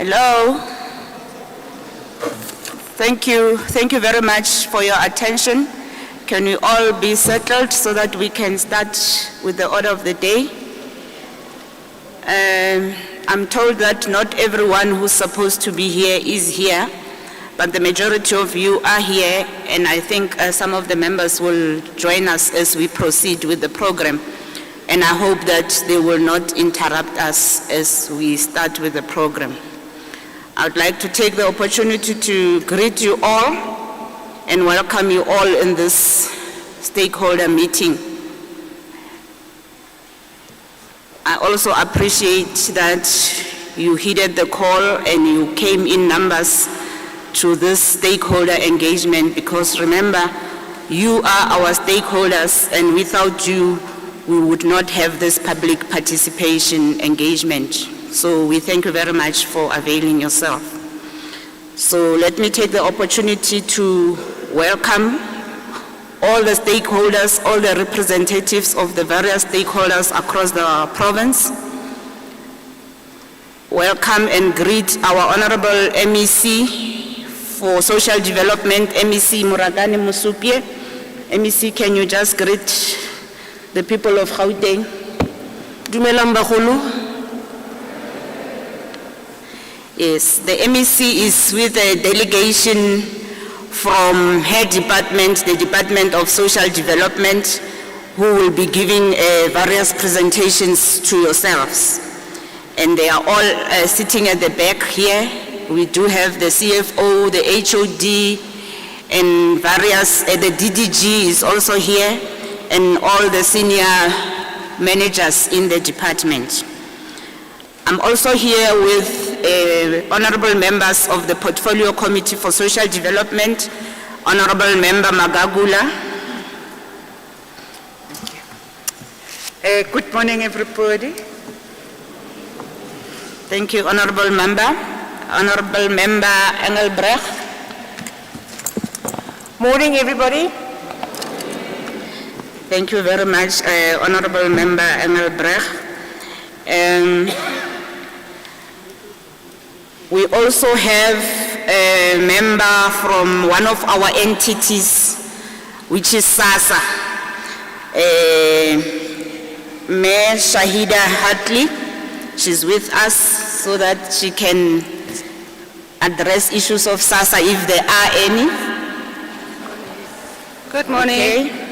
Hello. Thank you very much for your attention. Can we all be settled so that we can start with the order of the day? I'm told that not everyone who's supposed to be here is here, but the majority of you are here, and I think some of the members will join us as we proceed with the program. And I hope that they will not interrupt us as we start with the program. I would like to take the opportunity to greet you all and welcome you all in this stakeholder meeting. I also appreciate that you heeded the call and you came in numbers to this stakeholder engagement, because remember, you are our stakeholders, and without you, we would not have this public participation engagement. So we thank you very much for availing yourself. So let me take the opportunity to welcome all the stakeholders, all the representatives of the various stakeholders across the province. Welcome and greet our Honorable MEC for Social Development, MEC Muragani Musupye. MEC, can you just greet the people of Gauteng? Dumelang bagolo. Yes, the MEC is with a delegation from her department, the Department of Social Development, who will be giving various presentations to yourselves. And they are all sitting at the back here. We do have the CFO, the HOD, and various, the DDG is also here, and all the senior managers in the department. I'm also here with honorable members of the Portfolio Committee for Social Development, Honorable Member Magagula. Good morning, everybody. Thank you, Honorable Member. Honorable Member Engelbrecht. Morning, everybody. Thank you very much, Honorable Member Engelbrecht. We also have a member from one of our entities, which is SASSA, Mayor Shahida Hartley. She's with us so that she can address issues of SASSA if there are any. Good morning. Okay.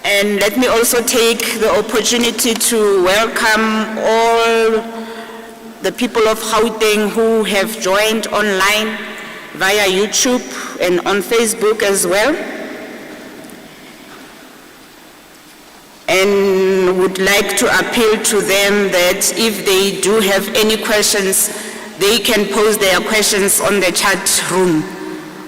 And let me also take the opportunity to welcome all the people of Gauteng who have joined online via YouTube and on Facebook as well. And would like to appeal to them that if they do have any questions, they can pose their questions on the chat room,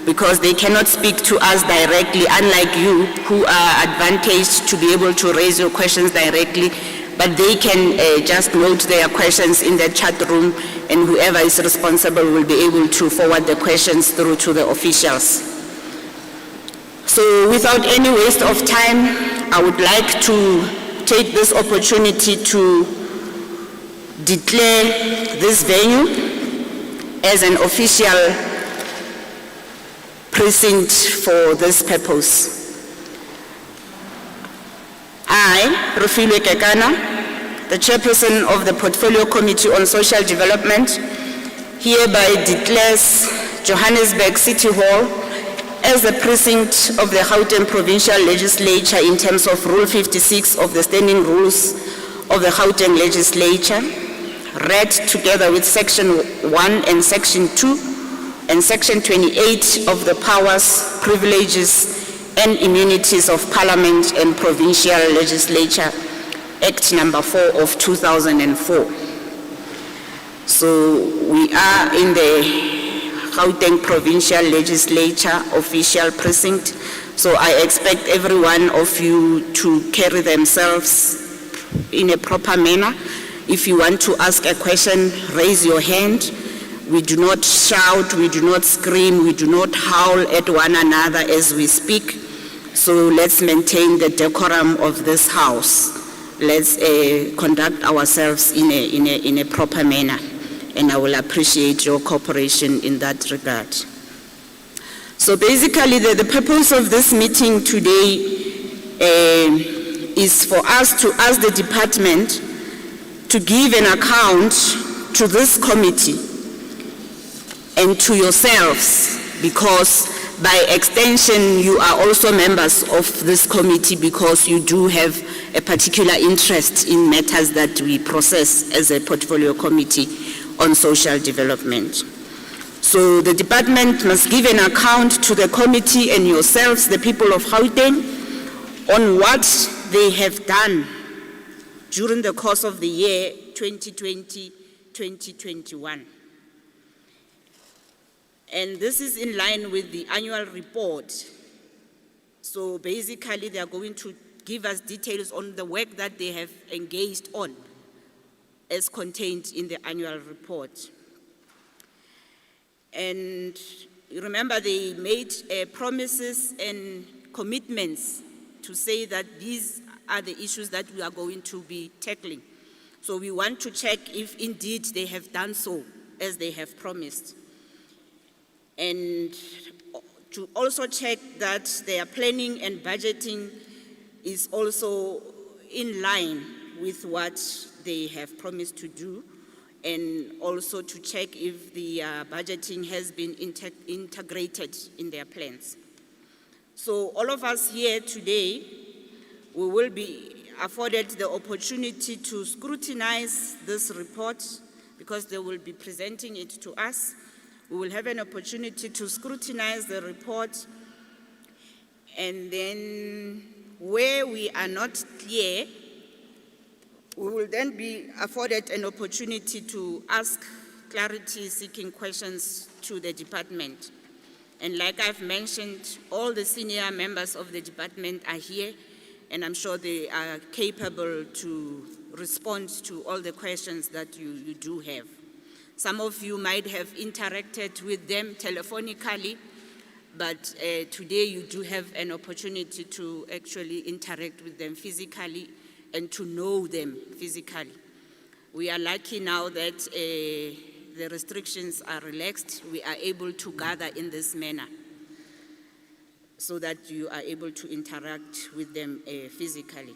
because they cannot speak to us directly, unlike you who are advantaged to be able to raise your questions directly, but they can just note their questions in the chat room, and whoever is responsible will be able to forward the questions through to the officials. So without any waste of time, I would like to take this opportunity to declare this venue as an official precinct for this purpose. I, Rufilwe Kekana, the chairperson of the Portfolio Committee on Social Development, hereby declares Johannesburg City Hall as the precinct of the Gauteng Provincial Legislature in terms of Rule 56 of the Standing Rules of the Gauteng Legislature, read together with Section 1 and Section 2 and Section 28 of the Powers, Privileges and Immunities of Parliament and Provincial Legislature, Act number 4 of 2004. So we are in the Gauteng Provincial Legislature official precinct. So I expect every one of you to carry themselves in a proper manner. If you want to ask a question, raise your hand. We do not shout, we do not scream, we do not howl at one another as we speak. So let's maintain the decorum of this house. let's conduct ourselves in a proper manner. And I will appreciate your cooperation in that regard. So basically, the purpose of this meeting today is for us to ask the department to give an account to this committee and to yourselves, because by extension you are also members of this committee, because you do have a particular interest in matters that we process as a portfolio committee on social development. So the department must give an account to the committee and yourselves, the people of Gauteng, on what they have done during the course of the year 2020-2021. And this is in line with the annual report. So basically, they are going to give us details on the work that they have engaged on as contained in the annual report. And you remember they made promises and commitments to say that these are the issues that we are going to be tackling. So we want to check if indeed they have done so as they have promised. And to also check that their planning and budgeting is also in line with what they have promised to do, and also to check if the budgeting has been integrated in their plans. So all of us here today, we will be afforded the opportunity to scrutinize this report, because they will be presenting it to us. We will have an opportunity to scrutinize the report, and then where we are not clear, we will then be afforded an opportunity to ask clarity-seeking questions to the department. And like I've mentioned, all the senior members of the department are here, and I'm sure they are capable to respond to all the questions that you do have. Some of you might have interacted with them telephonically, but today you do have an opportunity to actually interact with them physically and to know them physically. We are lucky now that the restrictions are relaxed. We are able to gather in this manner so that you are able to interact with them physically.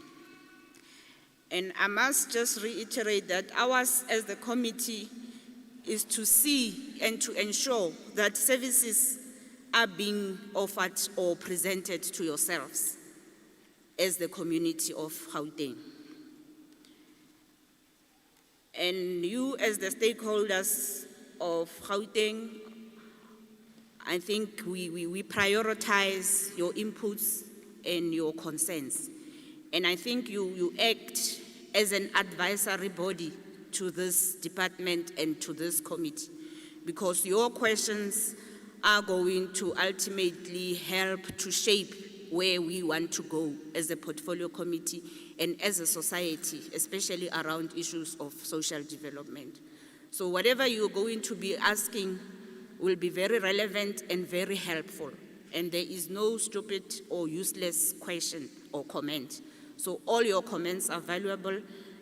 And I must just reiterate that ours as the committee is to see and to ensure that services are being offered or presented to yourselves as the community of Gauteng. And you as the stakeholders of Gauteng, I think we prioritize your inputs and your concerns. And I think you act as an advisory body to this department and to this committee, because your questions are going to ultimately help to shape where we want to go as a portfolio committee and as a society, especially around issues of social development. So whatever you're going to be asking will be very relevant and very helpful. And there is no stupid or useless question or comment. So all your comments are valuable,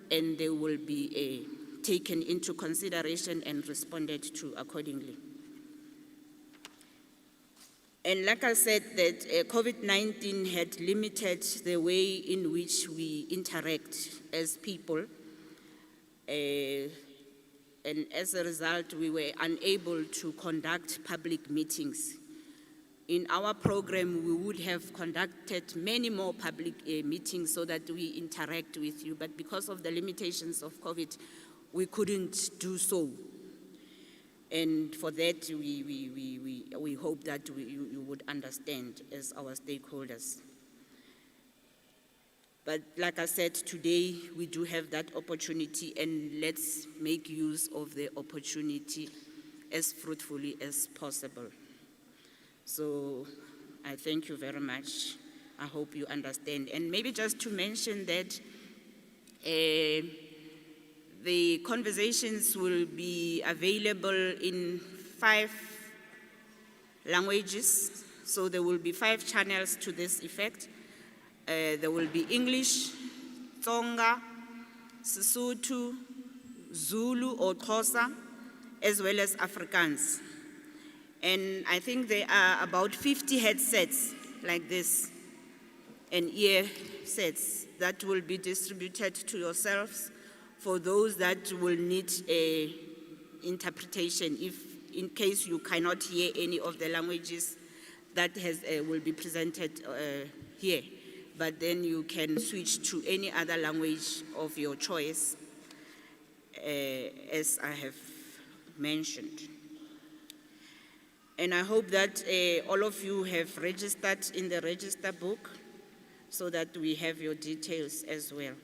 and they will be taken into consideration and responded to accordingly. And like I said, that COVID-19 had limited the way in which we interact as people. And as a result, we were unable to conduct public meetings. In our program, we would have conducted many more public meetings so that we interact with you, but because of the limitations of COVID, we couldn't do so. And for that, we hope that you would understand as our stakeholders. But like I said, today we do have that opportunity, and let's make use of the opportunity as fruitfully as possible. So I thank you very much. I hope you understand. And maybe just to mention that the conversations will be available in 5 languages. So there will be 5 channels to this effect. There will be English, Tsonga, Sesotho, Zulu or Xhosa, as well as Afrikaans. And I think there are about 50 headsets like this and ear sets that will be distributed to yourselves for those that will need a interpretation in case you cannot hear any of the languages that will be presented here. But then you can switch to any other language of your choice, as I have mentioned. And I hope that all of you have registered in the register book so that we have your details as well.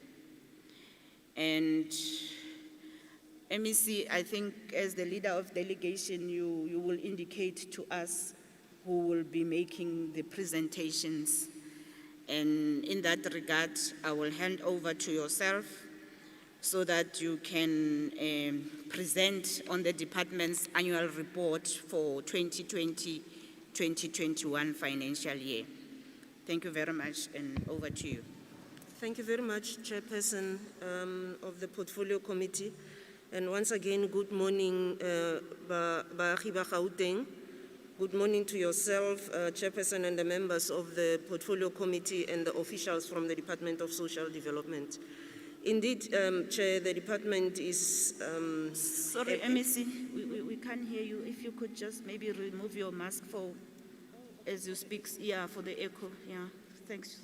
And MEC, I think as the leader of delegation, you will indicate to us who will be making the presentations. And in that regard, I will hand over to yourself so that you can present on the department's annual report for 2020-2021 financial year. Thank you very much, and over to you. Thank you very much, Chairperson of the Portfolio Committee. And once again, good morning, Baagi ba Gauteng. Good morning to yourself, Chairperson, and the members of the Portfolio Committee and the officials from the Department of Social Development. Indeed, Chair, the department is... Sorry, MEC, we can't hear you. If you could just maybe remove your mask as you speak, yeah, for the echo. Yeah, thanks.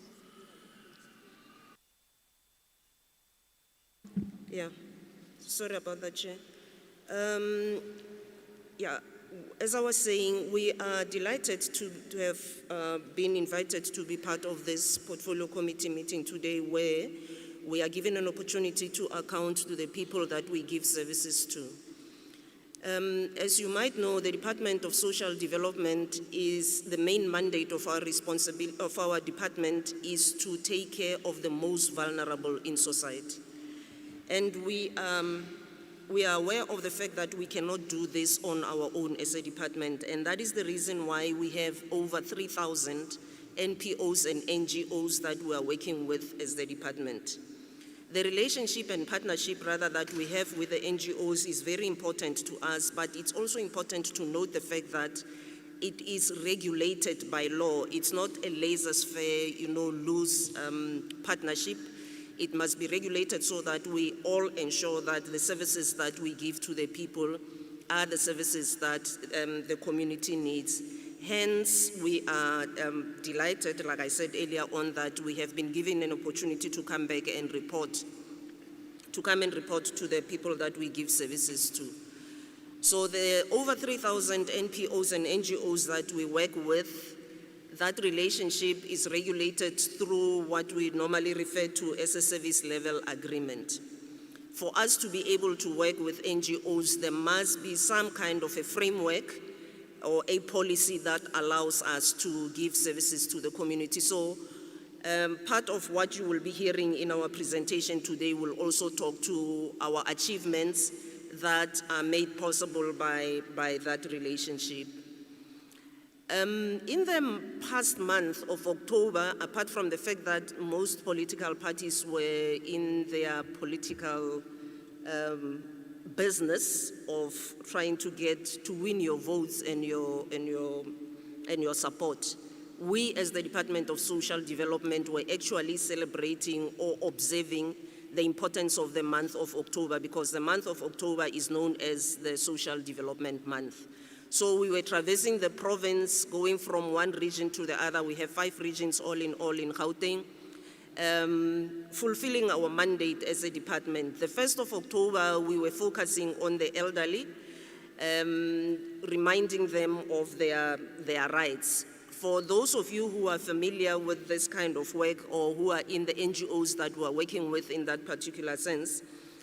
Yeah, sorry about that, Chair. Yeah, as I was saying, we are delighted to have been invited to be part of this Portfolio Committee meeting today, where we are given an opportunity to account to the people that we give services to. As you might know, the Department of Social Development is the main mandate of our responsibility of our department is to take care of the most vulnerable in society. And we are aware of the fact that we cannot do this on our own as a department, and that is the reason why we have over 3,000 NPOs and NGOs that we are working with as the department. The relationship and partnership, rather, that we have with the NGOs is very important to us, but it's also important to note the fact that it is regulated by law. It's not a laissez-faire, loose partnership. It must be regulated so that we all ensure that the services that we give to the people are the services that the community needs. Hence, we are delighted, like I said earlier on, that we have been given an opportunity to come back and report, to the people that we give services to. So the over 3,000 NPOs and NGOs that we work with, that relationship is regulated through what we normally refer to as a service level agreement. For us to be able to work with NGOs, there must be some kind of a framework or a policy that allows us to give services to the community. So part of what you will be hearing in our presentation today will also talk to our achievements that are made possible by that relationship. In the past month of October, apart from the fact that most political parties were in their political business of trying to win your votes and your support, we as the Department of Social Development were actually celebrating or observing the importance of the month of October, because the month of October is known as the Social Development Month. So we were traversing the province, going from one region to the other. We have 5 regions all in Gauteng, fulfilling our mandate as a department. The 1st of October, we were focusing on the elderly, reminding them of their rights. For those of you who are familiar with this kind of work or who are in the NGOs that we are working with in that particular sense,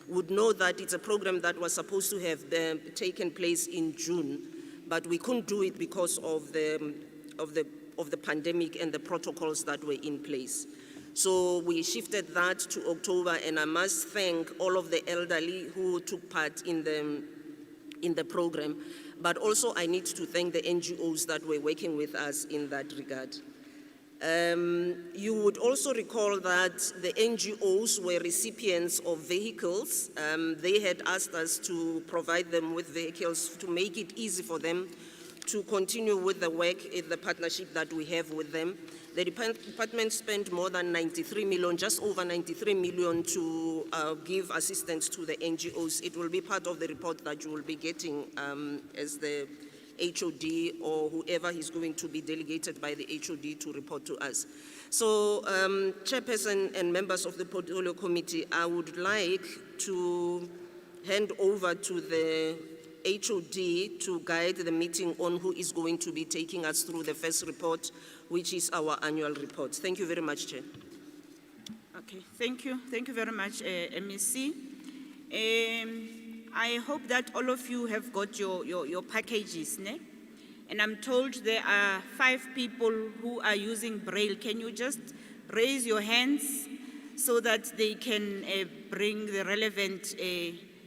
would know that it's a program that was supposed to have taken place in June, but we couldn't do it because of the pandemic and the protocols that were in place. So we shifted that to October, and I must thank all of the elderly who took part in the program. But also I need to thank the NGOs that were working with us in that regard. You would also recall that the NGOs were recipients of vehicles. They had asked us to provide them with vehicles to make it easy for them to continue with the work in the partnership that we have with them. The department spent more than 93 million, just over 93 million to give assistance to the NGOs. It will be part of the report that you will be getting as the HOD or whoever is going to be delegated by the HOD to report to us. So, Chairperson and members of the Portfolio Committee, I would like to hand over to the HOD to guide the meeting on who is going to be taking us through the first report, which is our annual report. Thank you very much, Chair. Okay, thank you. Thank you very much, MEC. I hope that all of you have got your packages, ne? And I'm told there are 5 people who are using Braille. Can you just raise your hands so that they can bring the relevant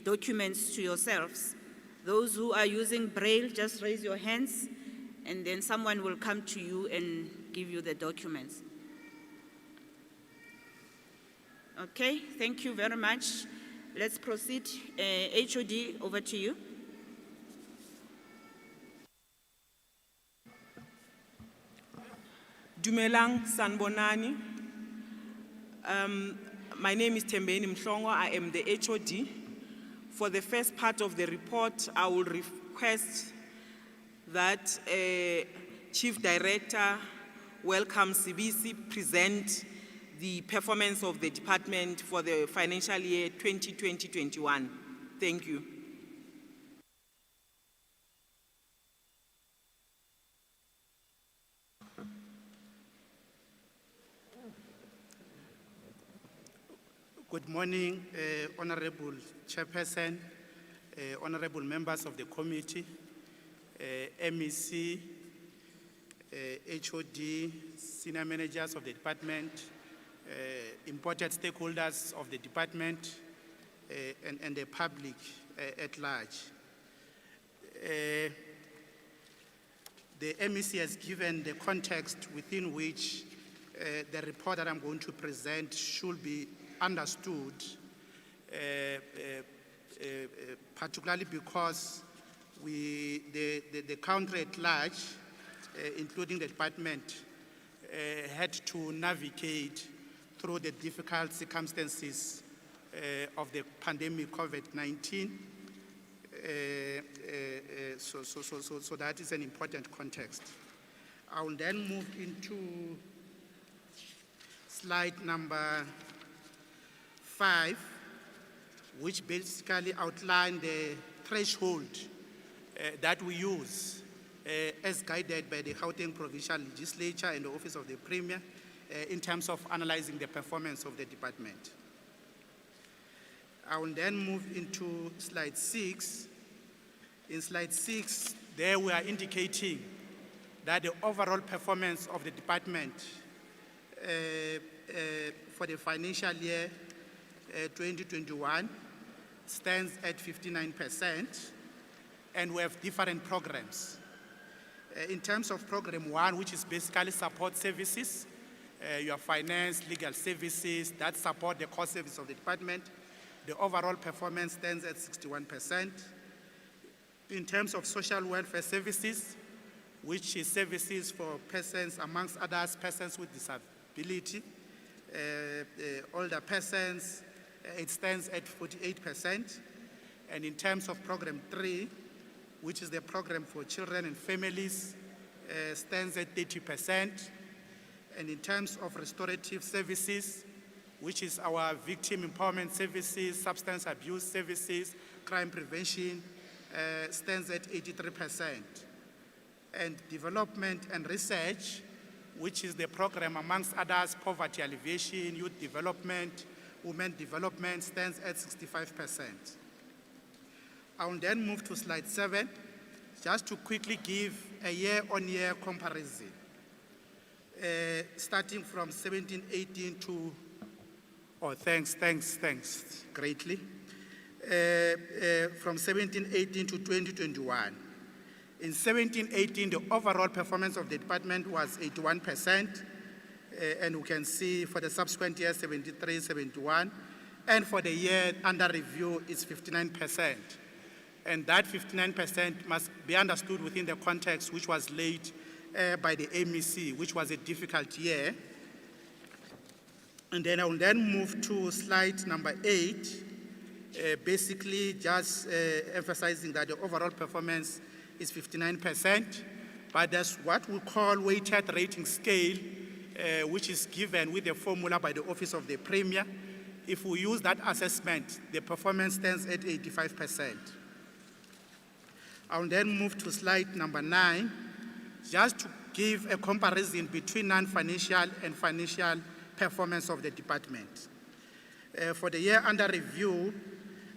documents to yourselves? Those who are using Braille, just raise your hands, and then someone will come to you and give you the documents. Okay, thank you very much. Let's proceed. HOD, over to you. Dumelang Sanbonani. My name is Tembeni Mhlongo. I am the HOD. For the first part of the report, I will request that Chief Director, Welcome Sibisi, present the performance of the department for the financial year 2020-21. Thank you. Good morning, Honorable Chairperson, honorable members of the committee, MEC, HOD, senior managers of the department, important stakeholders of the department, and the public at large. The MEC has given the context within which the report that I'm going to present should be understood, particularly because the country at large, including the department, had to navigate through the difficult circumstances of the pandemic COVID-19. So that is an important context. I will then move into slide number 5, which basically outline the threshold that we use as guided by the Gauteng Provincial Legislature and the Office of the Premier in terms of analyzing the performance of the department. I will then move into slide 6. In slide 6, there we are indicating that the overall performance of the department for the financial year 2021 stands at 59%, and we have different programs. In terms of program 1, which is basically support services, your finance, legal services, that support the core service of the department, the overall performance stands at 61%. In terms of social welfare services, which is services for persons, amongst others, persons with disability, older persons, it stands at 48%. And in terms of program 3, which is the program for children and families, stands at 30%. And in terms of restorative services, which is our victim empowerment services, substance abuse services, crime prevention, stands at 83%. And development and research, which is the program amongst others, poverty alleviation, youth development, women development, stands at 65%. I will then move to slide 7, just to quickly give a year-on-year comparison. Starting from 17-18 to, thanks greatly. From 17-18 to 2021. In 17-18, the overall performance of the department was 81%. and we can see for the subsequent year 73, 71, and for the year under review it's 59%. And that 59% must be understood within the context which was laid by the MEC, which was a difficult year. And then I will then move to slide number 8, basically just emphasizing that the overall performance is 59%, but there's what we call weighted rating scale, which is given with a formula by the Office of the Premier. If we use that assessment, the performance stands at 85%. I will then move to slide number 9, just to give a comparison between non-financial and financial performance of the department. For the year under review,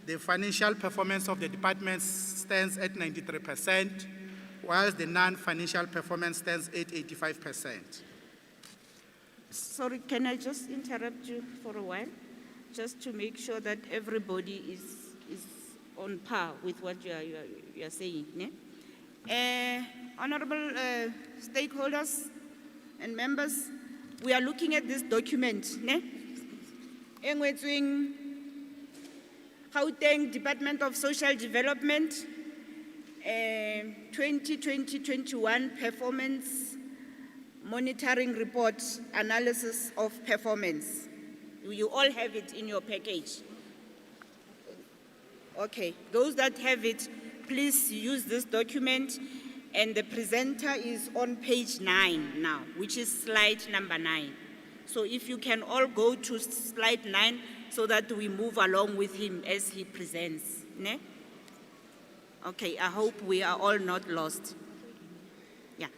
the financial performance of the department stands at 93%, whilst the non-financial performance stands at 85%. Sorry, can I just interrupt you for a while? Just to make sure that everybody is on par with what you are saying. Ne? Honorable stakeholders and members, we are looking at this document. Ne? Engwetsweng Gauteng Department of Social Development, 2020-21 Performance Monitoring Report, Analysis of Performance. You all have it in your package. Okay, those that have it, please use this document, and the presenter is on page 9 now, which is slide number 9. So if you can all go to slide 9 so that we move along with him as he presents. Ne? Okay, I hope we are all not lost. Yeah.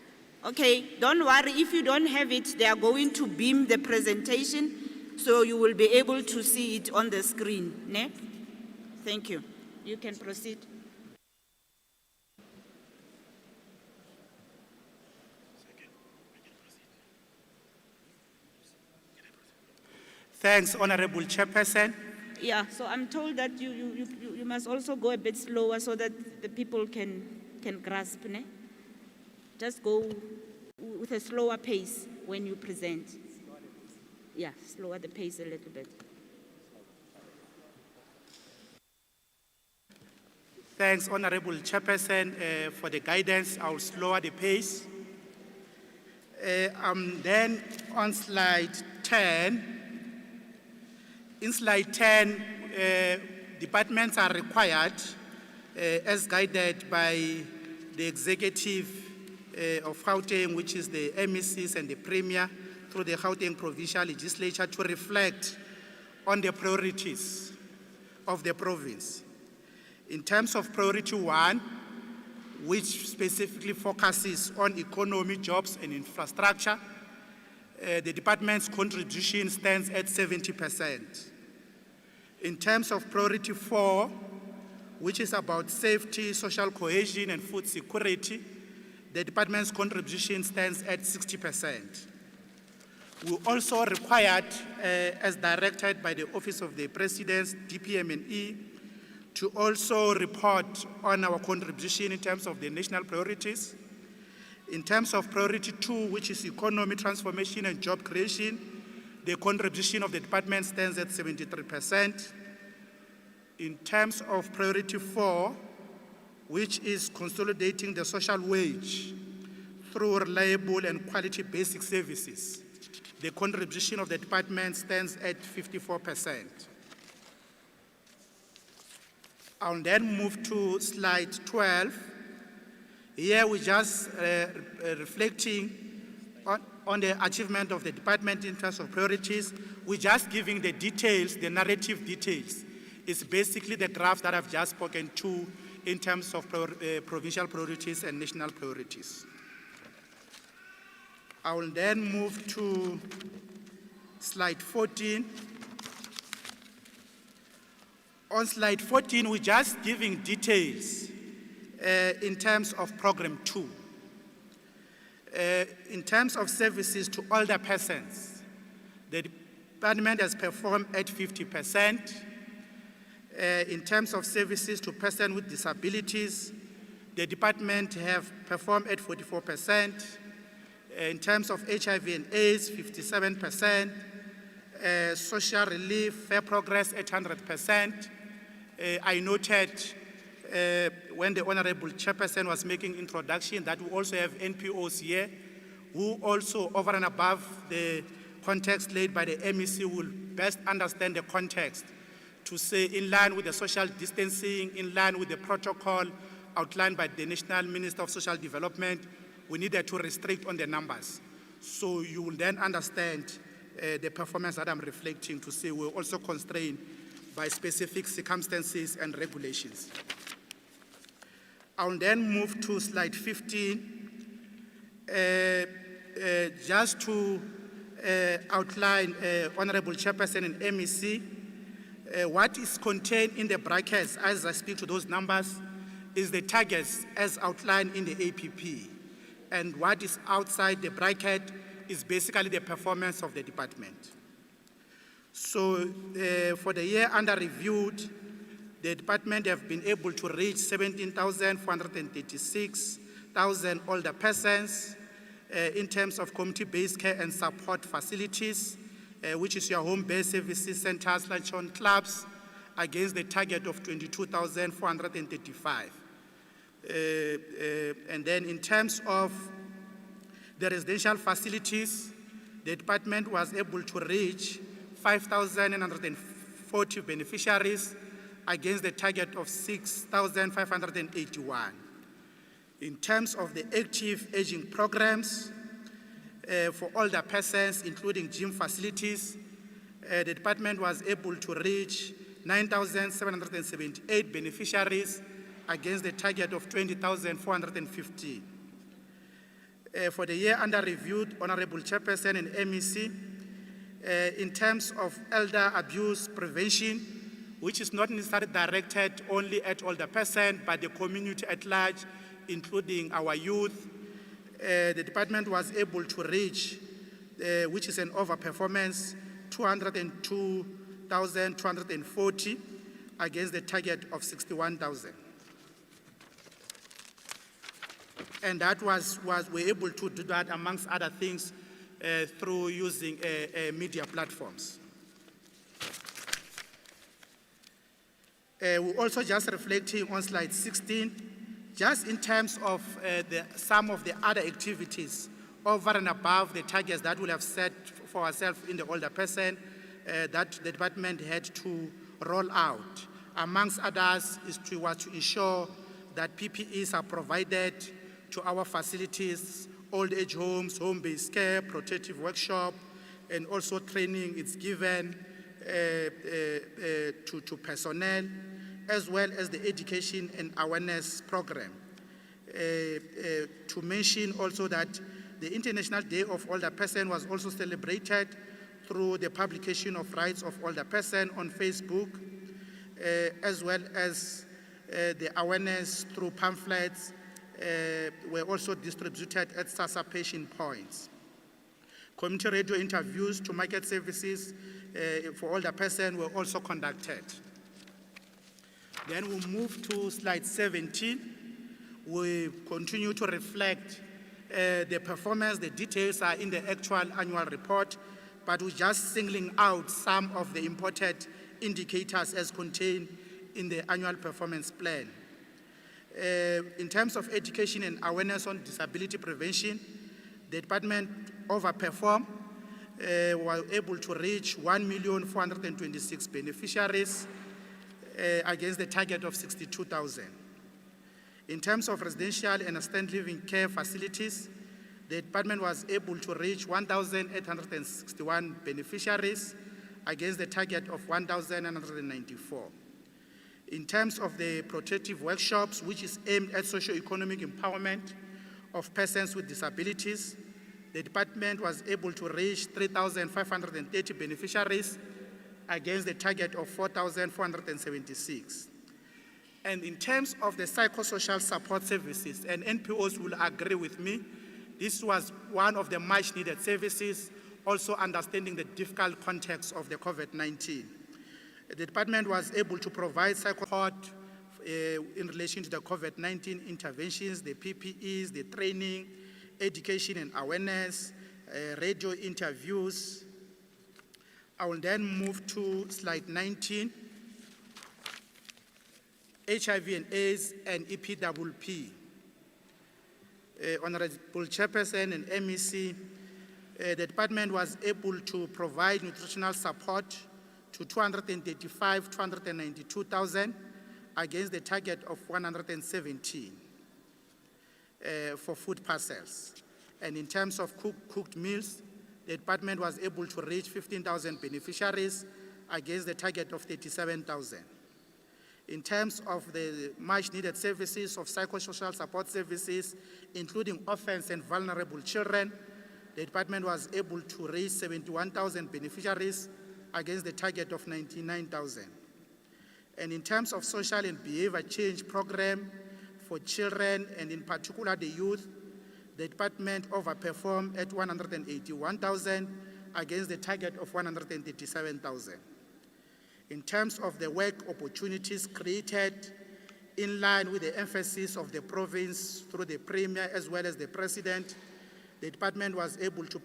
Okay, don't worry, if you don't have it, they are going to beam the presentation, so you will be able to see it on the screen. Ne? Thank you. You can proceed. Thanks, Honorable Chairperson. Yeah, so I'm told that you must also go a bit slower so that the people can grasp. Ne? Just go with a slower pace when you present. Yeah, slower the pace a little bit. Thanks, Honorable Chairperson, for the guidance. I will slower the pace. Then on slide 10, in slide 10, departments are required, as guided by the executive of Gauteng, which is the MECs and the Premier, through the Gauteng Provincial Legislature, to reflect on the priorities of the province. In terms of priority 1, which specifically focuses on economy, jobs, and infrastructure, the department's contribution stands at 70%. In terms of priority 4, which is about safety, social cohesion, and food security, the department's contribution stands at 60%. We also required, as directed by the Office of the President's DPM&E, to also report on our contribution in terms of the national priorities. In terms of priority 2, which is economy transformation and job creation, the contribution of the department stands at 73%. In terms of priority 4, which is consolidating the social wage through reliable and quality basic services, the contribution of the department stands at 54%. I'll then move to slide 12. Here we're just reflecting on the achievement of the department in terms of priorities. We're just giving the details, the narrative details. It's basically the draft that I've just spoken to in terms of provincial priorities and national priorities. I will then move to slide 14. On slide 14, we're just giving details in terms of program 2. In terms of services to older persons, the department has performed at 50%. In terms of services to persons with disabilities, the department have performed at 44%. In terms of HIV and AIDS, 57%. Social relief, fair progress, 800%. I noted when the Honorable Chairperson was making introduction that we also have Npos here, who also, over and above the context laid by the MEC, will best understand the context to say in line with the social distancing, in line with the protocol outlined by the National Minister of Social Development, we needed to restrict on the numbers. So you will then understand the performance that I'm reflecting to say we're also constrained by specific circumstances and regulations. I'll then move to slide 15, just to outline Honorable Chairperson and MEC. What is contained in the brackets as I speak to those numbers is the targets as outlined in the APP. And what is outside the bracket is basically the performance of the department. So for the year under reviewed, the department have been able to reach 17,436,000 older persons in terms of community-based care and support facilities, which is your home-based services centers, luncheon clubs, against the target of 22,435. And then in terms of the residential facilities, the department was able to reach 5,940 beneficiaries against the target of 6,581. In terms of the active aging programs for older persons, including gym facilities, the department was able to reach 9,778 beneficiaries against the target of 20,450. For the year under reviewed, Honorable Chairperson and MEC, in terms of elder abuse prevention, which is not necessarily directed only at older persons, but the community at large, including our youth, the department was able to reach, which is an overperformance, 202,240 against the target of 61,000. And that we're able to do that amongst other things through using media platforms. We're also just reflecting on slide 16, just in terms of some of the other activities over and above the targets that we'll have set for ourselves in the older person that the department had to roll out. Amongst others was to ensure that PPEs are provided to our facilities, old age homes, home-based care, protective workshop, and also training is given to personnel, as well as the education and awareness program. To mention also that the International Day of Older Person was also celebrated through the publication of Rights of Older Person on Facebook, as well as the awareness through pamphlets were also distributed at SASSA patient points. Community radio interviews to market services for older person were also conducted. Then we'll move to slide 17. We continue to reflect the performance. The details are in the actual annual report, but we're just singling out some of the important indicators as contained in the annual performance plan. In terms of education and awareness on disability prevention, the department overperformed, were able to reach 1,426,000 beneficiaries against the target of 62,000. In terms of residential and standard living care facilities, the department was able to reach 1,861 beneficiaries against the target of 1,994. In terms of the protective workshops, which is aimed at socio-economic empowerment of persons with disabilities, the department was able to reach 3,530 beneficiaries against the target of 4,476. And in terms of the psychosocial support services, and Npos will agree with me, this was one of the much needed services, also understanding the difficult context of the COVID-19. The department was able to provide support in relation to the COVID-19 interventions, the PPEs, the training, education and awareness, radio interviews. I will then move to slide 19, HIV and AIDS and EPWP. Honorable Chairperson and MEC, the department was able to provide nutritional support to 292,000 against the target of 117 for food parcels. And in terms of cooked meals, the department was able to reach 15,000 beneficiaries against the target of 37,000. In terms of the much needed services of psychosocial support services, including orphans and vulnerable children, the department was able to reach 71,000 beneficiaries against the target of 99,000. And in terms of social and behavior change program for children and in particular the youth, the department overperformed at 181,000 against the target of 137,000. In terms of the work opportunities created in line with the emphasis of the province through the Premier as well as the President, the department was able to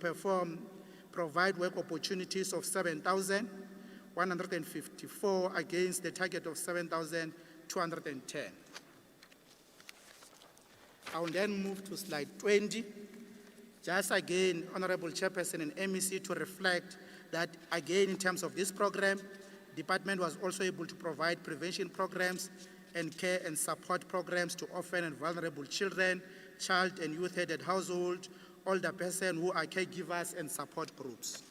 provide work opportunities of 7,154 against the target of 7,210. I will then move to slide 20. Just again, Honorable Chairperson and MEC, to reflect that again in terms of this program, the department was also able to provide prevention programs and care and support programs to orphan and vulnerable children, child and youth-headed households, older persons who are caregivers and support groups.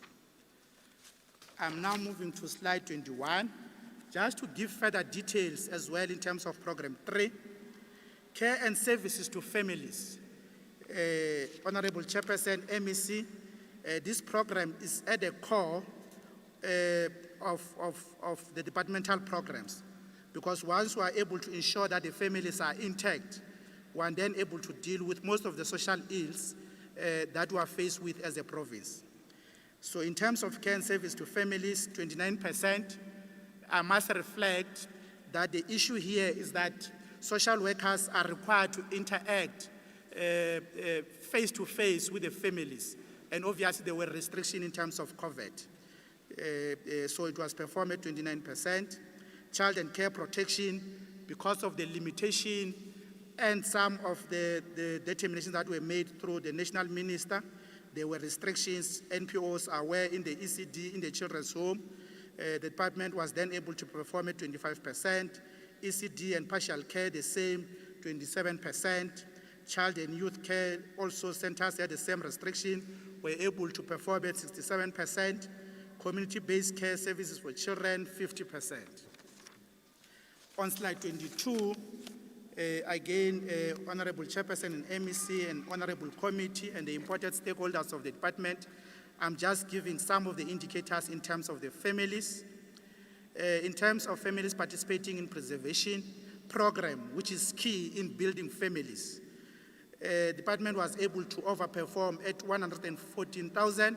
I'm now moving to slide 21, just to give further details as well in terms of program 3, care and services to families. Honorable Chairperson, MEC, this program is at the core of the departmental programs, because once we are able to ensure that the families are intact, we are then able to deal with most of the social ills that we are faced with as a province. So in terms of care and service to families, 29%, I must reflect that the issue here is that social workers are required to interact face-to-face with the families, and obviously there were restrictions in terms of COVID. So it was performed at 29%. Child and care protection, because of the limitation and some of the determinations that were made through the national minister, there were restrictions. Npos are aware in the ECD, in the children's home. The department was then able to perform at 25%. ECD and partial care, the same, 27%. Child and youth care, also centers had the same restriction, were able to perform at 67%. Community-based care services for children, 50%. On slide 22, again, Honorable Chairperson and MEC and Honorable Committee and the important stakeholders of the department, I'm just giving some of the indicators in terms of the families. In terms of families participating in preservation program, which is key in building families, the department was able to overperform at 114,000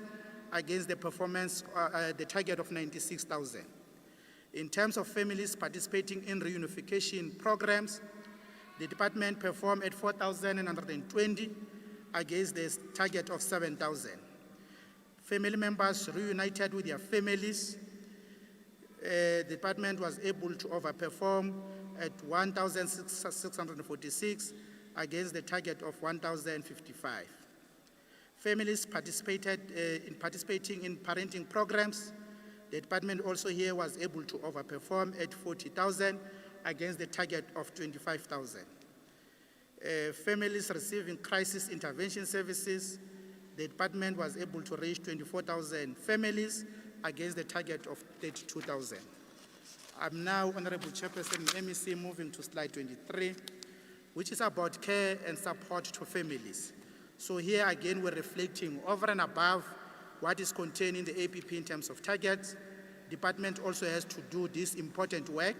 against the performance, the target of 96,000. In terms of families participating in reunification programs, the department performed at 4,120 against the target of 7,000. Family members reunited with their families. The department was able to overperform at 1,646 against the target of 1,055. Families participating in parenting programs. The department also here was able to overperform at 40,000 against the target of 25,000. Families receiving crisis intervention services, the department was able to reach 24,000 families against the target of 32,000. I'm now, Honorable Chairperson and MEC, moving to slide 23, which is about care and support to families. So here again, we're reflecting over and above what is contained in the APP in terms of targets. Department also has to do this important work.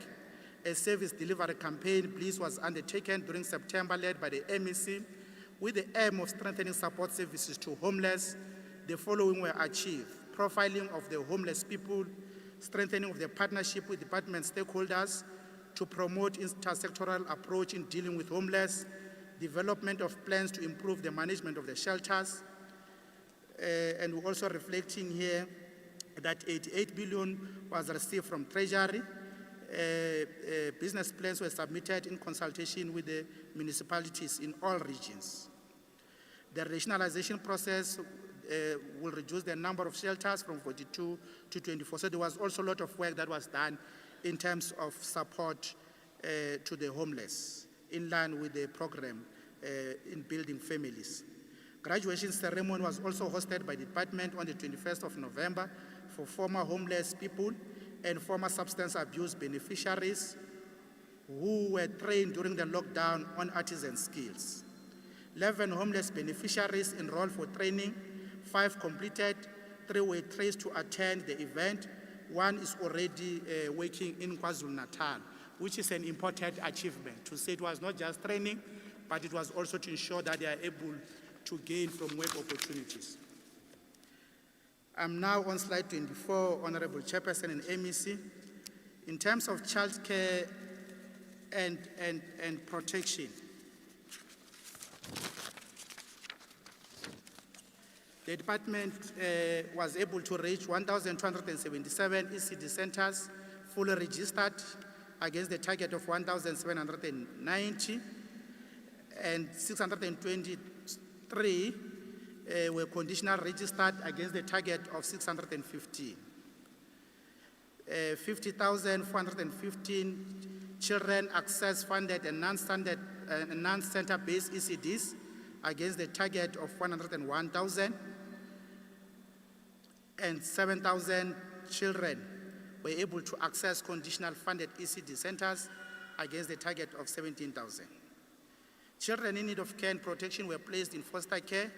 A service delivery campaign, please, was undertaken during September, led by the MEC, with the aim of strengthening support services to homeless. The following were achieved: profiling of the homeless people, strengthening of the partnership with department stakeholders to promote intersectoral approach in dealing with homeless, development of plans to improve the management of the shelters, and we're also reflecting here that 88 billion was received from Treasury. Business plans were submitted in consultation with the municipalities in all regions. The rationalization process will reduce the number of shelters from 42 to 24. So there was also a lot of work that was done in terms of support to the homeless, in line with the program in building families. Graduation ceremony was also hosted by the department on the 21st of November for former homeless people and former substance abuse beneficiaries who were trained during the lockdown on artisan skills. 11 homeless beneficiaries enrolled for training, 5 completed, 3 were traced to attend the event. 1 is already working in KwaZulu-Natal, which is an important achievement, to say it was not just training, but it was also to ensure that they are able to gain from work opportunities. I'm now on slide 24, Honorable Chairperson and MEC. In terms of childcare and protection, the department was able to reach 1,277 ECD centers fully registered against the target of 1,790, and 623 were conditional registered against the target of 615. 50,415 children access funded and non-center-based ECDs against the target of 101,000, and 7,000 children were able to access conditional funded ECD centers against the target of 17,000. Children in need of care and protection were placed in foster care,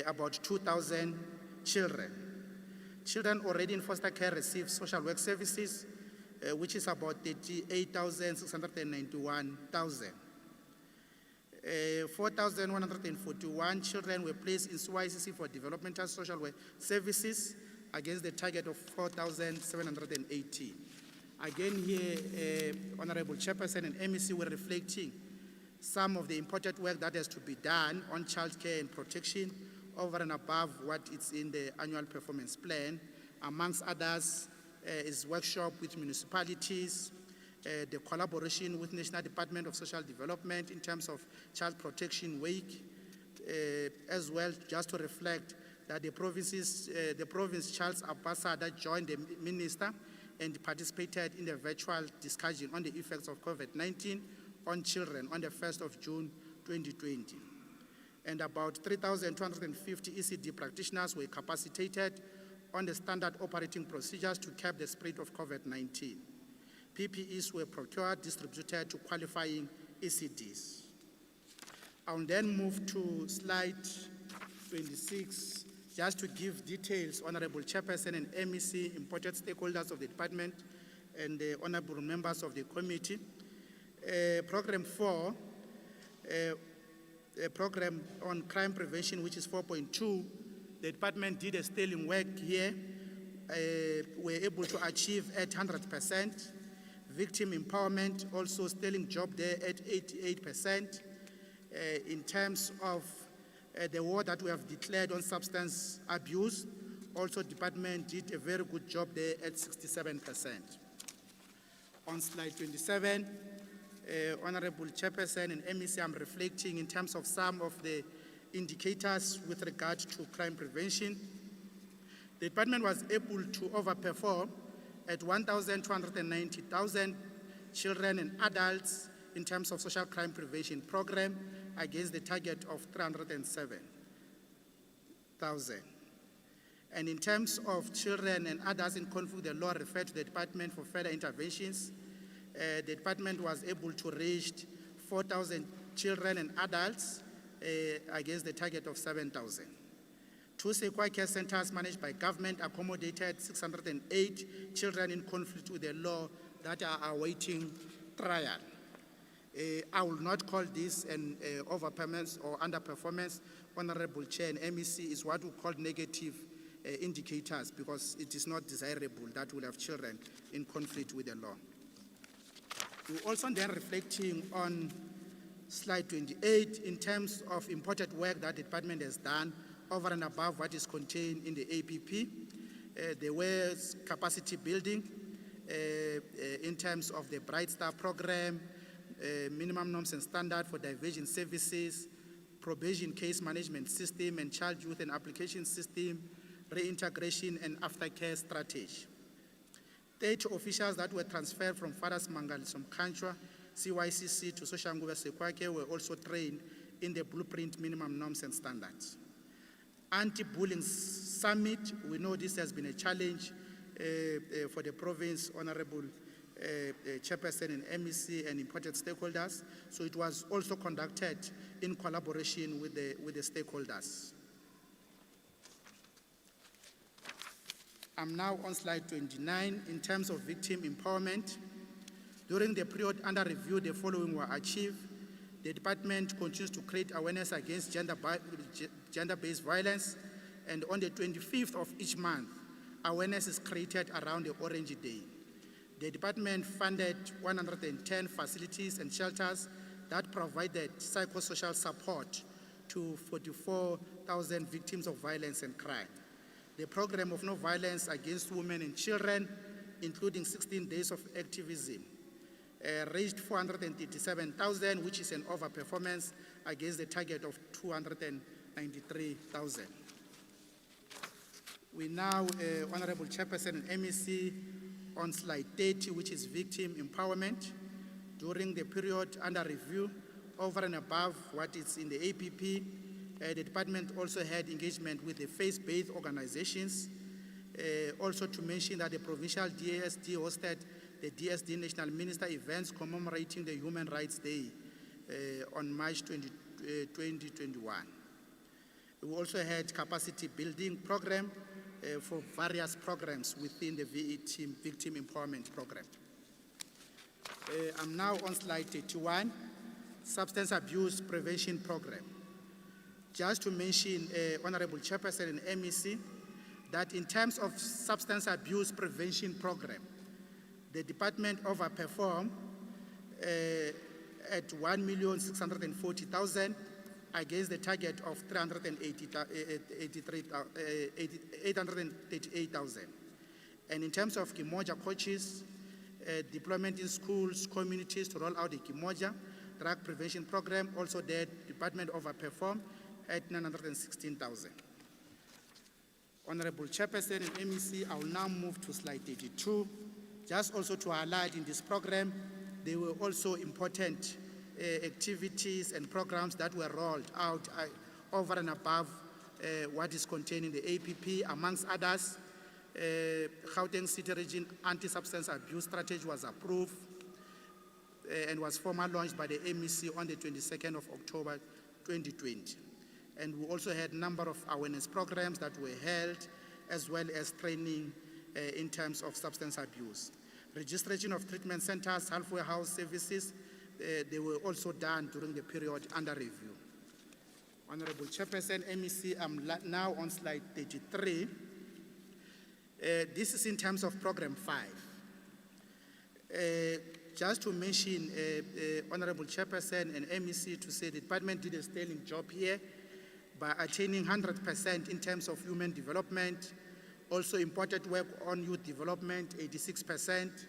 about 2,000 children. Children already in foster care receive social work services, which is about 38,691,000. 4,141 children were placed in SYCC for developmental social work services against the target of 4,718. Again here, Honorable Chairperson and MEC were reflecting some of the important work that has to be done on childcare and protection over and above what is in the annual performance plan. Amongst others is workshop with municipalities, the collaboration with National Department of Social Development in terms of Child Protection Week, as well just to reflect that the province Child's Ambassador joined the minister and participated in the virtual discussion on the effects of COVID-19 on children on the 1st of June 2020. And about 3,250 ECD practitioners were capacitated on the standard operating procedures to curb the spread of COVID-19. PPEs were procured, distributed to qualifying ECDs. I'll then move to slide 26, just to give details, Honorable Chairperson and MEC, important stakeholders of the department, and the honorable members of the committee. Program 4, a program on crime prevention, which is 4.2, the department did a sterling work here. We're able to achieve at 100%. Victim empowerment, also sterling job there at 88%. In terms of the war that we have declared on substance abuse, also department did a very good job there at 67%. On slide 27, Honorable Chairperson and MEC, I'm reflecting in terms of some of the indicators with regard to crime prevention. The department was able to overperform at 1,290,000 children and adults in terms of social crime prevention program against the target of 307,000. And in terms of children and others in conflict, the law referred to the department for further interventions. The department was able to reach 4,000 children and adults against the target of 7,000. 2 Sekwa care centers managed by government accommodated 608 children in conflict with the law that are awaiting trial. I will not call this an overperformance or underperformance. Honorable Chair and MEC, is what we call negative indicators, because it is not desirable that we'll have children in conflict with the law. We're also then reflecting on Slide 28, in terms of important work that the department has done over and above what is contained in the APP, there was capacity building in terms of the Bright Star program, minimum norms and standard for diversion services, probation case management system and child youth and application system, reintegration and aftercare strategy. 30 officials that were transferred from Fathers Mangalisum Kanchwa, CYCC to Soshanguve Sekwake were also trained in the blueprint minimum norms and standards. Anti-bullying summit, we know this has been a challenge for the province, Honorable Chairperson and MEC and important stakeholders, so it was also conducted in collaboration with the stakeholders. I'm now on slide 29. In terms of victim empowerment, during the period under review, the following were achieved. The department continues to create awareness against gender-based violence, and on the 25th of each month, awareness is created around the Orange Day. The department funded 110 facilities and shelters that provided psychosocial support to 44,000 victims of violence and crime. The program of no violence against women and children, including 16 days of activism, reached 437,000, which is an overperformance against the target of 293,000. We now, Honorable Chairperson and MEC, on slide 30, which is victim empowerment. During the period under review, over and above what is in the APP, the department also had engagement with the faith-based organizations. Also to mention that the provincial DSD hosted the DSD National Minister events commemorating the Human Rights Day on March 2021. We also had capacity building program for various programs within the victim empowerment program. I'm now on slide 31, substance abuse prevention program. Just to mention, Honorable Chairperson and MEC, that in terms of substance abuse prevention program, the department overperformed at 1,640,000 against the target of 838,000. And in terms of Kimoja coaches, deployment in schools, communities to roll out the Kimoja drug prevention program, also the department overperformed at 916,000. Honorable Chairperson and MEC, I will now move to slide 32. Just also to highlight in this program, there were also important activities and programs that were rolled out over and above what is contained in the APP. Amongst others, Gauteng City Region Anti-Substance Abuse Strategy was approved and was formally launched by the MEC on the 22nd of October 2020. And we also had a number of awareness programs that were held, as well as training in terms of substance abuse. Registration of treatment centers, halfway house services, they were also done during the period under review. Honorable Chairperson, MEC, I'm now on slide 33. This is in terms of program 5. Just to mention, Honorable Chairperson and MEC, to say the department did a sterling job here by attaining 100% in terms of human development, also important work on youth development, 86%,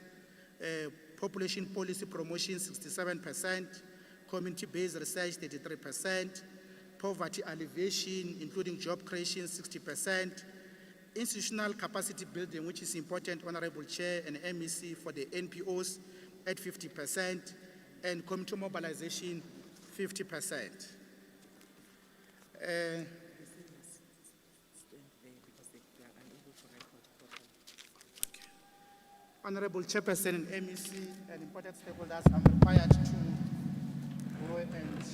population policy promotion, 67%, community-based research, 33%, poverty alleviation, including job creation, 60%, institutional capacity building, which is important, Honorable Chair and MEC, for the Npos at 50%, and community mobilization, 50%. Honorable Chairperson and MEC and important stakeholders, I'm required to go and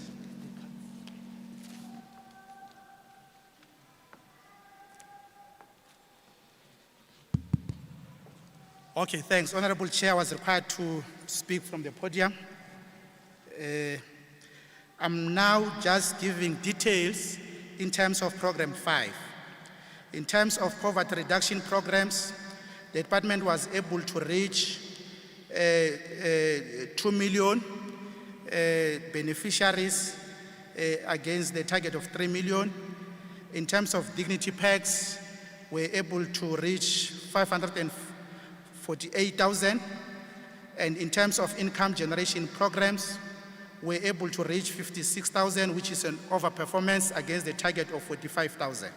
okay, thanks. Honorable Chair, I was required to speak from the podium. I'm now just giving details in terms of program 5. In terms of poverty reduction programs, the department was able to reach 2 million beneficiaries against the target of 3 million. In terms of dignity packs, we're able to reach 548,000. And in terms of income generation programs, we're able to reach 56,000, which is an overperformance against the target of 45,000.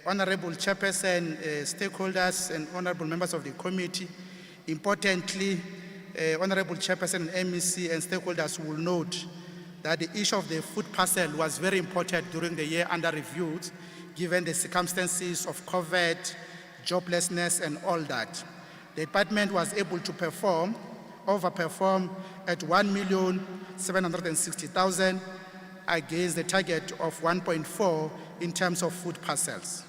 Honorable Chairperson, stakeholders, and honorable members of the committee, importantly, Honorable Chairperson and MEC and stakeholders will note that the issue of the food parcel was very important during the year under review, given the circumstances of COVID, joblessness, and all that. The department was able to overperform at 1,760,000 against the target of 1.4 in terms of food parcels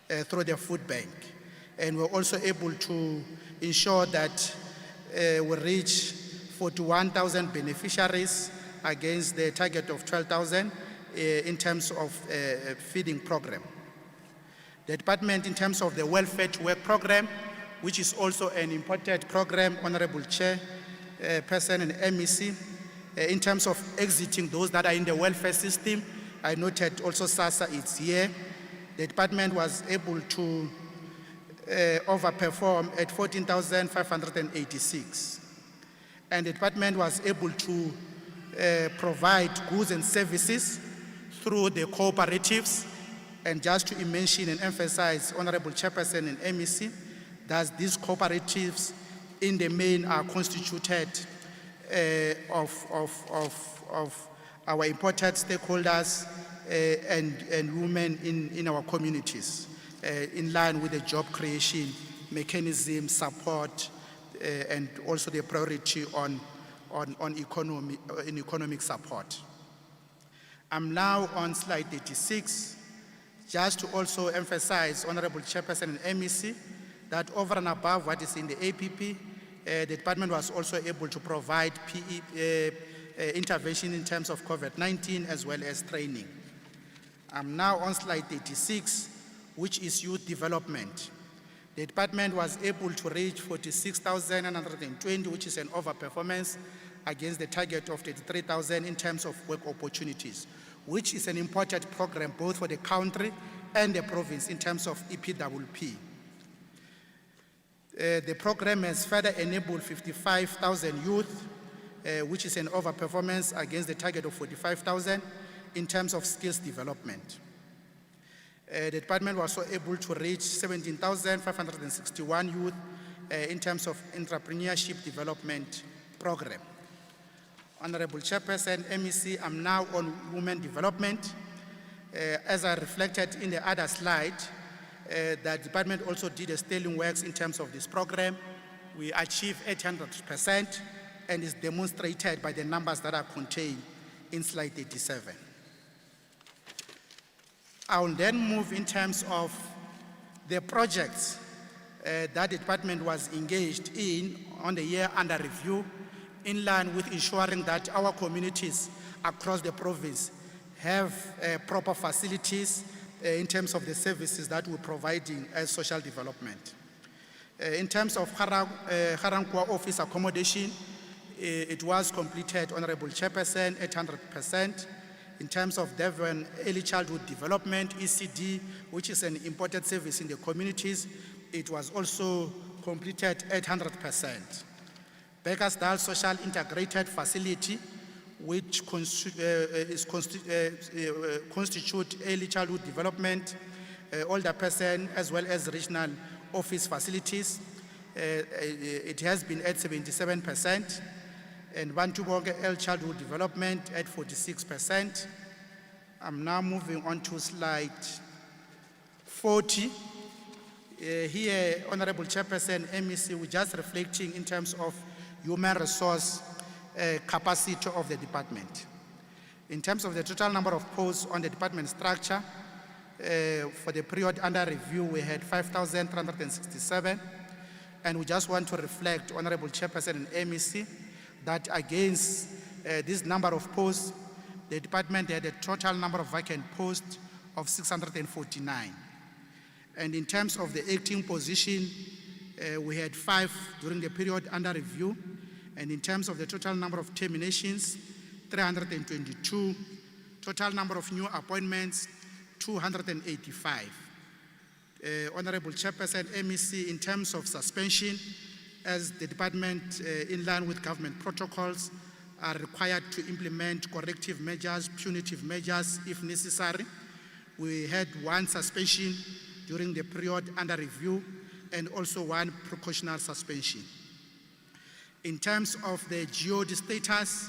through the food bank. And we're also able to ensure that we reach 41,000 beneficiaries against the target of 12,000 in terms of feeding program. The department, in terms of the welfare to work program, which is also an important program, Honorable Chair, Person and MEC, in terms of exiting those that are in the welfare system, I noted also SASSA is here. The department was able to overperform at 14,586. And the department was able to provide goods and services through the cooperatives. And just to mention and emphasize, Honorable Chairperson and MEC, that these cooperatives in the main are constituted of our important stakeholders and women in our communities, in line with the job creation mechanism, support, and also the priority on economic support. I'm now on slide 36, just to also emphasize, Honorable Chairperson and MEC, that over and above what is in the APP, the department was also able to provide intervention in terms of COVID-19 as well as training. I'm now on slide 36, which is youth development. The department was able to reach 46,920, which is an overperformance against the target of 33,000 in terms of work opportunities, which is an important program both for the country and the province in terms of EPWP. The program has further enabled 55,000 youth, which is an overperformance against the target of 45,000 in terms of skills development. The department was also able to reach 17,561 youth in terms of entrepreneurship development program. Honorable Chairperson, MEC, I'm now on women development. As I reflected in the other slide, the department also did a sterling works in terms of this program. We achieved 800% and is demonstrated by the numbers that are contained in slide 37. I will then move in terms of the projects that the department was engaged in on the year under review, in line with ensuring that our communities across the province have proper facilities in terms of the services that we're providing as social development. In terms of Harankwa office accommodation, it was completed, Honorable Chairperson, 800%. In terms of Devon Early Childhood Development, ECD, which is an important service in the communities, it was also completed 800%. Bakersdale Social Integrated Facility, which constitute early childhood development, older person, as well as regional office facilities. It has been at 77%. And Bantubonge early childhood development at 46%. I'm now moving on to slide 40. Here, Honorable Chairperson, MEC, we're just reflecting in terms of human resource capacity of the department. In terms of the total number of posts on the department structure, for the period under review, we had 5,367. And we just want to reflect, Honorable Chairperson and MEC, that against this number of posts, the department had a total number of vacant posts of 649. And in terms of the acting position, we had 5 during the period under review, And in terms of the total number of terminations, 322. Total number of new appointments, 285. Honorable Chairperson, MEC, in terms of suspension, as the department, in line with government protocols, are required to implement corrective measures, punitive measures if necessary. We had one suspension during the period under review and also one precautionary suspension. In terms of the GOD status,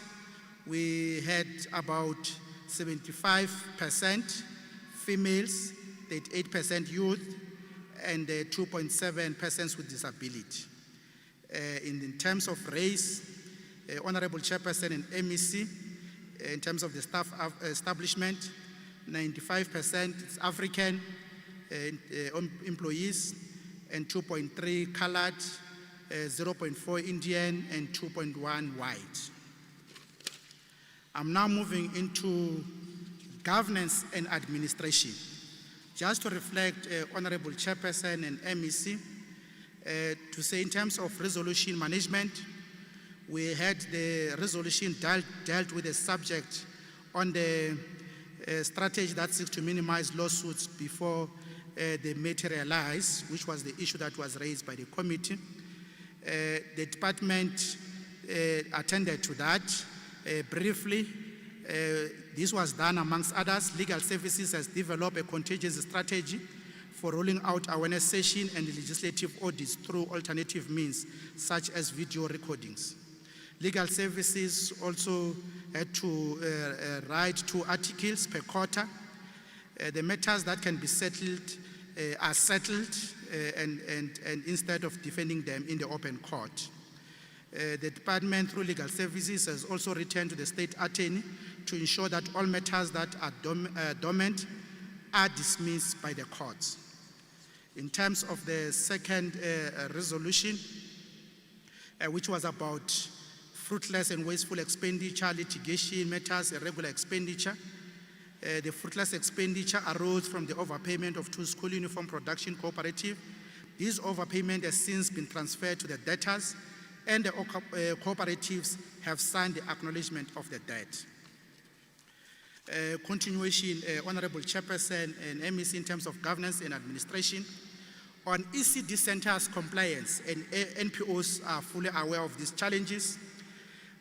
we had about 75% females, 38% youth, and 2.7% with disability. In terms of race, Honorable Chairperson and MEC, in terms of the staff establishment, 95% is African employees, and 2.3 colored, 0.4 Indian, and 2.1 white. I'm now moving into governance and administration. Just to reflect, Honorable Chairperson and MEC, to say in terms of resolution management, we had the resolution dealt with the subject on the strategy that seeks to minimize lawsuits before they materialize, which was the issue that was raised by the committee. The department attended to that briefly. This was done amongst others. Legal Services has developed a contingency strategy for rolling out awareness session and legislative audits through alternative means, such as video recordings. Legal Services also had to write 2 articles per quarter. The matters that can be settled are settled and instead of defending them in the open court. The department, through Legal Services, has also returned to the state attorney to ensure that all matters that are dormant are dismissed by the courts. In terms of the second resolution, which was about fruitless and wasteful expenditure, litigation matters, irregular expenditure, the fruitless expenditure arose from the overpayment of 2 school uniform production cooperatives. This overpayment has since been transferred to the debtors, and the cooperatives have signed the acknowledgement of the debt. Continuation, Honorable Chairperson and MEC, in terms of governance and administration. On ECD centers compliance, and NPOs are fully aware of these challenges.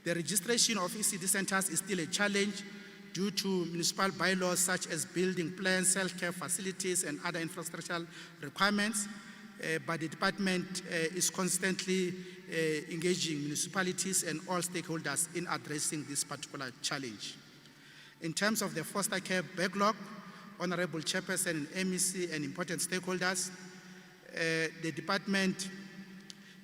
The registration of ECD centers is still a challenge due to municipal bylaws such as building plans, healthcare facilities, and other infrastructural requirements. But the department is constantly engaging municipalities and all stakeholders in addressing this particular challenge. In terms of the foster care backlog, Honorable Chairperson and MEC and important stakeholders, the department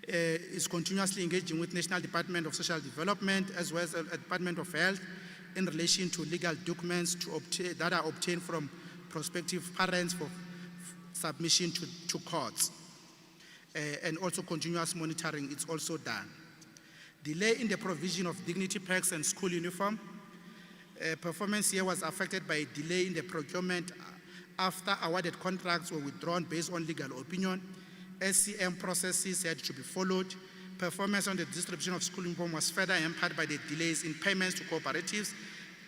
is continuously engaging with National Department of Social Development as well as the Department of Health in relation to legal documents that are obtained from prospective parents for submission to courts. And also continuous monitoring is also done. Delay in the provision of dignity packs and school uniform. Performance here was affected by a delay in the procurement after awarded contracts were withdrawn based on legal opinion. SCM processes had to be followed. Performance on the distribution of school uniform was further hampered by the delays in payments to cooperatives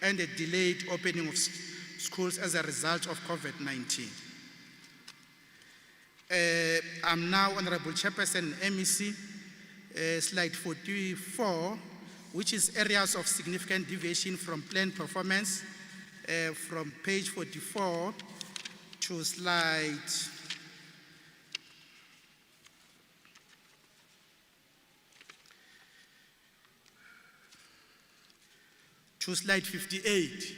and the delayed opening of schools as a result of COVID-19. I'm now, Honorable Chairperson MEC, slide 44, which is areas of significant deviation from planned performance, from page 44 to slide 58.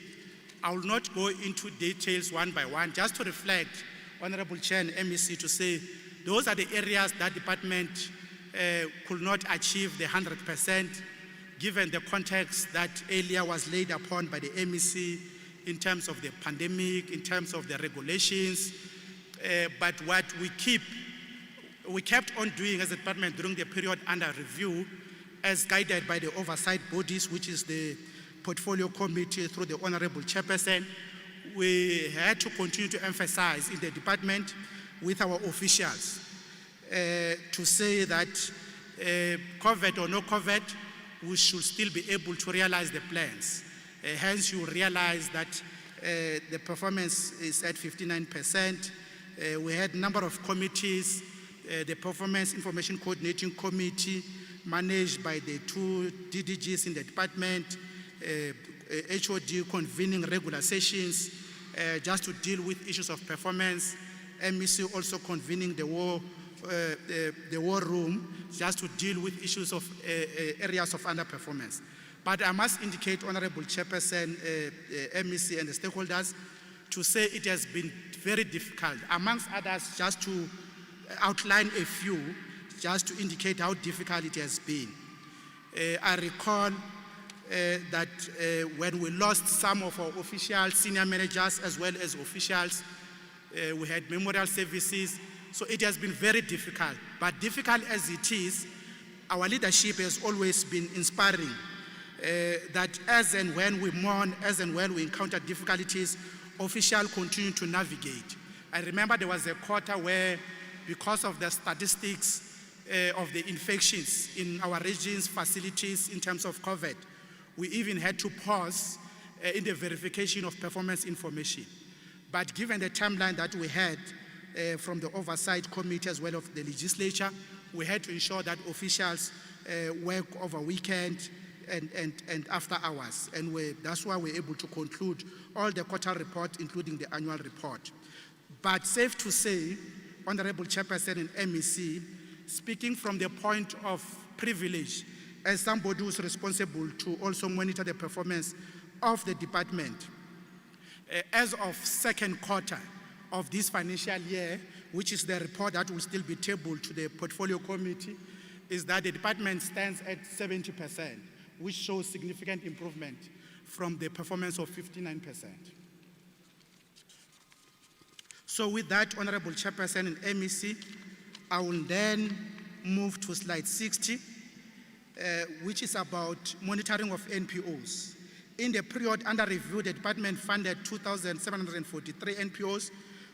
I will not go into details one by one, just to reflect, Honorable Chair and MEC, to say those are the areas that department could not achieve the 100%, given the context that earlier was laid upon by the MEC in terms of the pandemic, in terms of the regulations. But what we kept on doing as a department during the period under review, as guided by the oversight bodies, which is the Portfolio Committee through the Honorable Chairperson, we had to continue to emphasize in the department with our officials to say that COVID or no COVID, we should still be able to realize the plans. Hence, you realize that the performance is at 59%. We had a number of committees, the Performance Information Coordinating Committee, managed by the 2 DDGs in the department, HOD convening regular sessions just to deal with issues of performance, MEC also convening the war room just to deal with issues of areas of underperformance. But I must indicate, Honorable Chairperson, MEC and the stakeholders, to say it has been very difficult, amongst others, just to outline a few, just to indicate how difficult it has been. I recall that when we lost some of our officials, senior managers, as well as officials, we had memorial services, so it has been very difficult. But difficult as it is, our leadership has always been inspiring, that as and when we mourn, as and when we encounter difficulties, officials continue to navigate. I remember there was a quarter where, because of the statistics of the infections in our region's facilities in terms of COVID, we even had to pause in the verification of performance information. But given the timeline that we had from the Oversight Committee as well as the legislature, we had to ensure that officials work over weekend and after hours. And that's why we're able to conclude all the quarter reports, including the annual report. But safe to say, Honorable Chairperson and MEC, speaking from the point of privilege, as somebody who's responsible to also monitor the performance of the department, as of second quarter of this financial year, which is the report that will still be tabled to the portfolio committee, is that the department stands at 70%, which shows significant improvement from the performance of 59%. So with that, Honorable Chairperson and MEC, I will then move to slide 60, which is about monitoring of NPOs. In the period under review, the department funded 2,743 NPOs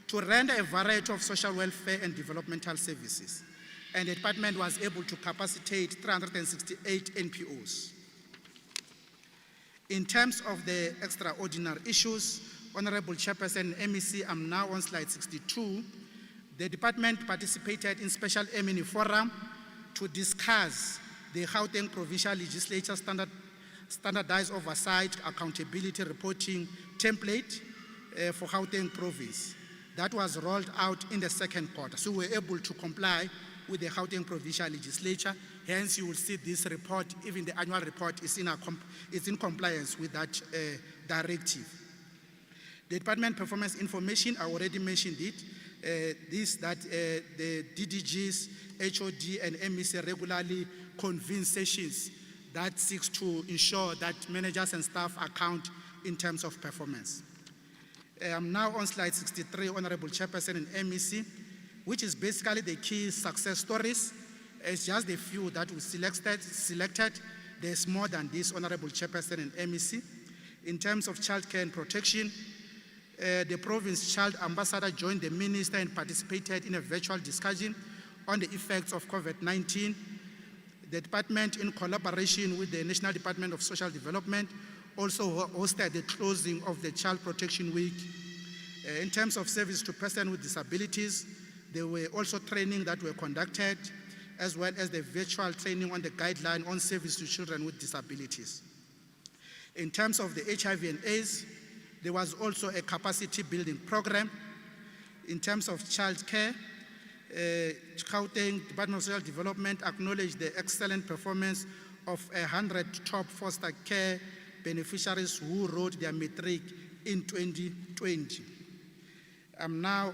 to render a variety of social welfare and developmental services. And the department was able to capacitate 368 NPOs. In terms of the extraordinary issues, Honorable Chairperson and MEC, I'm now on slide 62. The department participated in special mini forum to discuss the Gauteng Provincial Legislature standardized oversight accountability reporting template for Gauteng Province. That was rolled out in the second quarter. So we were able to comply with the Gauteng Provincial Legislature. Hence, you will see this report, even the annual report, is in compliance with that directive. The department performance information, I already mentioned it. The DDGs, HOD, and MEC regularly convene sessions that seeks to ensure that managers and staff account in terms of performance. I'm now on slide 63, Honorable Chairperson and MEC, which is basically the key success stories. It's just a few that we selected. There's more than this, Honorable Chairperson and MEC. In terms of child care and protection, the province child ambassador joined the minister and participated in a virtual discussion on the effects of COVID-19. The department, in collaboration with the National Department of Social Development, also hosted the closing of the Child Protection Week. In terms of service to persons with disabilities, there were also training that were conducted, as well as the virtual training on the guideline on service to children with disabilities. In terms of the HIV and AIDS, there was also a capacity building program. In terms of child care, Gauteng Department of Social Development acknowledged the excellent performance of 100 top foster care beneficiaries who wrote their matric in 2020. I'm now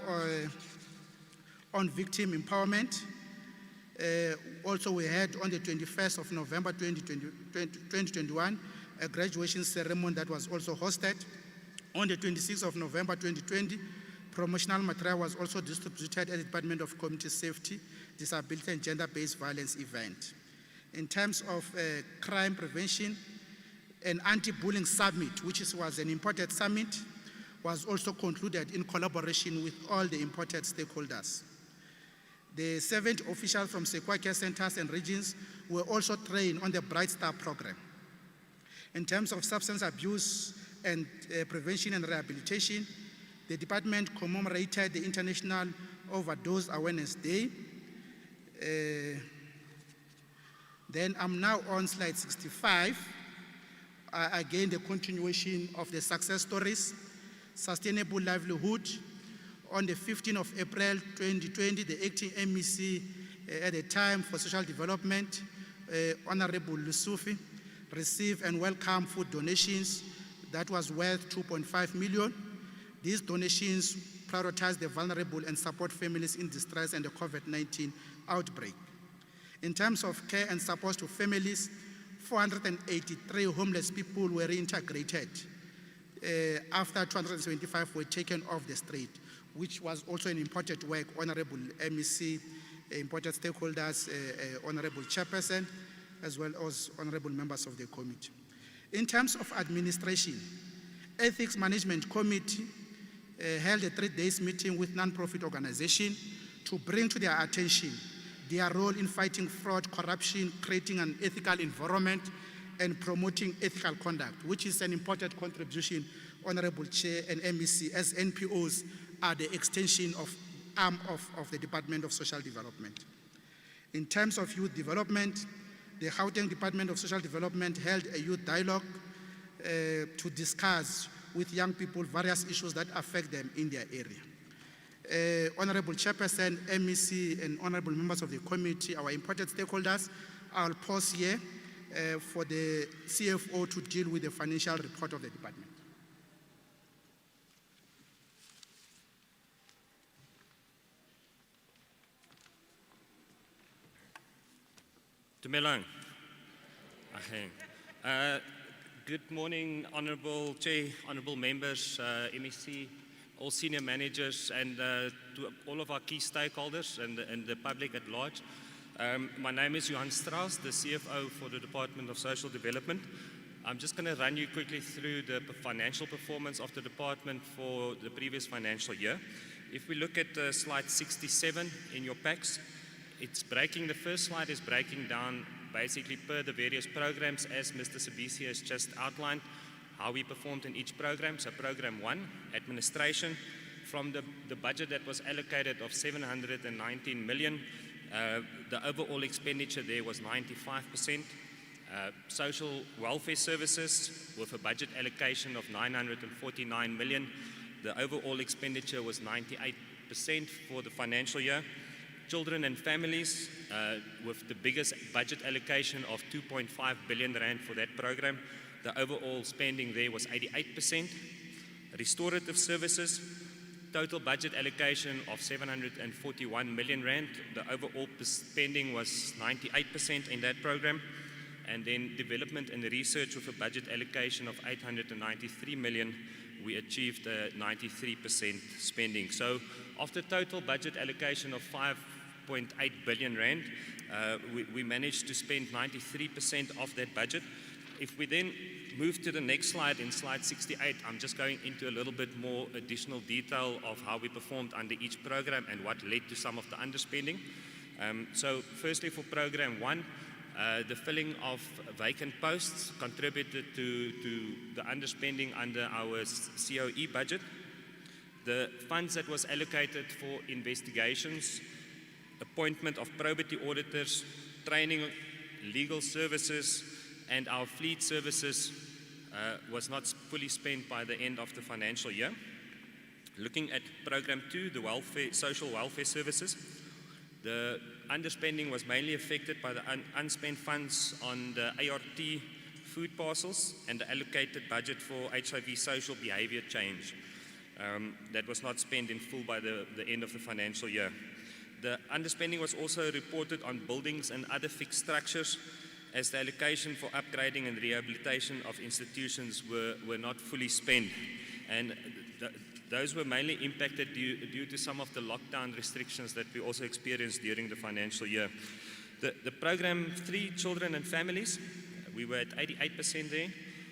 on victim empowerment. Also, we had on the 21st of November 2021, a graduation ceremony that was also hosted. On the 26th of November 2020, promotional material was also distributed at the Department of Community Safety, Disability and Gender-Based Violence event. In terms of crime prevention, an anti-bullying summit, which was an important summit, was also concluded in collaboration with all the important stakeholders. The 70 officials from Sekwa Care Centers and regions were also trained on the Bright Star program. In terms of substance abuse and prevention and rehabilitation, the department commemorated the International Overdose Awareness Day. Then I'm now on slide 65. Again, the continuation of the success stories. Sustainable livelihood. On the 15th of April 2020, the acting MEC at the time for social development, Honorable Lusufi, received and welcomed food donations that was worth 2.5 million. These donations prioritize the vulnerable and support families in distress and the COVID-19 outbreak. In terms of care and support to families, 483 homeless people were reintegrated after 275 were taken off the street, which was also an important work. Honorable MEC, important stakeholders, Honorable Chairperson, as well as honorable members of the committee. In terms of administration, Ethics Management Committee held a 3-day meeting with non-profit organizations to bring to their attention their role in fighting fraud, corruption, creating an ethical environment, and promoting ethical conduct, which is an important contribution, Honorable Chair and MEC, as NPOs are the extension of arm of the Department of Social Development. In terms of youth development, the Gauteng Department of Social Development held a youth dialogue to discuss with young people various issues that affect them in their area. Honorable Chairperson, MEC, and honorable members of the committee, our important stakeholders, I'll pause here for the CFO to deal with the financial report of the department. Dumelang. Good morning, Honorable Chair, Honorable members, MEC, all senior managers, and to all of our key stakeholders and the public at large. My name is Johan Strauss, the CFO for the Department of Social Development. I'm just going to run you quickly through the financial performance of the department for the previous financial year. If we look at slide 67 in your packs, the first slide is breaking down basically per the various programs as Mr. Sibisi has just outlined, how we performed in each program. So program 1, administration, from the budget that was allocated of 719 million, the overall expenditure there was 95%. Social welfare services with a budget allocation of 949 million, the overall expenditure was 98% for the financial year. Children and families, with the biggest budget allocation of 2.5 billion rand for that program, the overall spending there was 88%. Restorative services, total budget allocation of 741 million rand, the overall spending was 98% in that program. And then development and research with a budget allocation of 893 million, we achieved 93% spending. So after total budget allocation of 5.8 billion rand, we managed to spend 93% of that budget. If we then move to the next slide, in slide 68, I'm just going into a little bit more additional detail of how we performed under each program and what led to some of the underspending. So firstly, for program 1, the filling of vacant posts contributed to the underspending under our COE budget. The funds that was allocated for investigations, appointment of probity auditors, training, legal services, and our fleet services was not fully spent by the end of the financial year. Looking at program 2, the social welfare services, the underspending was mainly affected by the unspent funds on the ART food parcels and the allocated budget for HIV social behavior change. That was not spent in full by the end of the financial year. The underspending was also reported on buildings and other fixed structures, as the allocation for upgrading and rehabilitation of institutions were not fully spent. And those were mainly impacted due to some of the lockdown restrictions that we also experienced during the financial year. The program 3, children and families, we were at 88% there.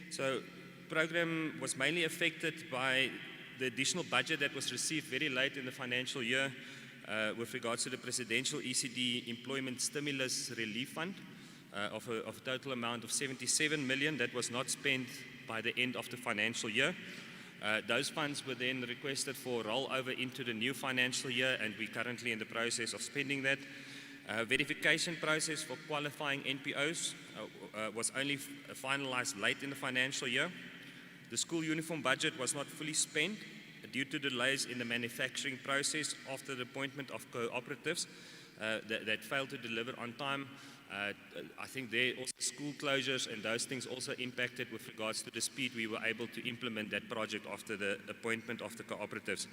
So program was mainly affected by the additional budget that was received very late in the financial year with regards to the Presidential ECD Employment Stimulus Relief Fund. of a total amount of 77 million that was not spent by the end of the financial year. Those funds were then requested for rollover into the new financial year, and we're currently in the process of spending that. Verification process for qualifying NPOs was only finalized late in the financial year. The school uniform budget was not fully spent due to delays in the manufacturing process after the appointment of cooperatives that failed to deliver on time. I think there also school closures and those things also impacted with regards to the speed we were able to implement that project after the appointment of the cooperatives.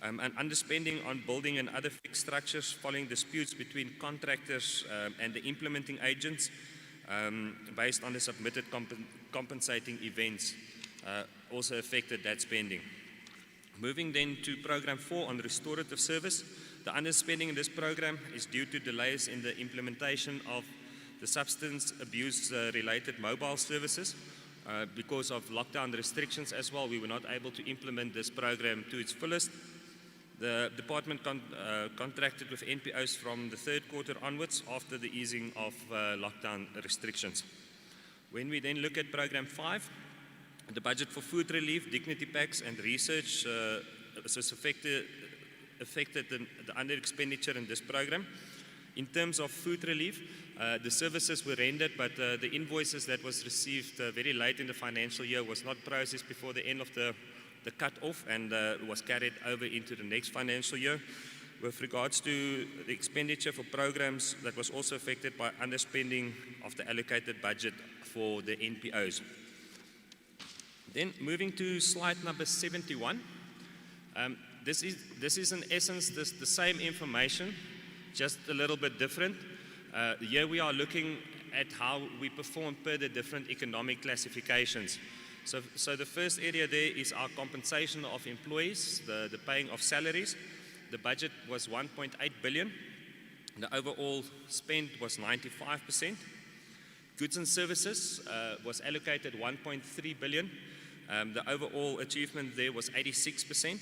And underspending on building and other fixed structures following disputes between contractors and the implementing agents based on the submitted compensating events also affected that spending. Moving then to Program 4 on restorative service. The underspending in this program is due to delays in the implementation of the substance abuse related mobile services. Because of lockdown restrictions as well, we were not able to implement this program to its fullest. The department contracted with NPOs from the third quarter onwards after the easing of lockdown restrictions. When we then look at Program 5, the budget for food relief, dignity packs and research was affected the under expenditure in this program. In terms of food relief, the services were rendered, but the invoices that was received very late in the financial year was not processed before the end of the cut-off and was carried over into the next financial year. With regards to the expenditure for programs, that was also affected by underspending of the allocated budget for the NPOs. Then moving to slide number 71. This is in essence the same information, just a little bit different. Here we are looking at how we perform per the different economic classifications. So the first area there is our compensation of employees, the paying of salaries. The budget was 1.8 billion. The overall spend was 95%. Goods and services was allocated 1.3 billion. The overall achievement there was 86%.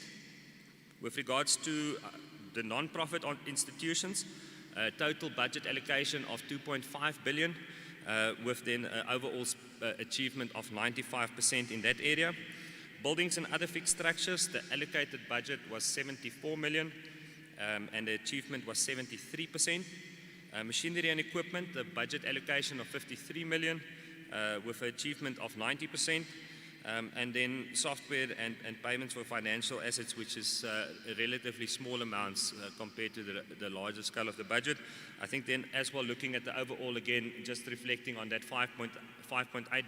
With regards to the non-profit institutions, total budget allocation of 2.5 billion, with then overall achievement of 95% in that area. Buildings and other fixed structures, the allocated budget was 74 million, and the achievement was 73%. Machinery and equipment, the budget allocation of 53 million, with an achievement of 90%. And then software and payments for financial assets, which is relatively small amounts compared to the larger scale of the budget. I think then as well looking at the overall again, just reflecting on that 5.8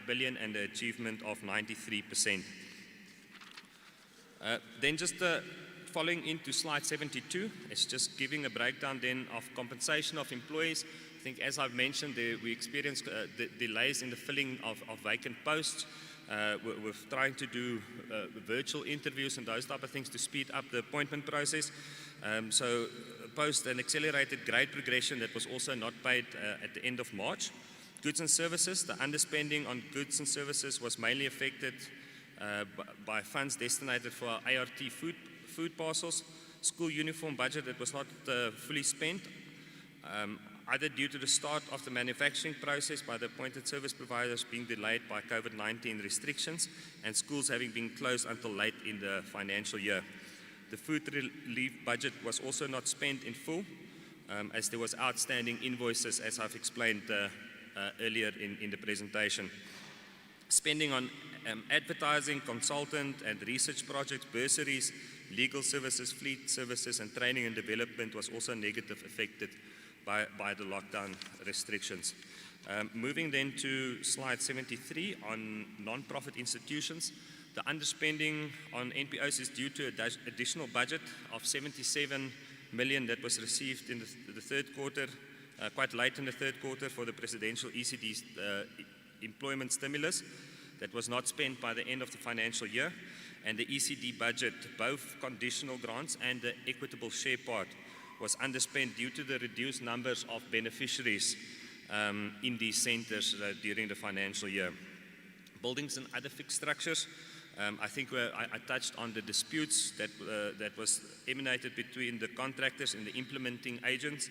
billion and the achievement of 93%. Then just following into slide 72, it's just giving a breakdown then of compensation of employees. I think as I've mentioned, we experienced delays in the filling of vacant posts. We're trying to do virtual interviews and those type of things to speed up the appointment process. So post an accelerated grade progression that was also not paid at the end of March. Goods and services, the underspending on goods and services was mainly affected by funds designated for ART food parcels. School uniform budget that was not fully spent. Either due to the start of the manufacturing process by the appointed service providers being delayed by COVID-19 restrictions and schools having been closed until late in the financial year. The food relief budget was also not spent in full as there was outstanding invoices, as I've explained earlier in the presentation. Spending on advertising, consultant and research projects, bursaries, legal services, fleet services and training and development was also negatively affected by the lockdown restrictions. Moving then to slide 73 on non-profit institutions. The underspending on NPOs is due to an additional budget of 77 million that was received in the third quarter, quite late in the third quarter for the presidential ECD's employment stimulus that was not spent by the end of the financial year. And the ECD budget, both conditional grants and the equitable share part, was underspent due to the reduced numbers of beneficiaries in these centres during the financial year. Buildings and other fixed structures, I think I touched on the disputes that was emanated between the contractors and the implementing agents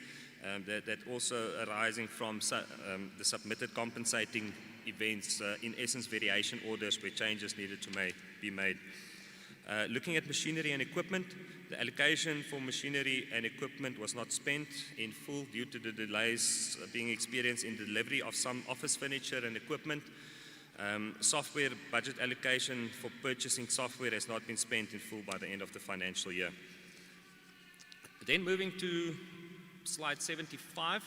that also arising from the submitted compensating events, in essence variation orders where changes needed to be made. Looking at machinery and equipment, the allocation for machinery and equipment was not spent in full due to the delays being experienced in delivery of some office furniture and equipment. Software budget allocation for purchasing software has not been spent in full by the end of the financial year. Then moving to slide 75,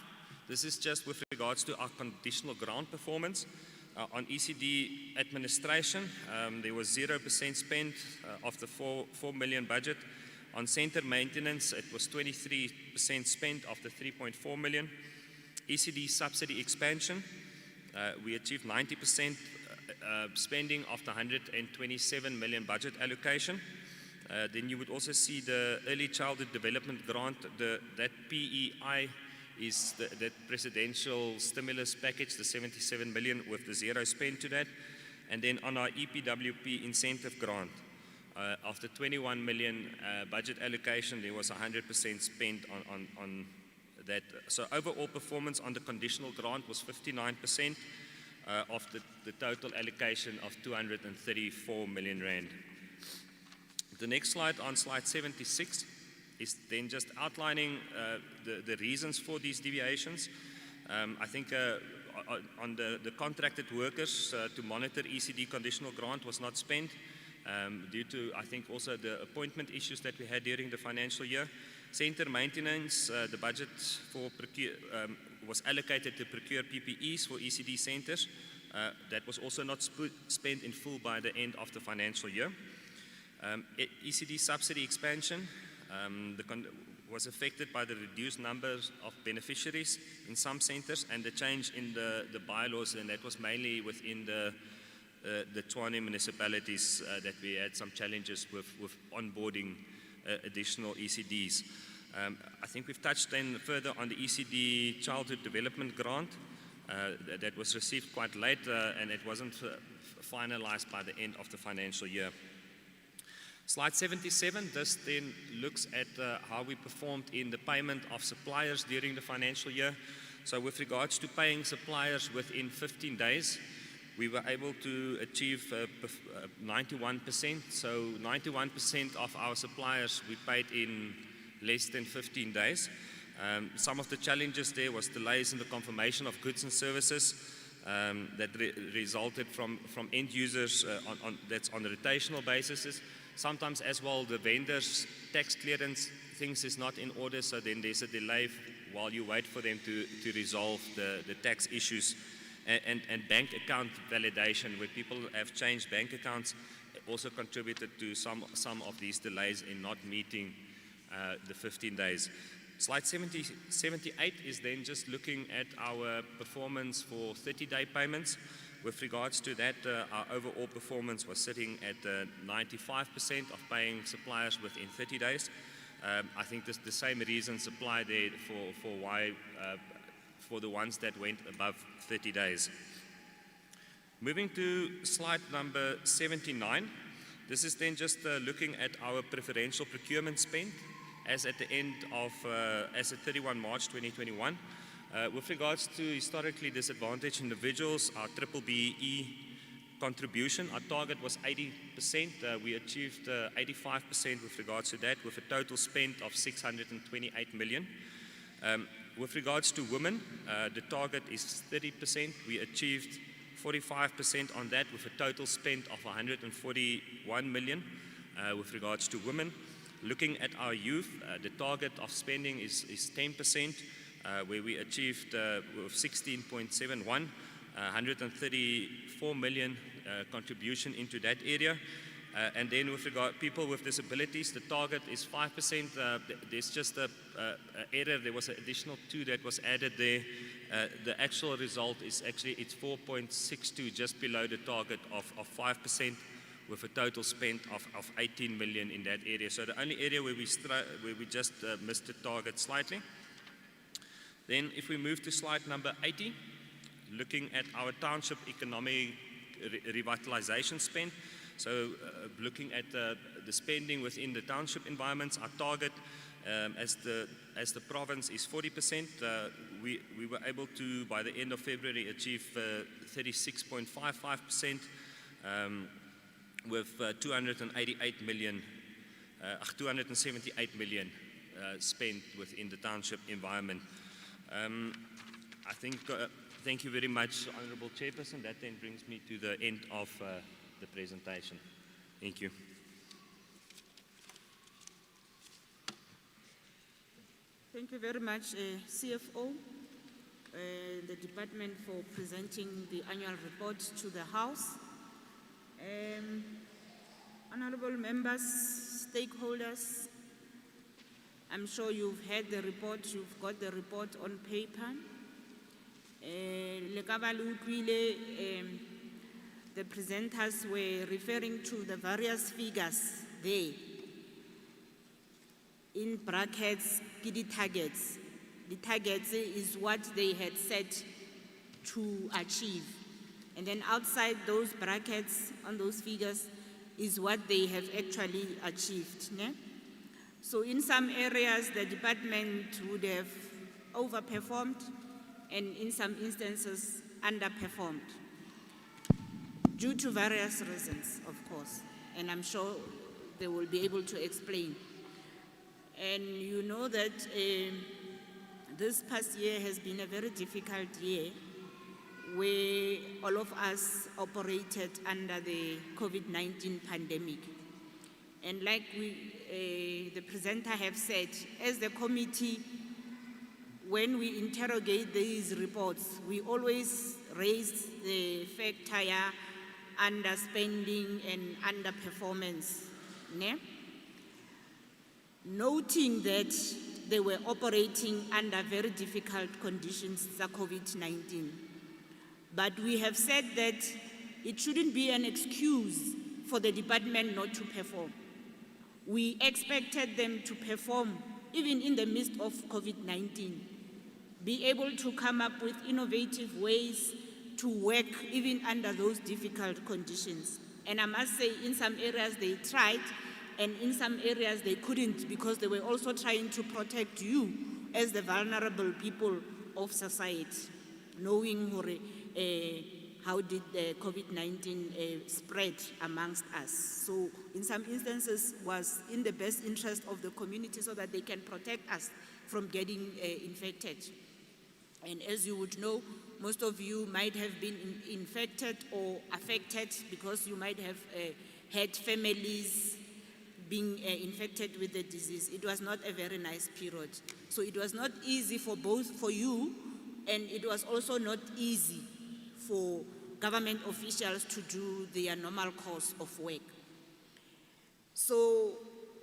this is just with regards to our conditional grant performance. On ECD administration, there was 0% spent of the 4 million budget. On centre maintenance, it was 23% spent of the 3.4 million. ECD subsidy expansion, we achieved 90% spending of the 127 million budget allocation. Then you would also see the early childhood development grant, that PEI is that presidential stimulus package, the 77 million with the 0 spent to that. And then on our EPWP incentive grant, of the 21 million budget allocation, there was 100% spent on that. So overall performance on the conditional grant was 59% of the total allocation of 234 million rand. The next slide, on slide 76, is then just outlining the reasons for these deviations. I think on the contracted workers to monitor ECD conditional grant was not spent due to, I think, also the appointment issues that we had during the financial year. Centre maintenance, the budget for was allocated to procure PPEs for ECD centres. That was also not spent in full by the end of the financial year. ECD subsidy expansion was affected by the reduced numbers of beneficiaries in some centres and the change in the bylaws, and that was mainly within the Tshwane municipalities that we had some challenges with onboarding additional ECDs. I think we've touched then further on the ECD childhood development grant that was received quite late and it wasn't finalized by the end of the financial year. Slide 77, this then looks at how we performed in the payment of suppliers during the financial year. So with regards to paying suppliers within 15 days, we were able to achieve 91%. So 91% of our suppliers we paid in less than 15 days. Some of the challenges there was delays in the confirmation of goods and services that resulted from end users that's on a rotational basis. Sometimes as well the vendors' tax clearance things is not in order, so then there's a delay while you wait for them to resolve the tax issues. And bank account validation, where people have changed bank accounts, also contributed to some of these delays in not meeting the 15 days. Slide 78 is then just looking at our performance for 30-day payments. With regards to that, our overall performance was sitting at 95% of paying suppliers within 30 days. I think the same reasons apply there for why for the ones that went above 30 days. Moving to slide number 79, this is then just looking at our preferential procurement spend as at the end of, as at 31 March 2021. With regards to historically disadvantaged individuals, our BBBE contribution, our target was 80%. We achieved 85% with regards to that, with a total spend of 628 million. With regards to women, the target is 30%. We achieved 45% on that, with a total spend of 141 million with regards to women. Looking at our youth, the target of spending is 10%, where we achieved 16.71, 134 million contribution into that area. And then with regard to people with disabilities, the target is 5%. There's just a error. There was an additional 2 that was added there. The actual result is actually it's 4.62, just below the target of 5%, with a total spend of 18 million in that area. So the only area where we just missed the target slightly. Then if we move to slide number 80, looking at our township economic revitalization spend. So looking at the spending within the township environments, our target As the province is 40%, we were able to, by the end of February, achieve 36.55%, with 278 million spent within the township environment. I think, thank you very much, Honourable Chairperson. That then brings me to the end of the presentation. Thank you. Thank you very much, CFO, the department, for presenting the annual report to the House. Honorable members, stakeholders, I'm sure you've had the report, you've got the report on paper. Le ka ba le utlwile, the presenters were referring to the various figures there. In brackets, ke di targets. The targets is what they had set to achieve. And then outside those brackets, on those figures, is what they have actually achieved. Ne? So in some areas, the department would have overperformed, and in some instances, underperformed, due to various reasons, of course. And I'm sure they will be able to explain. And you know that this past year has been a very difficult year, where all of us operated under the COVID-19 pandemic. And like the presenter have said, as the committee, when we interrogate these reports, we always raise the factor underspending and underperformance. Ne? Noting that they were operating under very difficult conditions of COVID-19. But we have said that it shouldn't be an excuse for the department not to perform. We expected them to perform even in the midst of COVID-19, be able to come up with innovative ways to work even under those difficult conditions. And I must say, in some areas they tried, and in some areas they couldn't, because they were also trying to protect you as the vulnerable people of society, knowing how did the COVID-19 spread amongst us. So in some instances was in the best interest of the community so that they can protect us from getting infected. And as you would know, most of you might have been infected or affected because you might have had families being infected with the disease. It was not a very nice period. So it was not easy for you, and it was also not easy for government officials to do their normal course of work. So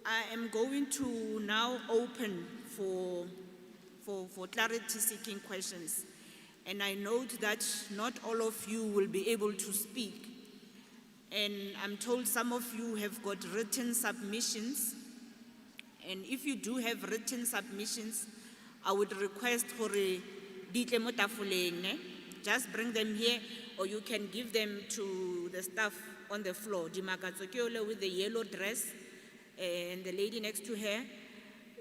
I am going to now open for clarity-seeking questions. And I note that not all of you will be able to speak. And I'm told some of you have got written submissions. And if you do have written submissions, I would request for just bring them here, or you can give them to the staff on the floor. With the yellow dress and the lady next to her,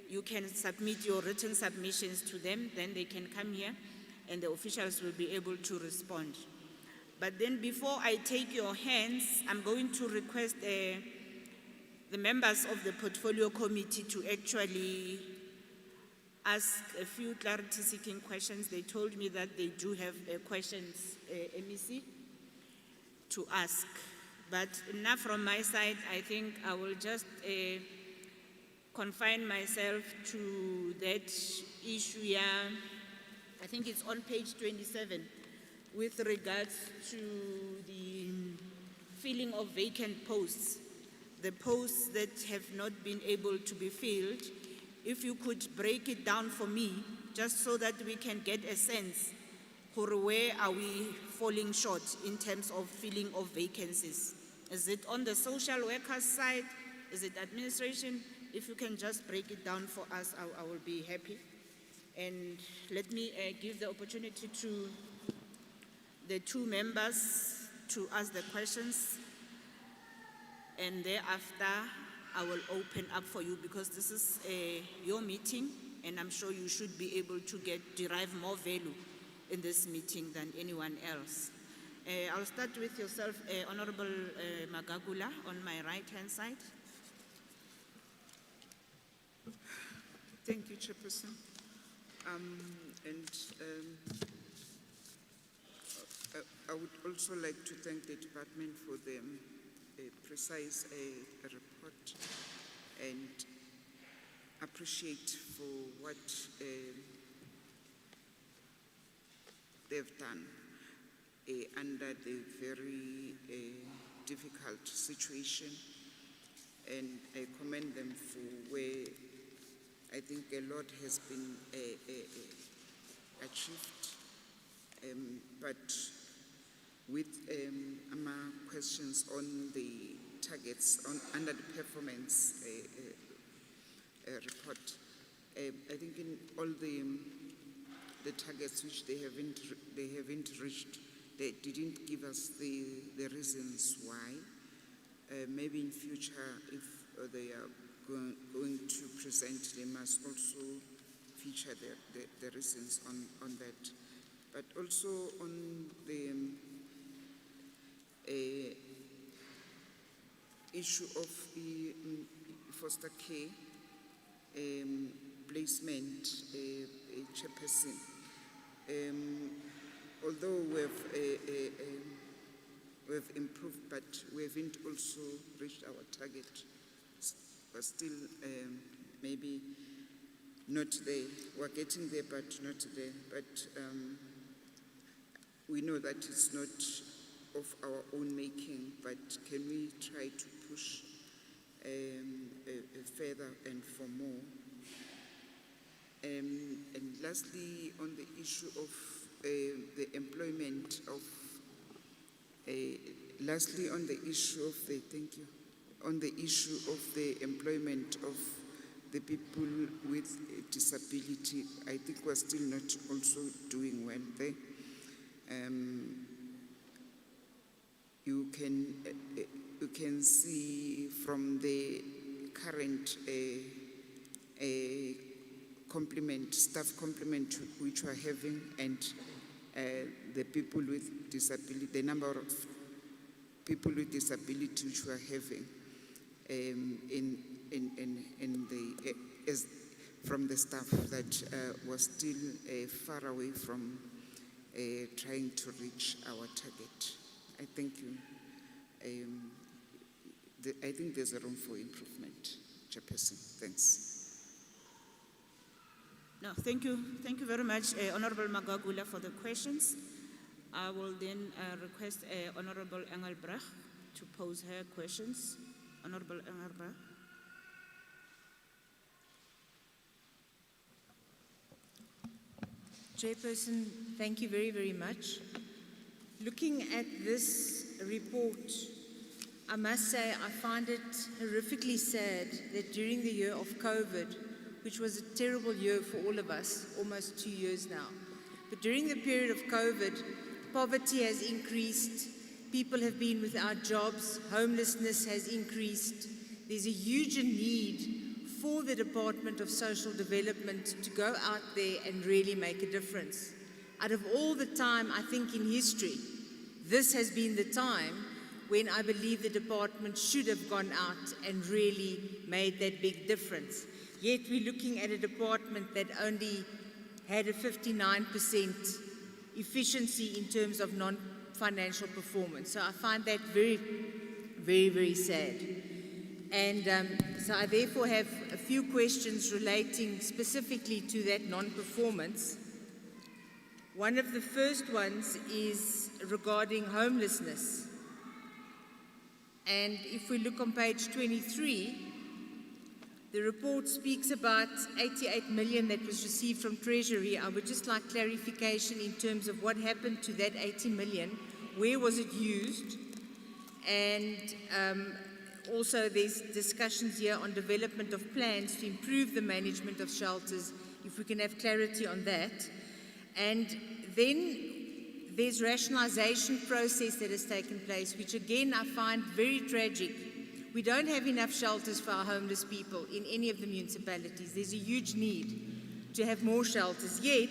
you can submit your written submissions to them, then they can come here and the officials will be able to respond. But then before I take your hands, I'm going to request the members of the Portfolio Committee to actually ask a few clarity-seeking questions. They told me that they do have questions, MEC, to ask. But now from my side, I think I will just confine myself to that issue here. I think it's on page 27, with regards to the filling of vacant posts, the posts that have not been able to be filled. If you could break it down for me, just so that we can get a sense for where are we falling short in terms of filling of vacancies. Is it on the social workers side? Is it administration? If you can just break it down for us, I will be happy. And let me give the opportunity to the two members to ask the questions. And thereafter, I will open up for you because this is your meeting, and I'm sure you should be able to derive more value in this meeting than anyone else. I'll start with yourself, Honorable Magagula, on my right-hand side. Thank you, Chairperson. I would also like to thank the department for the precise report and appreciate for what they've done under the very difficult situation, and I commend them for where I think a lot has been achieved, but with my questions on the targets under the performance report, I think in all the targets which they haven't reached, they didn't give us the reasons why. Maybe in future, if they are going to present, they must also feature the reasons on that. But also on the issue of the foster care placement, Chairperson, although we've improved, but we haven't also reached our target. We're still maybe not there. We're getting there, but not there. But we know that it's not of our own making, but can we try to push further and for more? And lastly, on the issue of the employment of, on the issue of the employment of the people with disability, I think we're still not also doing well there. You can see from the current staff complement which we're having, and the people with disability, the number of people with disability which we're having from the staff, that was still far away from trying to reach our target. I thank you. I think there's a room for improvement, Chairperson. Thanks. No, thank you. Thank you very much, Honorable Magagula, for the questions. I will then request Honorable Engelbrecht to pose her questions. Honorable Engelbrecht. Chairperson, thank you very, very much. Looking at this report, I must say I find it horrifically sad that during the year of COVID, which was a terrible year for all of us, almost 2 years now, but during the period of COVID, poverty has increased, people have been without jobs, homelessness has increased. There's a huge need for the Department of Social Development to go out there and really make a difference. Out of all the time, I think in history, this has been the time when I believe the department should have gone out and really made that big difference. Yet we're looking at a department that only had a 59% efficiency in terms of non-financial performance. So I find that very, very, very sad. And so I therefore have a few questions relating specifically to that non-performance. One of the first ones is regarding homelessness. And if we look on page 23, the report speaks about 88 million that was received from Treasury. I would just like clarification in terms of what happened to that 80 million. Where was it used? And also there's discussions here on development of plans to improve the management of shelters, if we can have clarity on that. And then there's rationalization process that has taken place, which again I find very tragic, We don't have enough shelters for our homeless people in any of the municipalities. There's a huge need to have more shelters. Yet,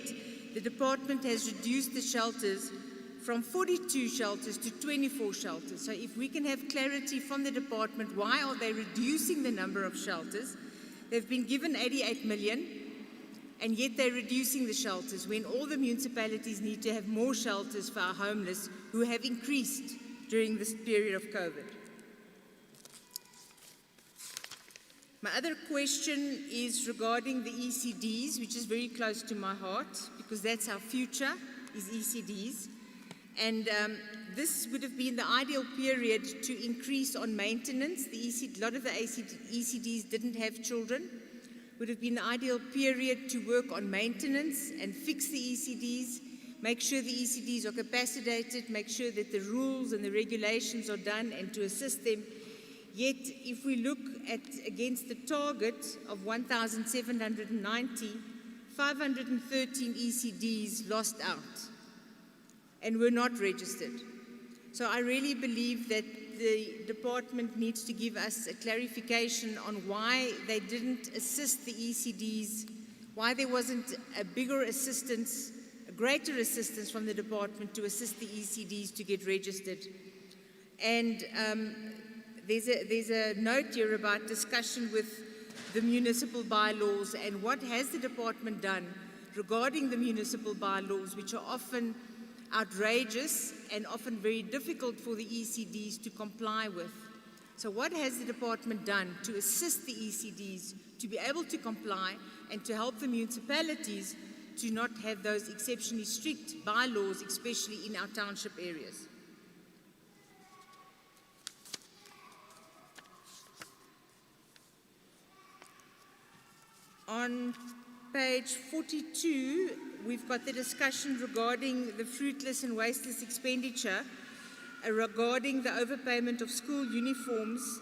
the department has reduced the shelters from 42 shelters to 24 shelters. So if we can have clarity from the department, why are they reducing the number of shelters? They've been given 88 million, and yet they're reducing the shelters when all the municipalities need to have more shelters for our homeless who have increased during this period of COVID. My other question is regarding the ECDs, which is very close to my heart, because that's our future, is ECDs. And this would have been the ideal period to increase on maintenance. A lot of the ECDs didn't have children. Would have been the ideal period to work on maintenance and fix the ECDs, make sure the ECDs are capacitated, make sure that the rules and the regulations are done, and to assist them. Yet, if we look at against the target of 1,790, 513 ECDs lost out and were not registered. So I really believe that the department needs to give us a clarification on why they didn't assist the ECDs, why there wasn't a bigger assistance, a greater assistance from the department to assist the ECDs to get registered. And there's a note here about discussion with the municipal bylaws and what has the department done regarding the municipal bylaws, which are often outrageous and often very difficult for the ECDs to comply with. So what has the department done to assist the ECDs to be able to comply and to help the municipalities to not have those exceptionally strict bylaws, especially in our township areas? On page 42, we've got the discussion regarding the fruitless and wasteless expenditure regarding the overpayment of school uniforms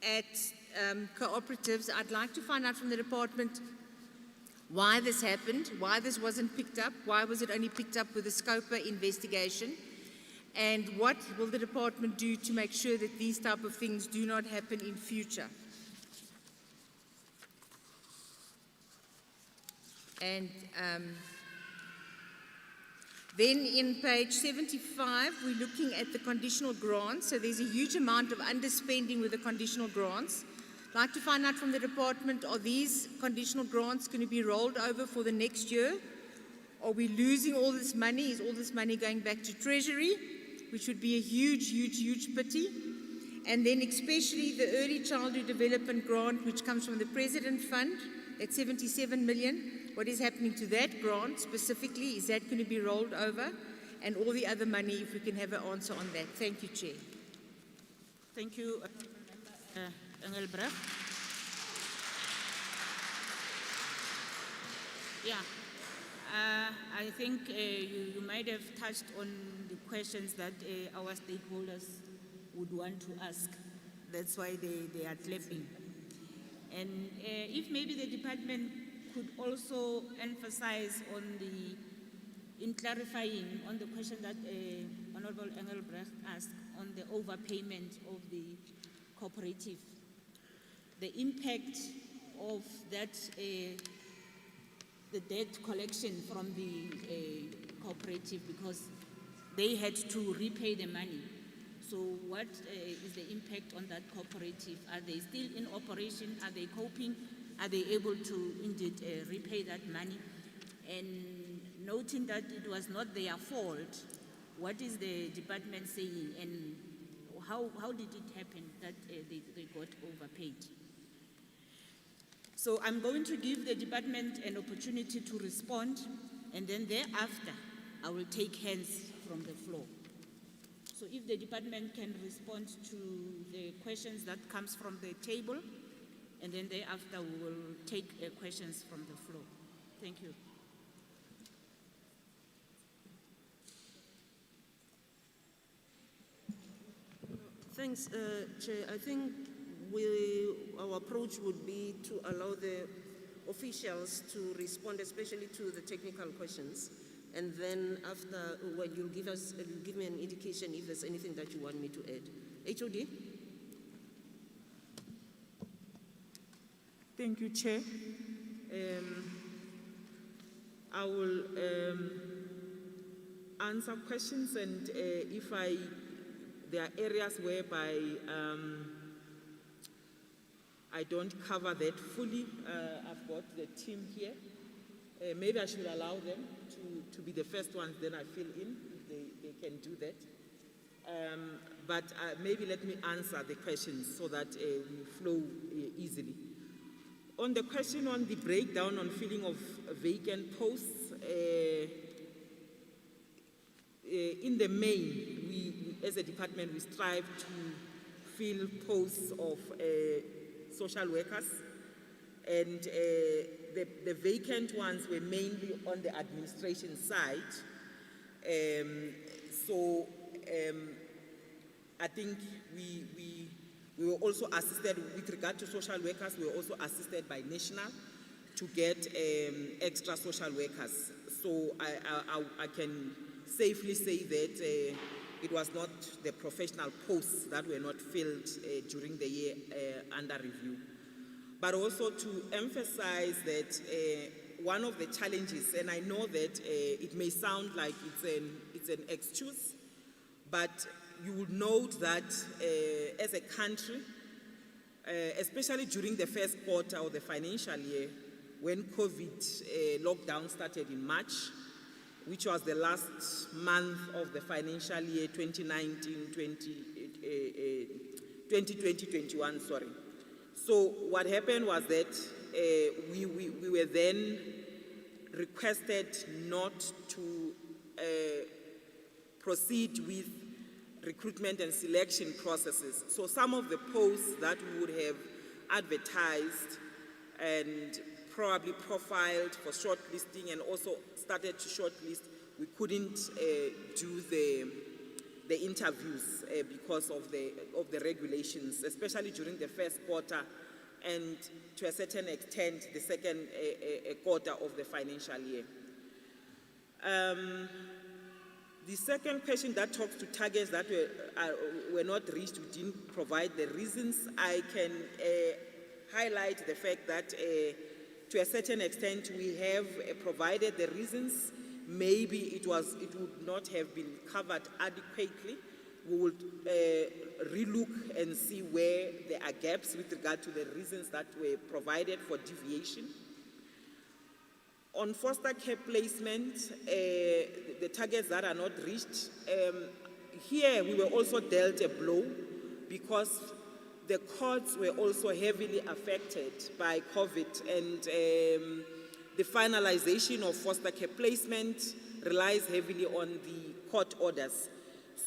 at cooperatives. I'd like to find out from the department why this happened, why this wasn't picked up, why was it only picked up with the SCOPA investigation, and what will the department do to make sure that these type of things do not happen in future. And then in page 75, we're looking at the conditional grants. So there's a huge amount of underspending with the conditional grants. I'd like to find out from the department, are these conditional grants going to be rolled over for the next year? Are we losing all this money? Is all this money going back to Treasury, which would be a huge, huge, huge pity? And then especially the Early Childhood Development Grant, which comes from the President Fund, at 77 million. What is happening to that grant specifically? Is that going to be rolled over? And all the other money, if we can have an answer on that. Thank you, Chair. Thank you, Engelbrecht. Yeah, I think you might have touched on the questions that our stakeholders would want to ask. That's why they are clapping. And if maybe the department could also emphasize in clarifying on the question that Honorable Engelbrecht asked on the overpayment of the cooperative, the impact of that, the debt collection from the cooperative, because they had to repay the money. So what is the impact on that cooperative? Are they still in operation? Are they coping? Are they able to indeed repay that money? And noting that it was not their fault, what is the department saying, and how did it happen that they got overpaid? So I'm going to give the department an opportunity to respond, and then thereafter I will take hands from the floor. So if the department can respond to the questions that comes from the table, and then thereafter we will take questions from the floor. Thank you. Thanks, Chair. I think our approach would be to allow the officials to respond, especially to the technical questions. And then after, well, you'll give me an indication if there's anything that you want me to add. HOD? Thank you, Chair. I will answer questions, and there are areas whereby I don't cover that fully. I've got the team here. Maybe I should allow them to be the first ones, then I fill in if they can do that. But maybe let me answer the questions so that we flow easily. On the question on the breakdown on filling of vacant posts, in the main, we as a department, we strive to fill posts of social workers, and the vacant ones were mainly on the administration side. I think we were also assisted with regard to social workers. We were also assisted by National to get extra social workers. So I can safely say that it was not the professional posts that were not filled during the year under review. But also to emphasize that one of the challenges, and I know that it may sound like it's an excuse, but you would note that as a country, especially during the first quarter of the financial year, when COVID lockdown started in March, which was the last month of the financial year 2020-21, sorry. So what happened was that we were then requested not to proceed with recruitment and selection processes. So some of the posts that we would have advertised and probably profiled for shortlisting and also started to shortlist, we couldn't do the interviews because of the regulations, especially during the first quarter and to a certain extent the second quarter of the financial year. The second question that talks to targets that were not reached, we didn't provide the reasons. I can highlight the fact that to a certain extent we have provided the reasons. Maybe it would not have been covered adequately. We would relook and see where there are gaps with regard to the reasons that were provided for deviation. On foster care placement, the targets that are not reached, here we were also dealt a blow because the courts were also heavily affected by COVID, and the finalization of foster care placement relies heavily on the court orders.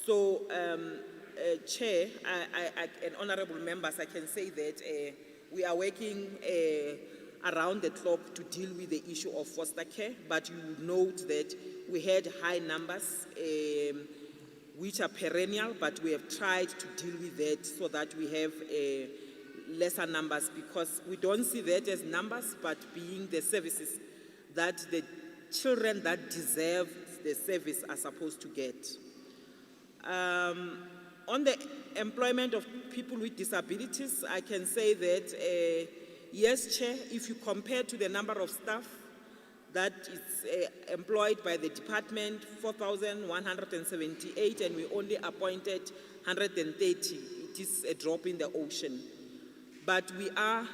So, Chair and honorable members, I can say that we are working around the clock to deal with the issue of foster care, but you would note that we had high numbers which are perennial, but we have tried to deal with that so that we have lesser numbers, because we don't see that as numbers, but being the services that the children that deserve the service are supposed to get. On the employment of people with disabilities, I can say that yes, Chair, if you compare to the number of staff that is employed by the department, 4,178, and we only appointed 130, it is a drop in the ocean. But we are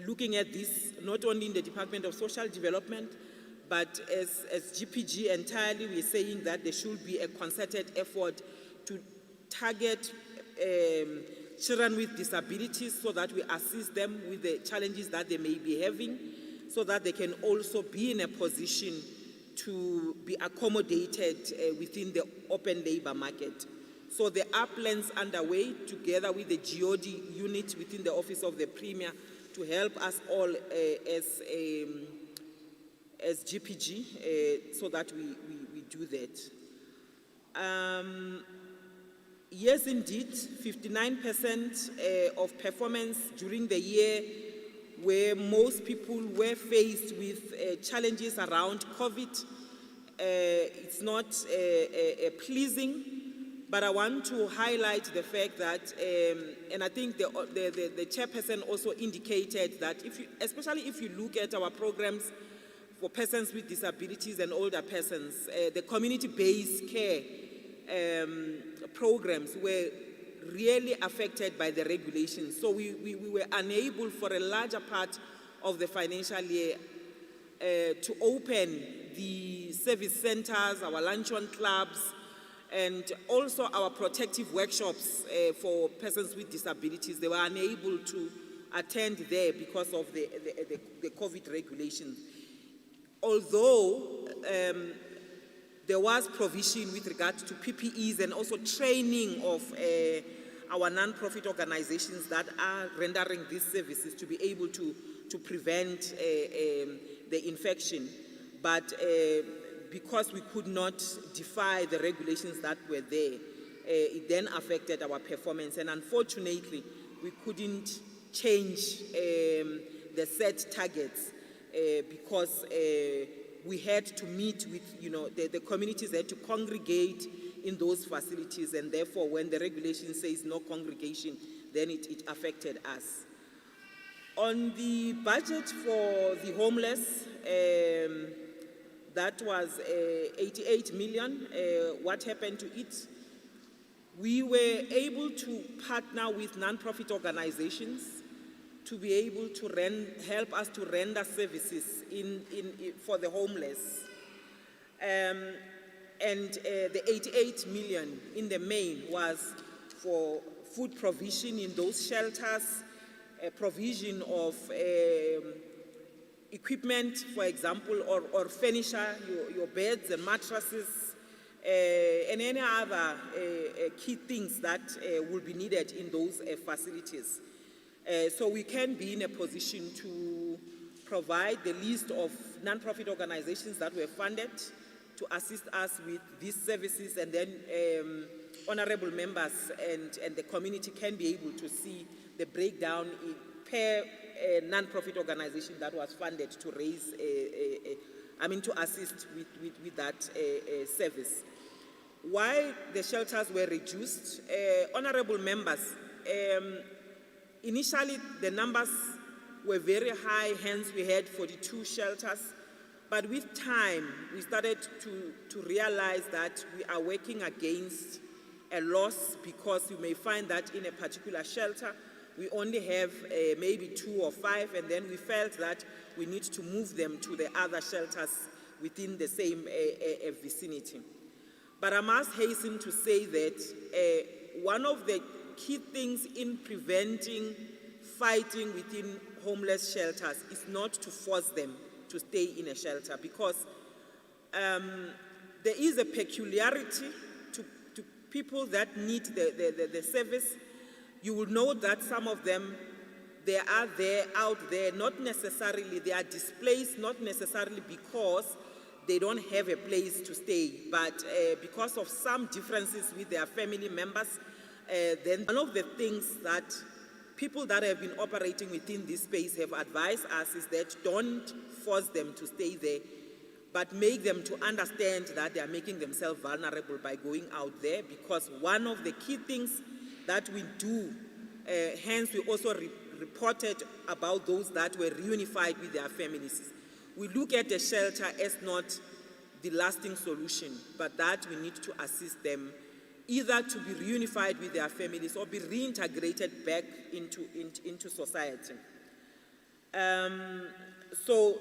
looking at this not only in the Department of Social Development, but as GPG entirely, we're saying that there should be a concerted effort to target children with disabilities so that we assist them with the challenges that they may be having, so that they can also be in a position to be accommodated within the open labor market. So there are plans underway together with the GOD unit within the Office of the Premier to help us all as GPG so that we do that. Yes, indeed, 59% of performance during the year where most people were faced with challenges around COVID. It's not pleasing, But I want to highlight the fact that, and I think the chairperson also indicated that especially if you look at our programs for persons with disabilities and older persons, the community-based care programs were really affected by the regulations. So we were unable for a larger part of the financial year to open the service centers, our luncheon clubs, and also our protective workshops for persons with disabilities. They were unable to attend there because of the COVID regulations. Although there was provision with regard to PPEs and also training of our non-profit organizations that are rendering these services to be able to prevent the infection. But because we could not defy the regulations that were there, it then affected our performance. And unfortunately, we couldn't change the set targets because we had to meet with, the communities had to congregate in those facilities, and therefore when the regulation says no congregation, then it affected us. On the budget for the homeless, that was 88 million. What happened to it? We were able to partner with non-profit organizations to be able to help us to render services for the homeless. And the 88 million in the main was for food provision in those shelters, provision of equipment, for example, or furniture, your beds and mattresses, and any other key things that will be needed in those facilities. So we can be in a position to provide the list of non-profit organizations that were funded to assist us with these services, and then honorable members and the community can be able to see the breakdown per non-profit organization that was funded to raise, to assist with that service. Why the shelters were reduced, honorable members, initially the numbers were very high, hence we had 42 shelters. But with time, we started to realize that we are working against a loss, because you may find that in a particular shelter, we only have maybe 2 or 5, and then we felt that we need to move them to the other shelters within the same vicinity. But I must hasten to say that one of the key things in preventing fighting within homeless shelters is not to force them to stay in a shelter, because there is a peculiarity to people that need the service. You will know that some of them, they are there, out there, not necessarily, they are displaced, not necessarily because they don't have a place to stay, but because of some differences with their family members. Then one of the things that people that have been operating within this space have advised us is that don't force them to stay there, but make them to understand that they are making themselves vulnerable by going out there, because one of the key things that we do, hence we also reported about those that were reunified with their families. We look at the shelter as not the lasting solution, but that we need to assist them either to be reunified with their families or be reintegrated back into society. So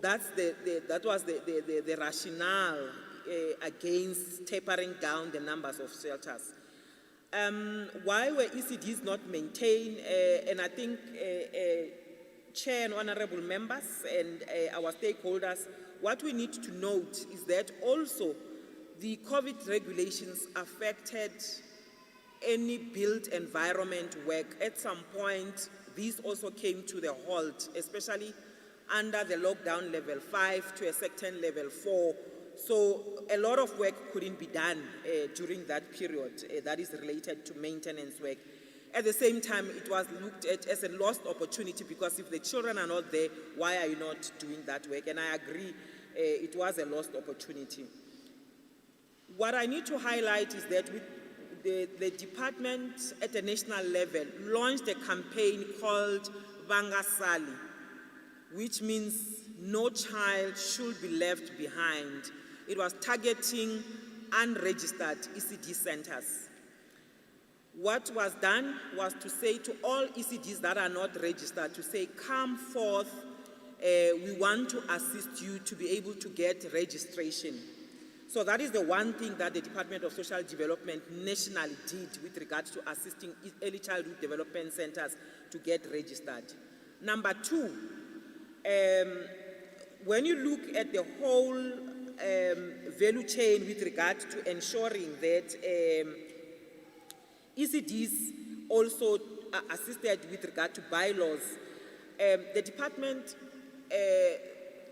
that was the rationale against tapering down the numbers of shelters. Why were ECDs not maintained? And I think Chair and honorable members and our stakeholders, what we need to note is that also the COVID regulations affected any built environment work. At some point, these also came to the halt, especially under the lockdown level 5 to a certain level 4. So a lot of work couldn't be done during that period that is related to maintenance work. At the same time, it was looked at as a lost opportunity, because if the children are not there, why are you not doing that work? And I agree, it was a lost opportunity. What I need to highlight is that the department at the national level launched a campaign called Vangasali, which means no child should be left behind. It was targeting unregistered ECD centers. What was done was to say to all ECDs that are not registered, to say, come forth, we want to assist you to be able to get registration. So that is the one thing that the Department of Social Development nationally did with regards to assisting early childhood development centers to get registered. Number two, when you look at the whole value chain with regard to ensuring that ECDs also are assisted with regard to bylaws, the department,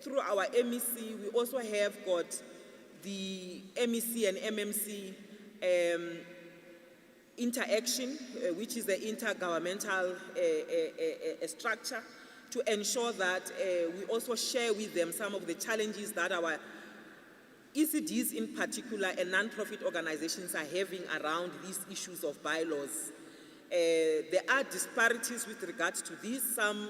through our MEC, we also have got the MEC and MMC interaction, which is the intergovernmental structure, to ensure that we also share with them some of the challenges that our ECDs in particular and non-profit organizations are having around these issues of bylaws. There are disparities with regards to this. Some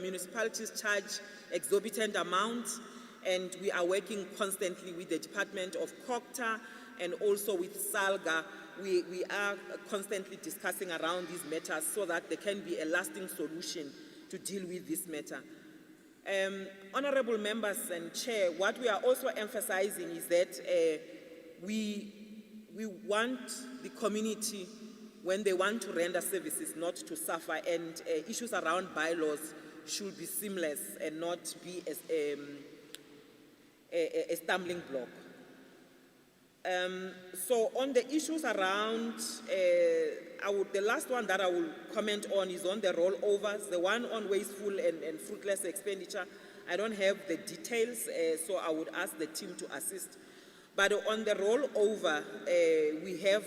municipalities charge exorbitant amounts, and we are working constantly with the Department of COCTA and also with SALGA. We are constantly discussing around these matters so that there can be a lasting solution to deal with this matter. Honorable members and Chair, what we are also emphasizing is that we want the community, when they want to render services, not to suffer, and issues around bylaws should be seamless and not be a stumbling block. So on the issues around, the last one that I will comment on is on the rollovers, the one on wasteful and fruitless expenditure. I don't have the details, so I would ask the team to assist. But on the rollover, we have,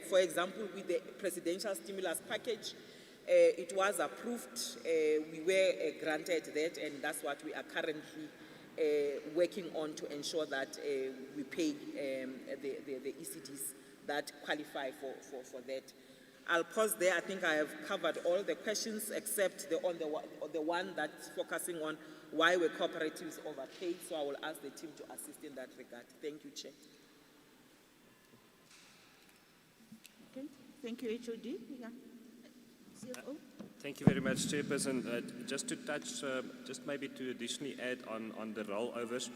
for example, with the presidential stimulus package, it was approved, we were granted that, and that's what we are currently working on to ensure that we pay the ECDs that qualify for that. I'll pause there. I think I have covered all the questions except the one that's focusing on why were cooperatives overpaid, so I will ask the team to assist in that regard. Thank you, Chair. Okay, thank you, HOD. Yeah. CFO? Thank you very much, Chairperson. Just to touch, just maybe to additionally add on the rollovers,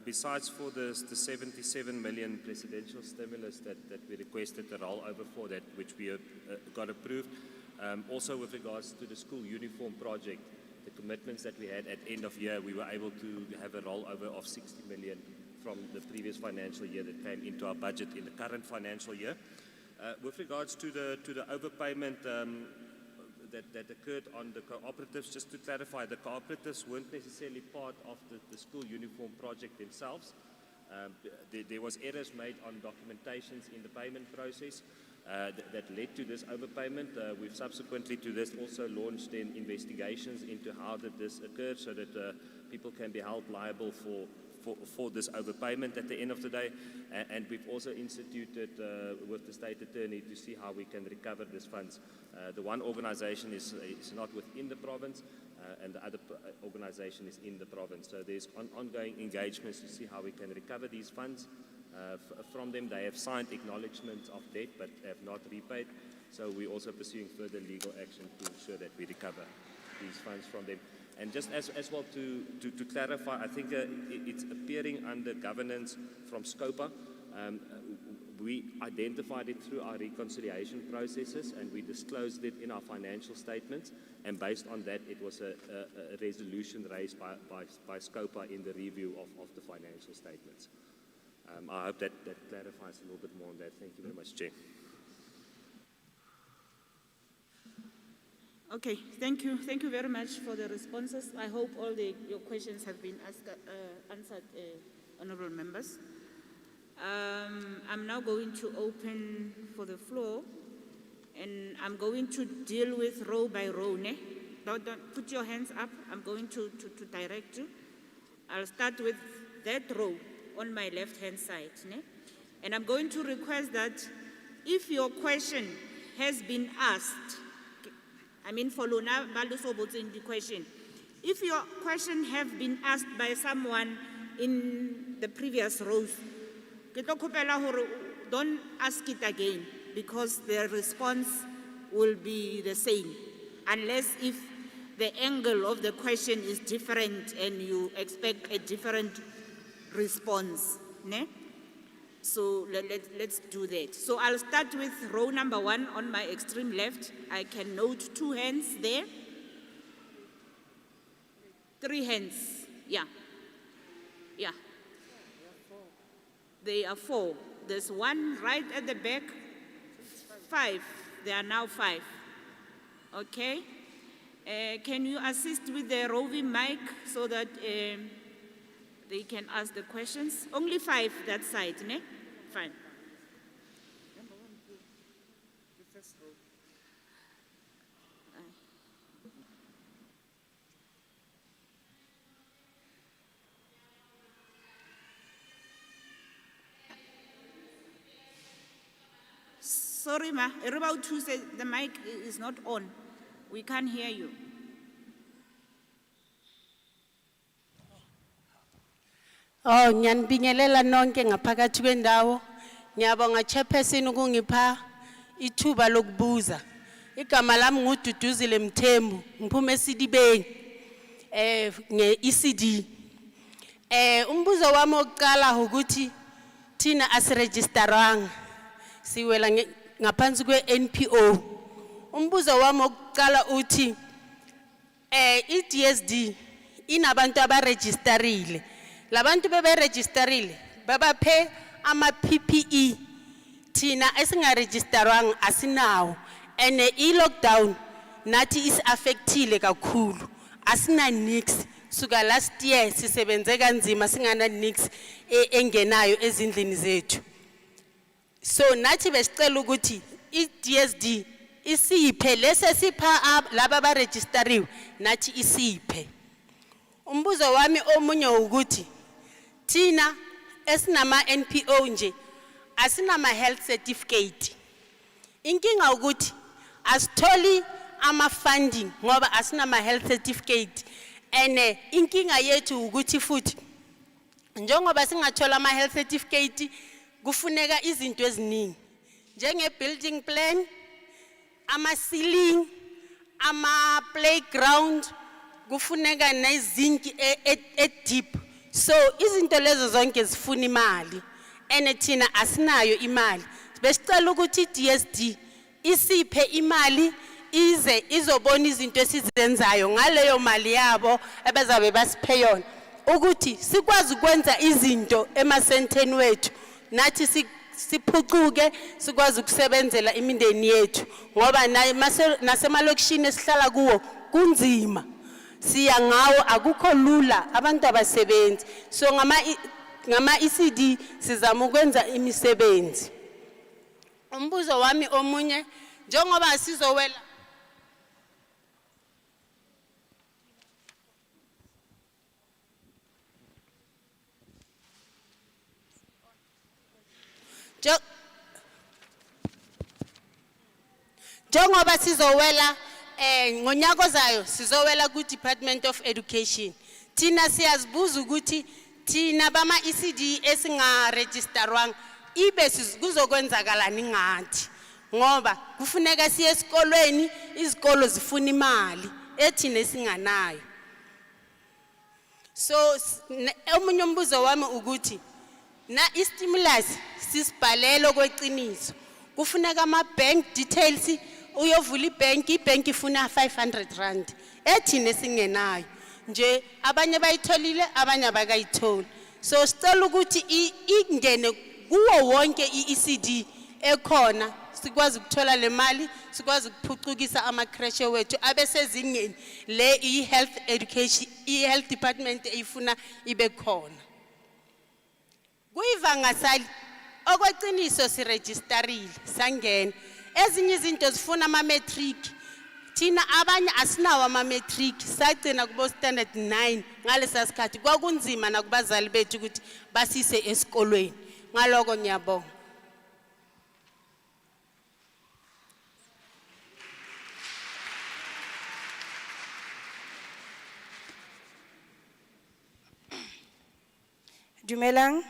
besides for the 77 million presidential stimulus that we requested the rollover for, that which we got approved, also with regards to the school uniform project, the commitments that we had at end of year, we were able to have a rollover of 60 million from the previous financial year that came into our budget in the current financial year. With regards to the overpayment that occurred on the cooperatives, just to clarify, the cooperatives weren't necessarily part of the school uniform project themselves. There was errors made on documentations in the payment process that led to this overpayment. We've subsequently to this also launched investigations into how did this occur, so that people can be held liable for this overpayment at the end of the day, and we've also instituted with the State Attorney to see how we can recover these funds. The one organization is not within the province, and the other organization is in the province. So there's ongoing engagements to see how we can recover these funds from them. They have signed acknowledgements of debt but have not repaid. So we're also pursuing further legal action to ensure that we recover these funds from them. And just as well to clarify, I think it's appearing under governance from SCOPA. We identified it through our reconciliation processes, and we disclosed it in our financial statements. And based on that, it was a resolution raised by SCOPA in the review of the financial statements. I hope that clarifies a little bit more on that. Thank you very much, Chair. Okay, thank you. Thank you very much for the responses. I hope all your questions have been answered, honorable members. I'm now going to open for the floor, and I'm going to deal with row by row. Ne? Don't put your hands up. I'm going to direct you. I'll start with that row on my left-hand side. Ne? And I'm going to request that if your question has been asked, I mean, for Luna, in the question, if your question have been asked by someone in the previous rows, don't ask it again because the response will be the same, unless if the angle of the question is different and you expect a different response. Ne? So let's do that. So I'll start with row number 1 on my extreme left. I can note 2 hands there. 3 hands, yeah. Yeah. There are 4. There's 1 right at the back. 5, there are now 5. Okay. Can you assist with the roving mic so that they can ask the questions? Only 5 that side, ne? Fine. Sorry, ma. About to say the mic is not on. We can't hear you. Oh, ngiyanibingelela nonke ngaphakathi kwendawo. Ngiyabonga chairperson ukungipha ithuba lokubuza. Igama lami nguDuduzile Mthembu, ngiphuma eSidibeni. Nge-ECD. Umbuzo wami oqala ukuthi thina asiregisterwanga. Siwela ngaphansi kwe-NPO. Umbuzo wami oqala uthi i-DSD inabantu abaregisterile. Labantu beberegisterile babaphe ama PPE thina esingaregisterwanga asinawo and i-lockdown nathi is affectile kakhulu asina nix suka last year sisebenze kanzima singana nix engenayo ezindlini zethu. So nathi besicela ukuthi i-DSD isiphe lese sipha laba abaregisteriwe nathi isiphe. Umbuzo wami omunye ukuthi thina esinama NPO nje asinama health certificate. Inkinga ukuthi asitholi ama funding ngoba asinama health certificate and inkinga yethu ukuthi futhi njengoba singathola ama health certificate kufuneka izinto eziningi njenge building plan, ama ceiling, ama playground, kufuneka nezinki deep. So izinto lezo zonke zifuna imali ene thina asinayo imali. Besicela ukuthi i-DSD isiphe imali ize izobona izinto esizenzayo ngaleyo mali yabo abazabe basiphe yona ukuthi sikwazi ukwenza izinto emasenteni wethu nathi siphucuke sikwazi ukusebenzela imindeni yethu ngoba nasemalokishini esihlala kuwo kunzima. Siya ngawo akukho lula abantu abasebenzi. So ngama ECD sizama ukwenza imisebenzi. Umbuzo wami omunye njengoba sizowela njengoba sizowela ngonyaka ozayo sizowela ku Department of Education. Thina siyazibuza ukuthi thina bama ECD esingaregisterwanga ibe kuzokwenzakalani ngathi ngoba kufuneka siye esikolweni izikolo zifuna imali ethina esinganayo. So omunye umbuzo wami ukuthi na istimulus sisibhalelo kweqiniso kufuneka ama bank details uyovula ibank ifuna 500 rand ethina esingenayo nje abanye bayitholile abanye abakayitholi. So sicela ukuthi ingene kuwo wonke iECD ekhona sikwazi ukuthola le mali sikwazi ukuphucukisa ama creche wethu abesezingeni le health education health department eyifuna ibe khona. Kuyivangasali okweqiniso siregisterile sangena ezinye izinto zifuna ama matric thina abanye asinawo ama matric sagcina kubo standard 9 ngalesa sikhathi kwakunzima nakubazali bethu ukuthi basise esikolweni ngaloko ngiyabonga. Dumelang,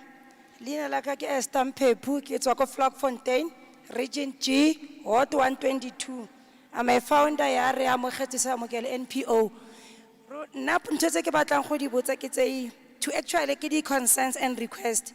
leina la ka ke Esther Mphephu, ke tswa ko Vlakfontein, Region G, Ward 122. I'm a founder ya re amogetse sa amogele NPO. Nna ntho tse ke batlang go di botsa ke tse to actually ke di concerns and request.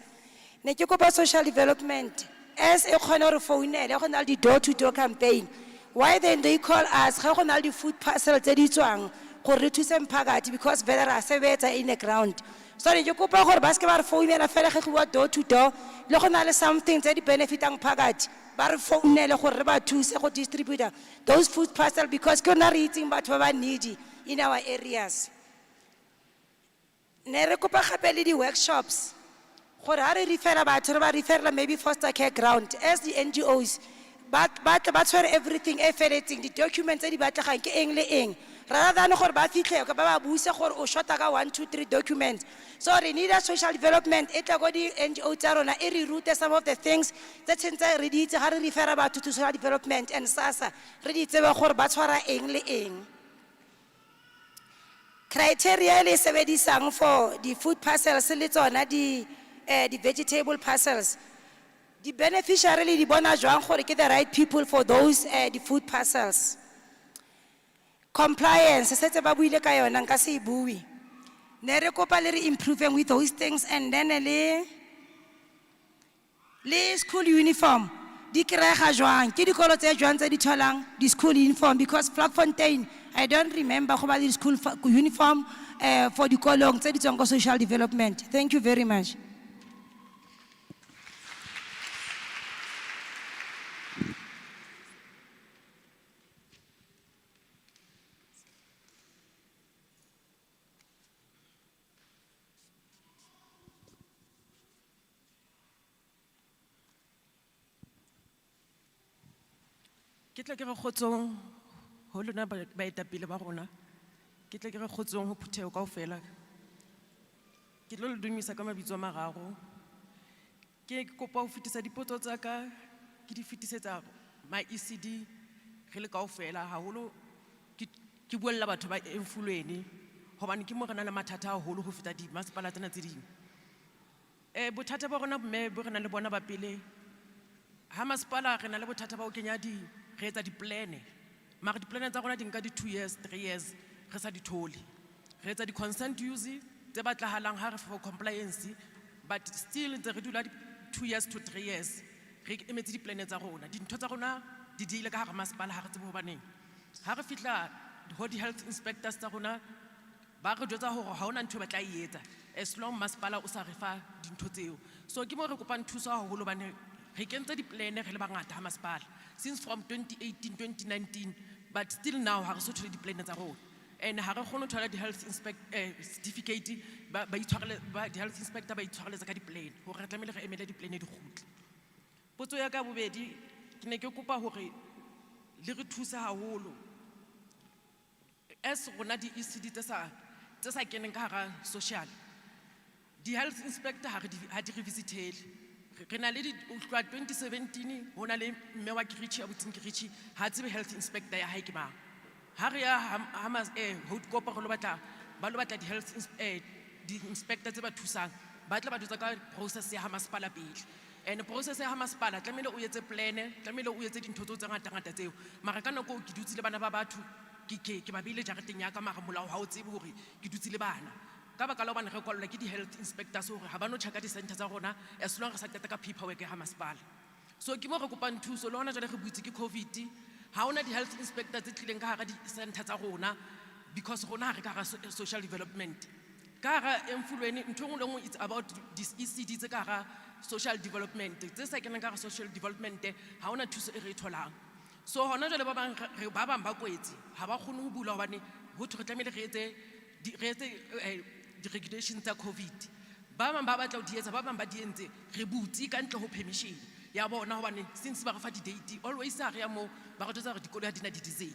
Ne ke kopa social development as e kgona re founela go na le di door to door campaign. Why then they call us ga go na le di food parcel tse di tswang go re thuse mphakati because vele ra sebetsa in the ground. So ne ke kopa gore ba se ke ba re founela fela ge go bua door to door le go na le something tse di benefitang mphakati ba re founele gore re ba thuse go distributor those food parcel because ke na re itseng batho ba ba needy in our areas. Ne re kopa gape le di workshops gore ha re referra batho re ba referla maybe foster care ground as the NGOs but tshwere everything e feletseng di documents tse di batlegang ke eng le eng rather than gore ba fitlhe ka ba ba buse gore o shota ka 1 2 3 documents. So re need a social development e tla go di NGO tsa rona e re rute some of the things tse tshentse re di itse ha re referra batho to social development and SASSA re di tsebe gore ba tshwara eng le eng. Criteria le sebedisang for the food parcels le tsona di vegetable parcels. The beneficiary le di bona jwang gore ke the right people for those the food parcels. Compliance setse ba buile ka yona nka se bui. Ne re kopa le re improving with those things and then le school uniform di krega jwang ke dikolo tse jwang tse di tholang di school uniform because Vlakfontein I don't remember go ba di school uniform for dikolong tse di tswang go social development. Thank you very much. Ke tla ke re kgotsong ho lona baetapele ba rona ke tla ke re kgotsong ho Phuthego kaofela ke tlo le dumisa ka mabitso a mararo ke kopa ho fitisa dipotso tsa ka ke di fitisetsa ma ECD re le kaofela haholo ke buella batho ba Emfulweni hobane ke mo rena le mathata haholo ho feta di masepala tsena tse ding bothata ba rona mme bo rena le bona ba pele ha masepala rena le bothata ba o kenya re etsa di-plane mara di-plane tsa rona di nka di 2 years 3 years re sa di thole re etsa di-consent use tse batlahalang ha re for compliance but still ntse re dula 2 years to 3 years re emetse di-plane tsa rona dintho tsa rona di diile ka hara masepala ha re tsebe hobaneng ha re fihla di health inspectors tsa rona ba re jwetsa hore ha ona ntho ba tla e etsa as long masepala o sa re fa dintho tseo so ke mo re kopang thuso haholo bane re kentse di-plane re le bangata ha masepala since from 2018 2019 but still now ha re so thole di-plane tsa rona and ha re kgone ho thola di-health certificate di-health inspector ba itshwareletsa ka di-plane hore re tlamehile re emele di-plane di kgutle potso ya ka bobedi ke ne ke kopa hore le re thuse haholo as rona di-ECD tse sa keneng ka hara social di-health inspector ha di revisitele re na le 2017 ho na le mme wa Kirichi a butseng Kirichi ha tsebe health inspector ya hae ke mang ha re ya ho kopa go lo batla di-health di-inspector tse ba thusang ba tla ba dutsa ka process ya ha masepala pele and process ya ha masepala tlamehile o etse plane tlamehile o etse dintho tse ngata tseo mara ka nako ke dutse le bana ba batho ke ba beile jareteng ya ka mara molao ha o tsebe hore ke dutse le bana ka baka la hobane re kwallwa ke di-health inspectors hore ha ba no check di-center tsa rona as long re sa qeta ka paperwork ha masepala so ke mo re kopang thuso le hona jwale re buitse ke COVID ha ona di-health inspectors tse tlileng ka hara di-center tsa rona because rona ha re ka hara social development ka hara Emfulweni ntho engwe le engwe it's about dis-ECD tse ka hara social development tse sa kenang ka hara social development ha ona thuso e re e tholang so hona jwale ba bang ba kwetse ha ba kgone ho bula hobane ho thwe re tlamehile re etse di-regulations tsa COVID ba bang ba batla ho di etsa ba bang ba di entse re butse ka ntle ho permission ya bona hobane since ba re fa di-date always ha re ya moo ba re jwetsa hore dikolo ha di na di-diesel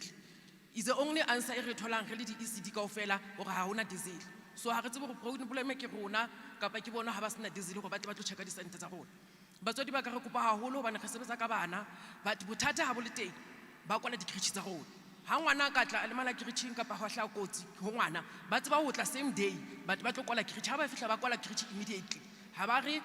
is the only answer e re tholang re le di-ECD kaofela hore ha hona diesel so ha re tsebe gore problem ke rona kapa ke bona ha ba sena diesel hore ba tle ba tlo checka di-center tsa rona batswadi ba ka re kopa haholo hobane re sebetsa ka bana but bothata ha bo le teng ba kwala di-creche tsa rona ha ngwana ka tla a lemala kiritšhing kapa ho hla kotsi ho ngwana ba tseba ho tla same day but ba tlo kwala kiritšhe ha ba fihla ba kwala kiritšhe immediately ha ba re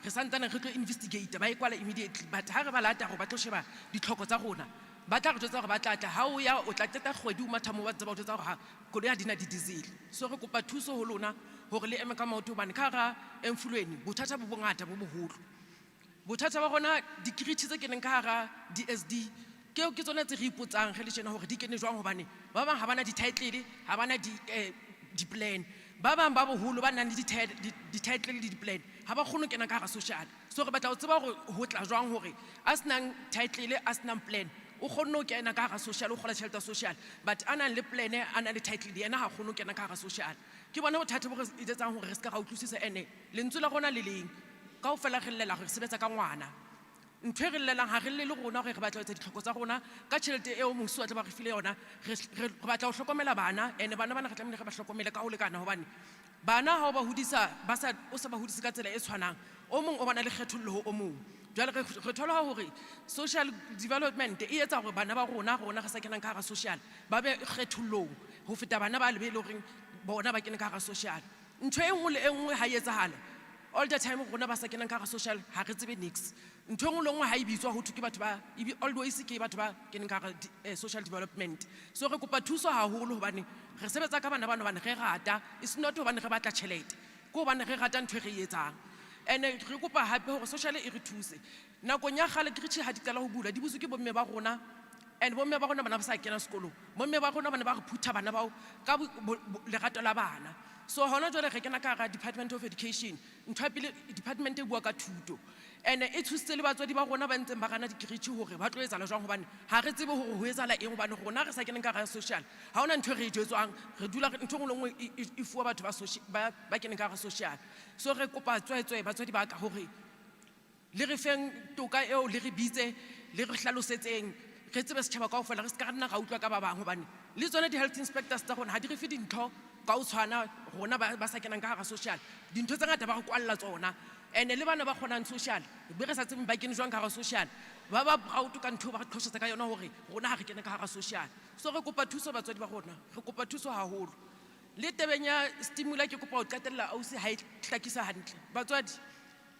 re santsane re tlo investigate ba e kwala immediately, but ha re ba lata gore ba tlo sheba ditlhoko tsa rona ba tla re jwetsa gore ba tla tla ha o ya o tla qeta kgwedi o matha mo ba tseba o jwetsa gore ha koloi ha di na di-diesel. So re kopa thuso ho lona hore le eme ka maoto hobane ka hara Emfulweni bothata bo bongata bo boholo. Bothata ba rona dikiriti tse keneng ka hara DSD ke tsona tse re ipotsang ge le tjena hore di kene jwang hobane ba bang ha bana di-title ha bana di-plan, ba bang ba boholo ba nang le di-title le di-plan ha ba kgone ho kena ka hara social. So re batla ho tseba hore ho tla jwang hore a senang title a senang plan o kgonne ho kena ka hara social, o kgola tjhelete ya social, but a nang le plan a nang le title yena ha kgone ho kena ka hara social. Ke bona bothata bo re etsetsang hore re ska ra utlwisisa ene lentswe la rona le leng kaofela re llela gore sebetsa ka ngwana. Ntho e re llelang ha re lle le rona hore re batla ho etsa ditlhoko tsa rona ka tjhelete eo mmuso a tla ba re file yona, re batla ho hlokomela bana ene bana bana re tlamehile re ba hlokomele ka ho lekana hobane bana ha o ba hodisa o sa ba hodise ka tsela e tshwanang o mong o bana le kgethollo o mong. Jwale re thola hore social development e etsa hore bana ba rona re sa kenang ka hara social ba be kgethollong ho feta bana ba le be le hore bona ba kene ka hara social. Ntho e nngwe le e nngwe ha e etsahale all the time rona ba sa kenang ka hara social ha re tsebe nix. Ntho e nngwe le nngwe ha e bitswa ho thwe ke batho ba always ke batho ba keneng ka hara social development. So re kopa thuso haholo hobane re sebetsa ka bana bana hobane re rata, it's not hobane re batla tjhelete ko hobane re rata ntho e re etsang. And re kopa hape hore social e re thuse nakong ya kgale kiriti ha di qala ho bula di butswe ke bomme ba rona, and bomme ba rona bana ba sa kena sekolo, bomme ba rona bana ba re phutha bana bao ka lerato la bana. So hona jwale re kena ka hara Department of Education, ntho ya pele department e bua ka thuto, and e thusitse le batswadi ba rona ba ntseng ba gana dikiriti hore ba tlo etsahala jwang hobane ha re tsebe hore ho etsahala eng hobane rona re sa keneng ka hara social ha hona ntho e re e jwetswang, re dula ntho e nngwe le nngwe e fuwa batho ba keneng ka hara social. So re kopa tswetswe batswadi ba ka hore le re feng toka eo le re bitse le re hlalosetseng re tsebe setjhaba kaofela re ska ra nna ra utlwa ka ba bang hobane le tsone di-health inspectors tsa rona ha di re fe dintho ka o tshwana rona ba sa kenang ka hara social. Dintho tse ngata ba re kwalla tsona, and le bana ba kgonang social be re sa tsebeng ba kene jwang ka hara social ba ba proud ka ntho ba re tlhosetsa ka yona hore rona ha re kene ka hara social. So re kopa thuso batswadi ba rona, re kopa thuso haholo. Le tebeng ya stimula ke kopa ho qetella ausi ha e hlakisa hantle batswadi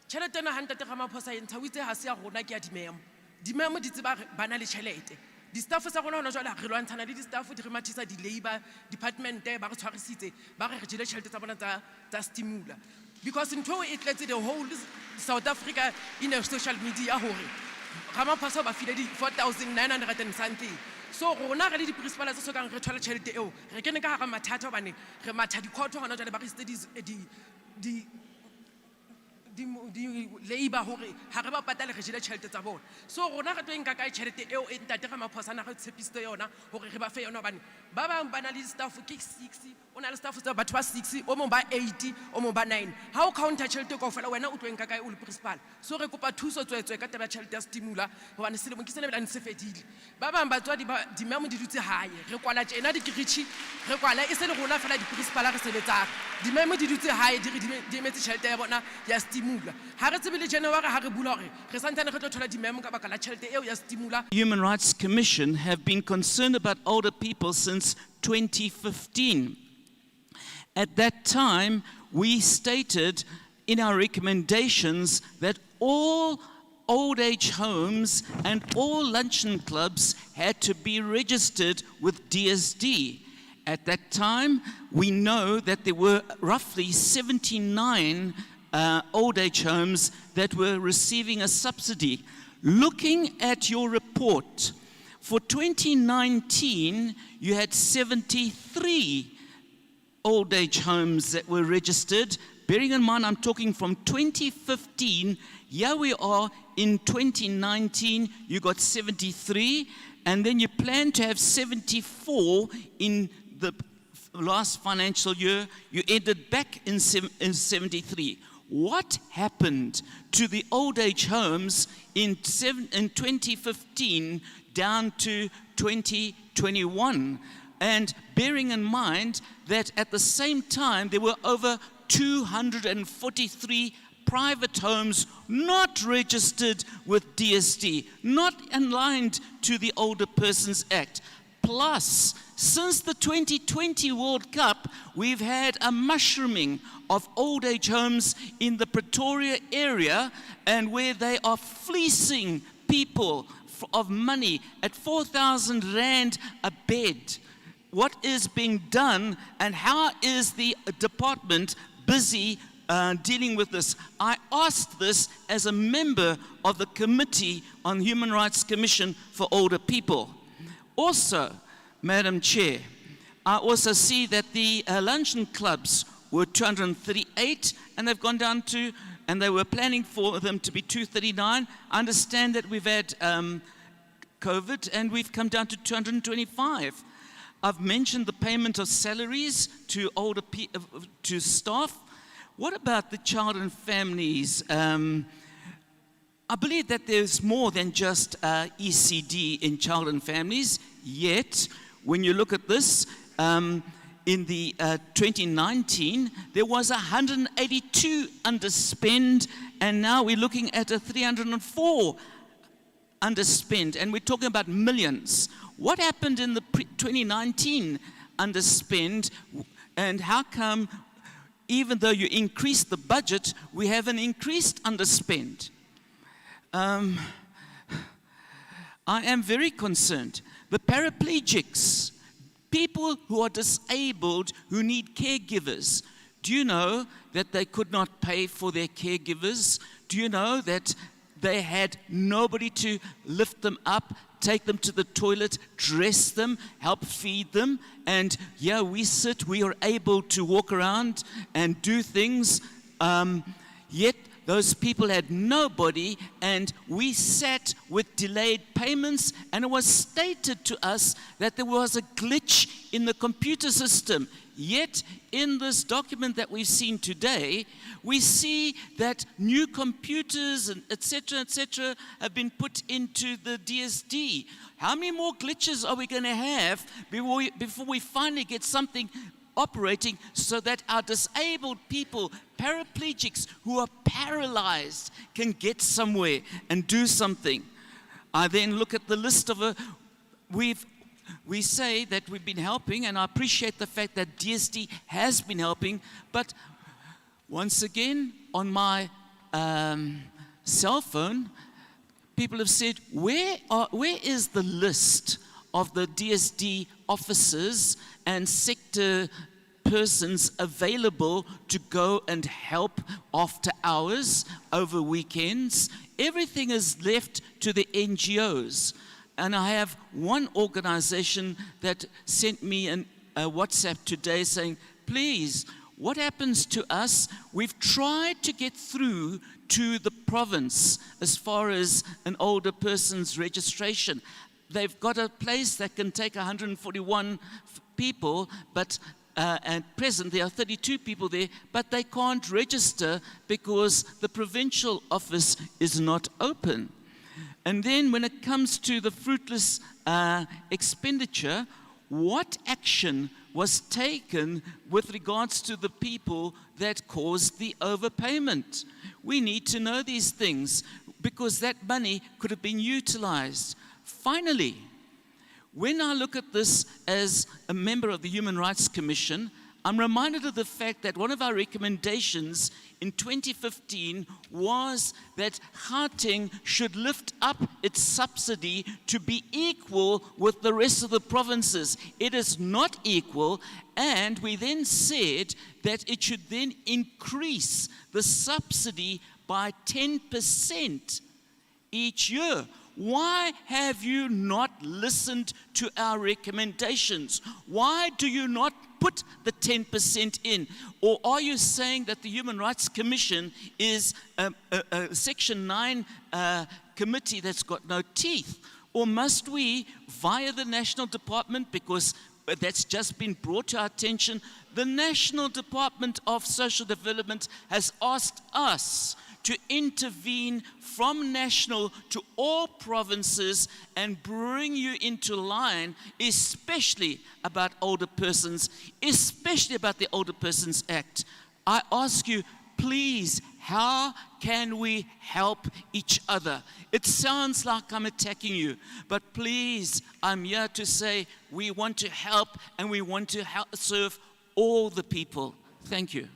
tjhelete ena hantle ga maphosa e ntsha o itse ha se ya rona ke ya dimemo di tseba ba na le tjhelete. Di-staff sa rona hona jwale re lwantshana le di-staff di re mathisa di-labour department ba re tshwarisitse ba re jele tjhelete tsa bona tsa stimula because ntho e tletse the whole South Africa in a social media hore Ramaphosa ba file di 4,900 and something. So rona re le di-principal tse sokang re thola tjhelete eo re kene ka hara mathata hobane re matha dikhoto hona jwale ba re isitse di-labour hore ha re ba patale re jele tjhelete tsa bona. So rona re tlo e nka kae tjhelete eo e ntate Ramaphosa na re tshepisitse yona hore re ba fe yona hobane ba bang ba na le staff ke 6 o na le staff tsa batho ba 6 o mong ba 8 o mong ba 9 ha o counter tjhelete kaofela wena o tlo e nka kae o le principal. So re kopa thuso tswetswe ka taba ya tjhelete ya stimula hobane selemo ke sene belane se fedile ba bang batswadi ba dimemo di dutse hae re kwala tjena dikiriti re kwala e se le rona fela di-principal re sebetsang dimemo di dutse hae di emetse tjhelete ya bona ya stimula. Ha re tsebe le January ha re bula hore re santsane re tlo thola dimemo ka baka la tjhelete eo ya stimula. Human Rights Commission have been concerned about older people since 2015. At that time, we stated in our recommendations that all old age homes and all luncheon clubs had to be registered with DSD. At that time, we know that there were roughly 79 old age homes that were receiving a subsidy. Looking at your report, for 2019, you had 73 old age homes that were registered. Bearing in mind, I'm talking from 2015, here we are in 2019, you got 73, and then you plan to have 74 in the last financial year. You ended back in 73. What happened to the old age homes in 2015 down to 2021? And bearing in mind that at the same time there were over 243 private homes not registered with DSD, not aligned to the Older Persons Act. plus, since the 2020 World Cup, we've had a mushrooming of old age homes in the Pretoria area, and where they are fleecing people of money at 4,000 Rand a bed. What is being done, and how is the department busy dealing with this? I asked this as a member of the Committee on Human Rights Commission for Older People. Also, Madam Chair, I also see that the luncheon clubs were 238, and they've gone down to, and they were planning for them to be 239. I understand that we've had COVID, and we've come down to 225. I've mentioned the payment of salaries to to staff. What about the child and families? I believe that there's more than just ECD in child and families. Yet, when you look at this, in the 2019, there was 182 underspend, and now we're looking at a 304 underspend, and we're talking about millions. What happened in the 2019 underspend, and how come, even though you increased the budget, we have an increased underspend? I am very concerned. The paraplegics, people who are disabled, who need caregivers. Do you know that they could not pay for their caregivers? Do you know that they had nobody to lift them up, take them to the toilet, dress them, help feed them? And yeah, we are able to walk around and do things, yet those people had nobody, and we sat with delayed payments, and it was stated to us that there was a glitch in the computer system. Yet, in this document that we've seen today, we see that new computers and et cetera, have been put into the DSD. How many more glitches are we going to have before we finally get something operating so that our disabled people, paraplegics who are paralyzed, can get somewhere and do something? I then look at the list of we say that we've been helping, and I appreciate the fact that DSD has been helping, but once again, on my cell phone, people have said, where is the list of the DSD officers and sector persons available to go and help after hours, over weekends? Everything is left to the NGOs. And I have one organization that sent me a WhatsApp today saying, please, what happens to us? We've tried to get through to the province as far as an older person's registration. They've got a place that can take 141 people, but at present there are 32 people there, but they can't register because the provincial office is not open. And then when it comes to the fruitless expenditure, what action was taken with regards to the people that caused the overpayment? We need to know these things because that money could have been utilized. Finally, when I look at this as a member of the Human Rights Commission, I'm reminded of the fact that one of our recommendations in 2015 was that Gauteng should lift up its subsidy to be equal with the rest of the provinces. It is not equal, and we then said that it should then increase the subsidy by 10% each year. Why have you not listened to our recommendations? Why do you not put the 10% in? Or are you saying that the Human Rights Commission is a Section 9 committee that's got no teeth? Or must we, via the National Department, because that's just been brought to our attention, the National Department of Social Development has asked us to intervene from national to all provinces and bring you into line, especially about older persons, especially about the Older Persons Act. I ask you, please How can we help each other? It sounds like I'm attacking you, but please, I'm here to say we want to help and we want to serve all the people. Thank you.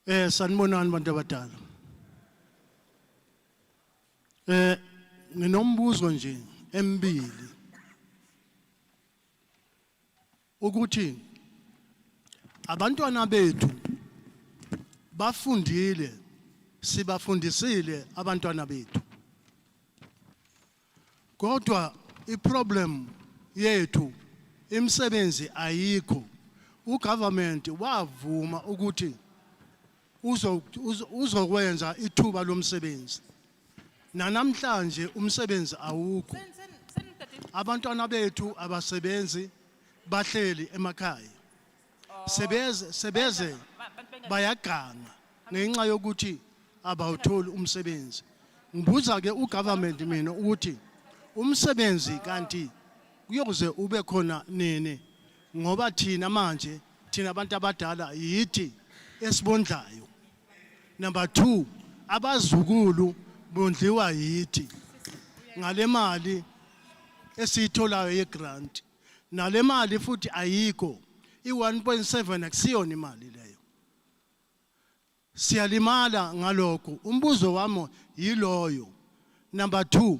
Sanibonani bantu abadala. Nginombuzo nje embili. Ukuthi abantwana bethu bafundile, sibafundisile abantwana bethu. Kodwa iproblem yethu imisebenzi ayikho. Ugovernment wavuma ukuthi uzokwenza ithuba lomsebenzi. Namhlanje umsebenzi awukho. Abantwana bethu abasebenzi bahleli emakhaya. Sebeze bayaganga ngenxa yokuthi abawutholi umsebenzi. Ngibuza ke ugovernment mina ukuthi umsebenzi kanti kuyokuze ube khona nini ngoba thina manje thina abantu abadala yithi esibondlayo. Number 2, abazukulu bondliwa yithi ngale mali esiyitholayo yegrant. Nale mali futhi ayikho. I-1.7 akusiyona imali leyo. Siyalimala ngalokho. Umbuzo wami yiloyo. Number 2,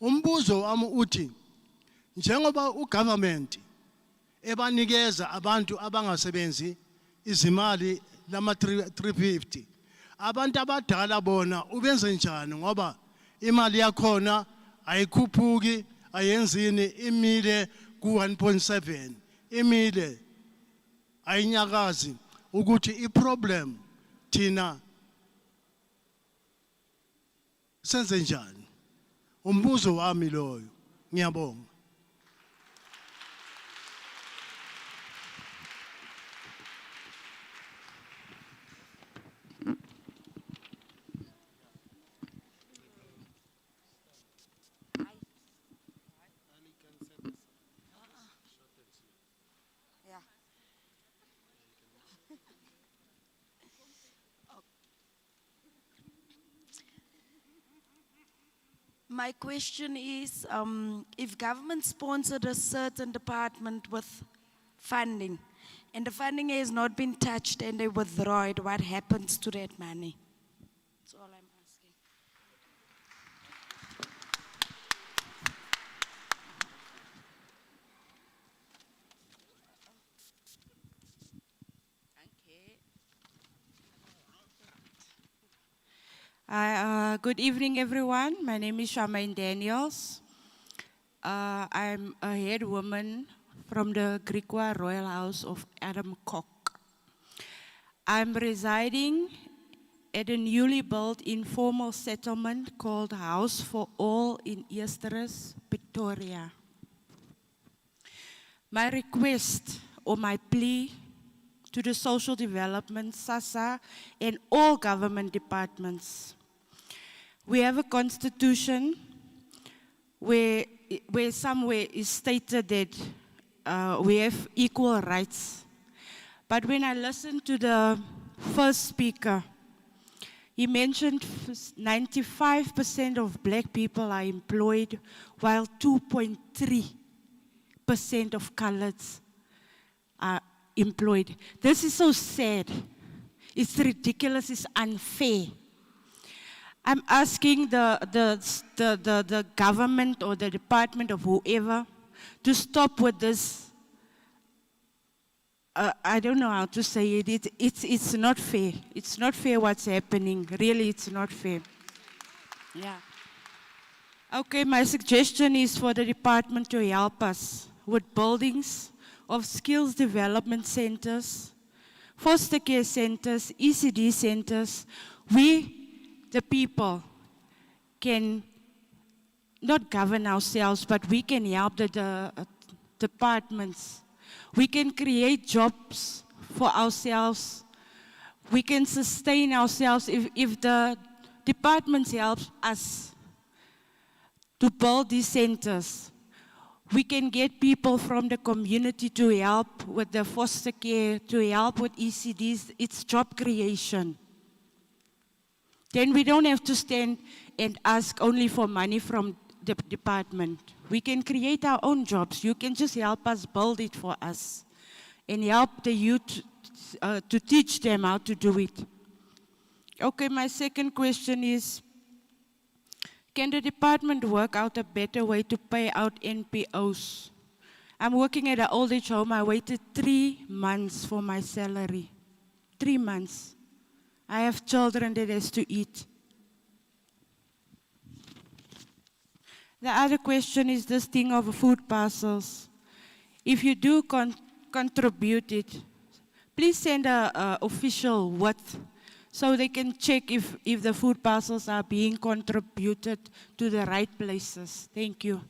umbuzo wami uthi njengoba ugovernment ebanikeza abantu abangasebenzi izimali lama 350, abantu abadala bona ubenze njani ngoba imali yakhona ayikhuphuki, ayenzini, imile ku 1.7, imile ayinyakazi ukuthi iproblem thina senze njani. Umbuzo wami loyo. Ngiyabonga. My question is, if government sponsored a certain department with funding, and the funding has not been touched and they withdraw it, what happens to that money? That's all I'm asking. Good evening, everyone. My name is Charmaine Daniels. I'm a head woman from the Griqua Royal House of Adam Kok. I'm residing at a newly built informal settlement called House for All in Easterus, Pretoria. My request or my plea to the social development, SASSA, and all government departments. We have a constitution where somewhere is stated that we have equal rights. But when I listened to the first speaker, he mentioned 95% of black people are employed, while 2.3% of coloreds are employed. This is so sad. It's ridiculous, it's unfair. I'm asking the government or the department of whoever to stop with this. I don't know how to say it. It's not fair. It's not fair what's happening. Really, it's not fair. Yeah. Okay, my suggestion is for the department to help us with buildings of skills development centers, foster care centers, ECD centers. We, the people, can not govern ourselves, but we can help the departments. We can create jobs for ourselves we can sustain ourselves if the departments help us to build these centers. We can get people from the community to help with the foster care, to help with ECDs. It's job creation. Then we don't have to stand and ask only for money from the department. We can create our own jobs. You can just help us build it for us and help the youth to teach them how to do it. Okay, my second question is, can the department work out a better way to pay out NPOs? I'm working at an old age home. I waited 3 months for my salary. 3 months. I have children that has to eat. The other question is this thing of food parcels. If you do contribute it, please send a official with, so they can check if the food parcels are being contributed to the right places. Thank you.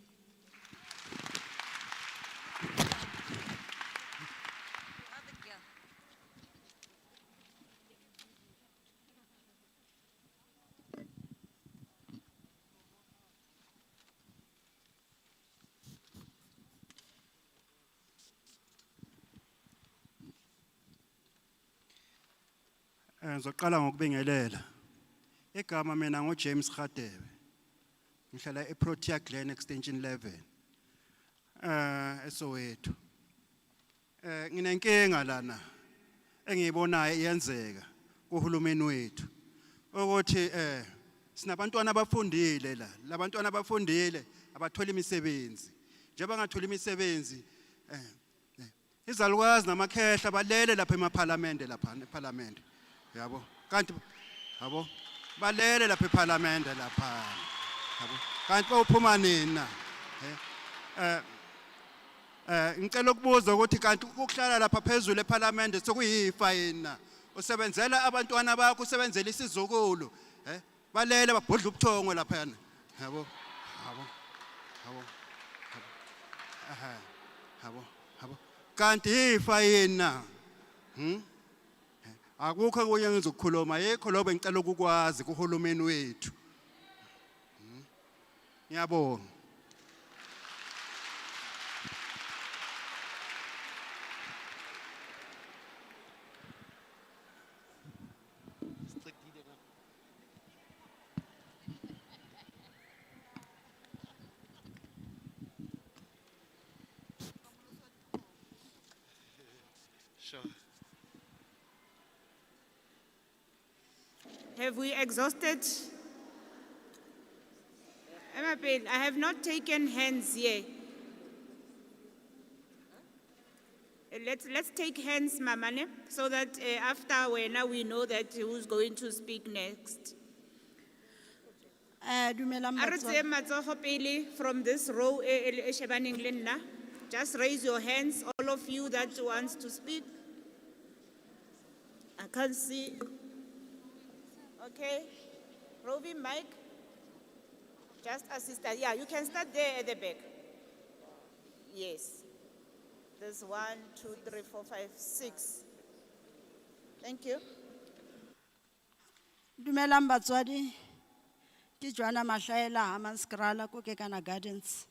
Ngizoqala ngokubingelela. Igama mina ngoJames Radebe. Ngihlala eProtea Glen Extension 11. eSoweto. Nginenkinga lana engiyibonayo iyenzeka kuhulumeni wethu. Ukuthi sinabantwana abafundile la. Labantwana abafundile abathola imisebenzi. Njengoba bangathola imisebenzi izalukazi namakhehla balele lapha eMaphalamende lapha eParliament. Yabo kanti yabo balele lapha eParliament lapha yabo kanti bawuphuma nina ngicela ukubuza ukuthi kanti ukuhlala lapha phezulu eParliament sokuyifa yina usebenzela abantwana bakho usebenzela isizukulu balele babhodla ubuthongo lapha yana yabo yabo yabo yabo yabo kanti yifa yina akukho okunye engizokukhuluma yikho lobo ngicela ukukwazi kuhulumeni wethu. Ngiyabonga. Sure. Have we exhausted? I have not taken hands here. Let's take hands, Mamane, so that after we know that who's going to speak next. From this row, just raise your hands, all of you that wants to speak. I can't see. Okay, Rovi, Mike, just assist us. Yeah, you can start there at the back. Yes. There's 1, 2, 3, 4, 5, 6. Thank you. Dumelang batswadi, ke Joanna Mahlaela Hamanskrala ko Kekana Gardens.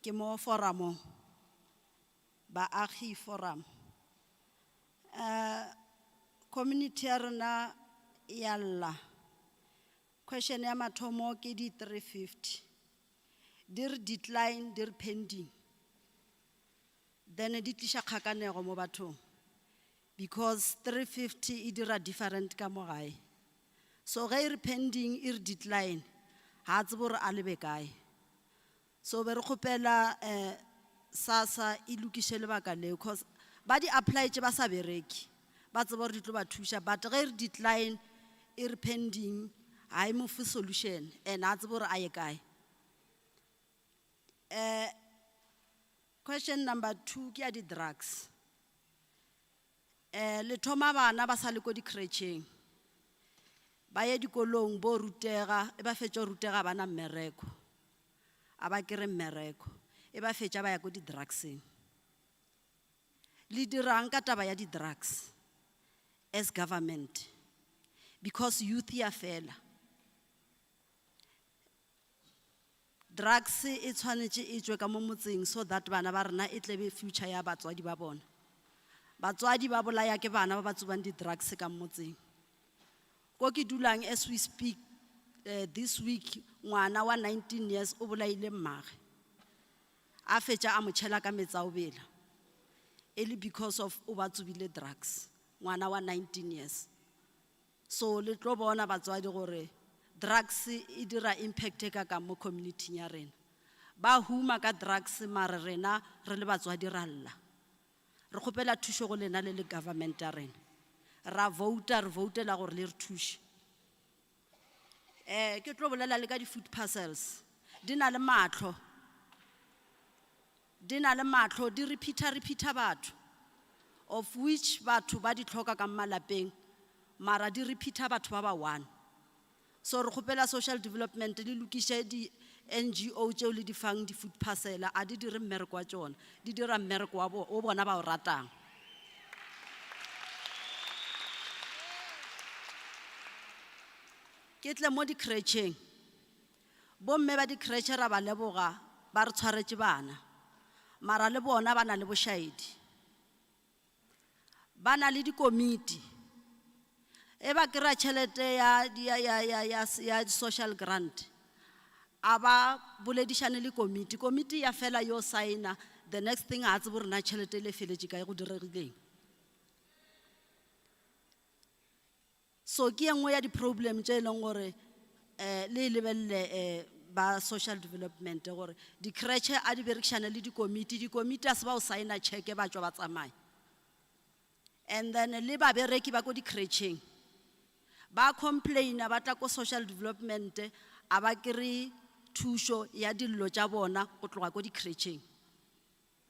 Ke mo foramo baagi forum. Community ya rena ya lla. Question ya mathomo ke di 350. Dir decline, dir pending. Then di tlisha kgakanego mo bathong. Because 350 idira different ka mo gae. So ge pending ir decline, ha tsebo re a lebe kae. So be re kgopela SASSA ilukishe lebaka leo because ba di apply tše ba sa bereki. Ba tseba gore di tlo ba thusha, but ge re decline ir pending ha e mo fe solution and ha tsebo re a ye kae. Question number 2 ke ya di drugs. Le thoma bana ba sa le ko di crècheng. Ba ye dikolong bo rutega, e ba fetša rutega bana mmereko. A ba kere mmereko. E ba fetša ba ya ko di drugseng. Le dirang ka taba ya di drugs. as government, because youth ya fela. Drugs e tshwanetse e tswe ka mo motseng so that bana ba rena e tlebe future ya batswadi ba bona. Batswadi ba bolaya ke bana ba ba tsubang di drugs ka motseng. Ko ke dulang as we speak this week ngwana wa 19 years o bolaile mmage. A fetša a mo tšhela ka metsa o bela. Eli because of o ba tsubile drugs. Ngwana wa 19 years. So le tlo bona batswadi gore drugs e dira impact e ka mo community ya rena. Ba huma ka drugs mara rena re le batswadi ra lla. Re kgopela thušo go lena le government ya rena. Ra votela gore le re thuše. Ke tlo bolela le ka di food parcels. Di na le matlo. Di repeater batho. Of which batho ba di tlhoka ka malapeng. Mara di repeater batho ba ba one. So re kgopela social development le lokiše di NGO tšeo le di fang di food parcel a di dire mmereko wa tšona di dira mmereko wa o bona ba o ratang. Ke tle mo di crècheng bomme ba di crèche ra ba leboga ba re tshwaretse bana mara le bona ba na le bošaedi ba na le di committee e ba kry-a tšhelete ya social grant a ba boledišane le committee ya fela yo signa the next thing a tsebe rena tšhelete le feletše kae go diregileng. So ke engwe ya di problem tše e leng gore le lebelele ba social development gore di crèche a di berekišane le di committee a se ba o signa cheque ba tšwa ba tsamaya. And then le ba bereki ba ko di crècheng ba complaina ba tla ko social development a ba kry thušo ya dillo tša bona go tloga ko di crècheng.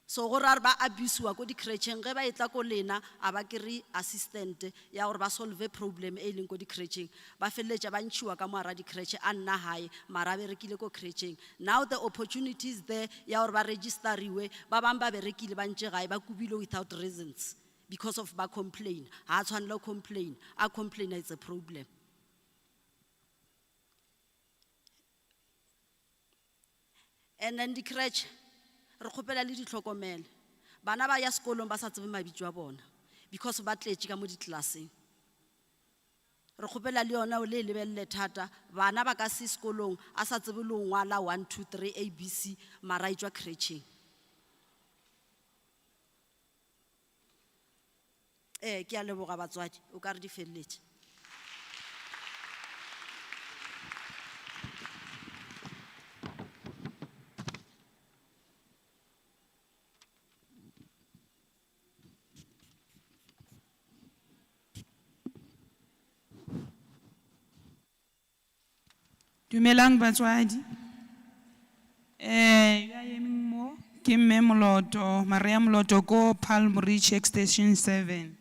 So gore ba abuse-wa ko di crècheng ge ba etla ko lena a ba kry assistant ya gore ba solve problem e leng ko di crècheng ba feleletša ba ntšhiwa ka moara di crèche a nna hae mara berekile ko crècheng. Now the opportunity is there ya gore ba registeriwe ba bang ba berekile ba ntše gae ba kubile without reasons because of ba complain ha tshwanela complain a complain it's a problem. And then the crèche re kgopela le ditlhokomele bana ba ya sekolong ba sa tsebe mabitso a bona because ba tletše ka mo ditlelaseng. Re kgopela le yona o le lebelele thata bana ba ka se sekolong a sa tsebe le ngwala 1 2 3 ABC mara itswa crècheng. Ke a leboga batswadi o ka re di feleletše. Dumelang batswadi. Ya emeng mo ke mme Moloto, Maria Moloto ko Palm Reach Extension 7.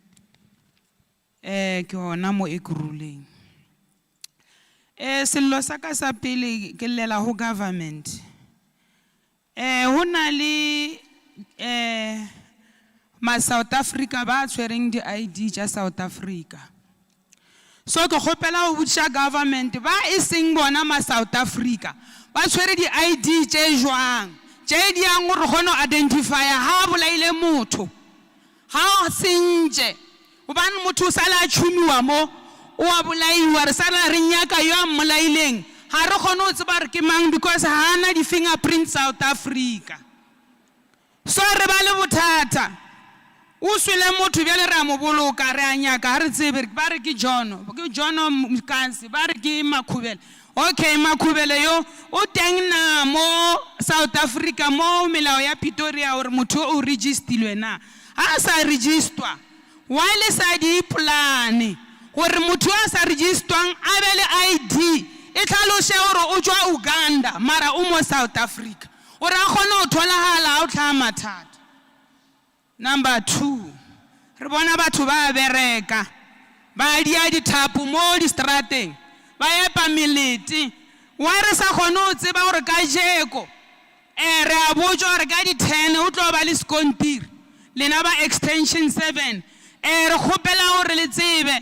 Ke hona mo Ekuruleng. Sello sa ka sa pele ke llela ho government. Ho na le ma South Africa ba tshwereng di ID tša South Africa. So ke kgopela ho botša government ba e seng bona ma South Africa ba tshwere di ID tše jwang tše di yang gore kgone ho identifya ha bolaile motho ha sentše gobane motho o sala a tšhumiwa mo o a bolaiwa re sala re nyaka yo a mmolaileng ha re kgone ho tseba re ke mang because ha ana di fingerprint South Africa. So re ba le bothata o swele motho bjale re a mo boloka re a nyaka ha re tsebe ba re ke John Mkansi ba re ke Makhubele. Okay, Makhubele yo o teng na mo South Africa mo melao ya Pretoria gore motho o registilwe na ha sa registrwa while sa di plane gore motho a sa registrwang a be le ID e tlhaloshe gore o tswa Uganda mara o mo South Africa gore a kgone ho tholahala o tla mathata. Number 2, re bona batho ba bereka ba dia dithapo mo di strateng ba epa melete wa re sa kgone ho tseba gore ka jeko re a botsa gore ka di 10 o tlo ba le skontiri lena ba extension 7 re kgopela gore le tsebe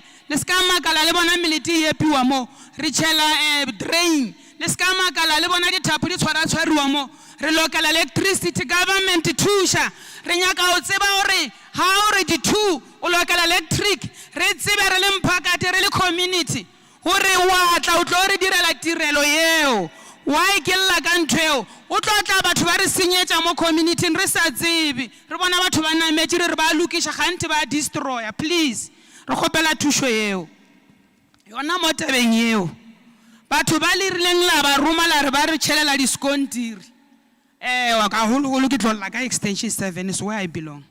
ska makala le bona melete e epiwa mo re tshela drain le ska makala le bona dithapo di tshwariwa mo re lokela electricity government thusha re nyaka o tseba hore ha o re di two o lokela electric re tsebe re le mphakate re le community hore wa tla o tlo re direla tirelo yeo why ke lla ka ntweo o tlo tla batho ba re senyetsa mo community re sa tsebe re bona batho ba nametse re ba lokisha gante ba destroyer please re gopela thusho yeo yona mo tabeng yeo batho ba le rileng la ba romala re ba re tshelela di skontiri wa ka holo ke tlolla ka extension 7 is where I belong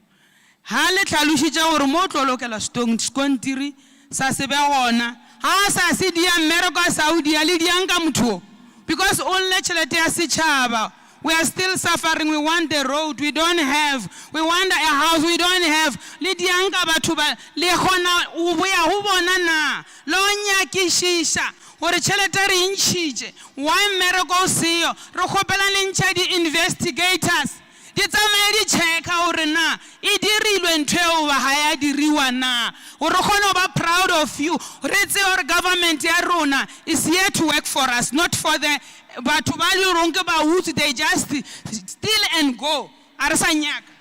ha le tlhalositse gore mo tlo lokela skontiri sa se be gona ha sa se dia America Saudi le dianka motho because only tšhelete ya setšhaba we are still suffering we want the road we don't have we want a house we don't have le dianka batho ba le gona o boya ho bona na lo nyakishisha gore tšhelete re ntšhitše why miracle seo re kgopela le ntšha di investigators di tsamaye di checka gore na e dirilwe ntho ba ha ya diriwa na gore gone ba proud of you re tse gore government ya rona is here to work for us not for the batho ba le ronke ba utse they just steal and go a re sa nyaka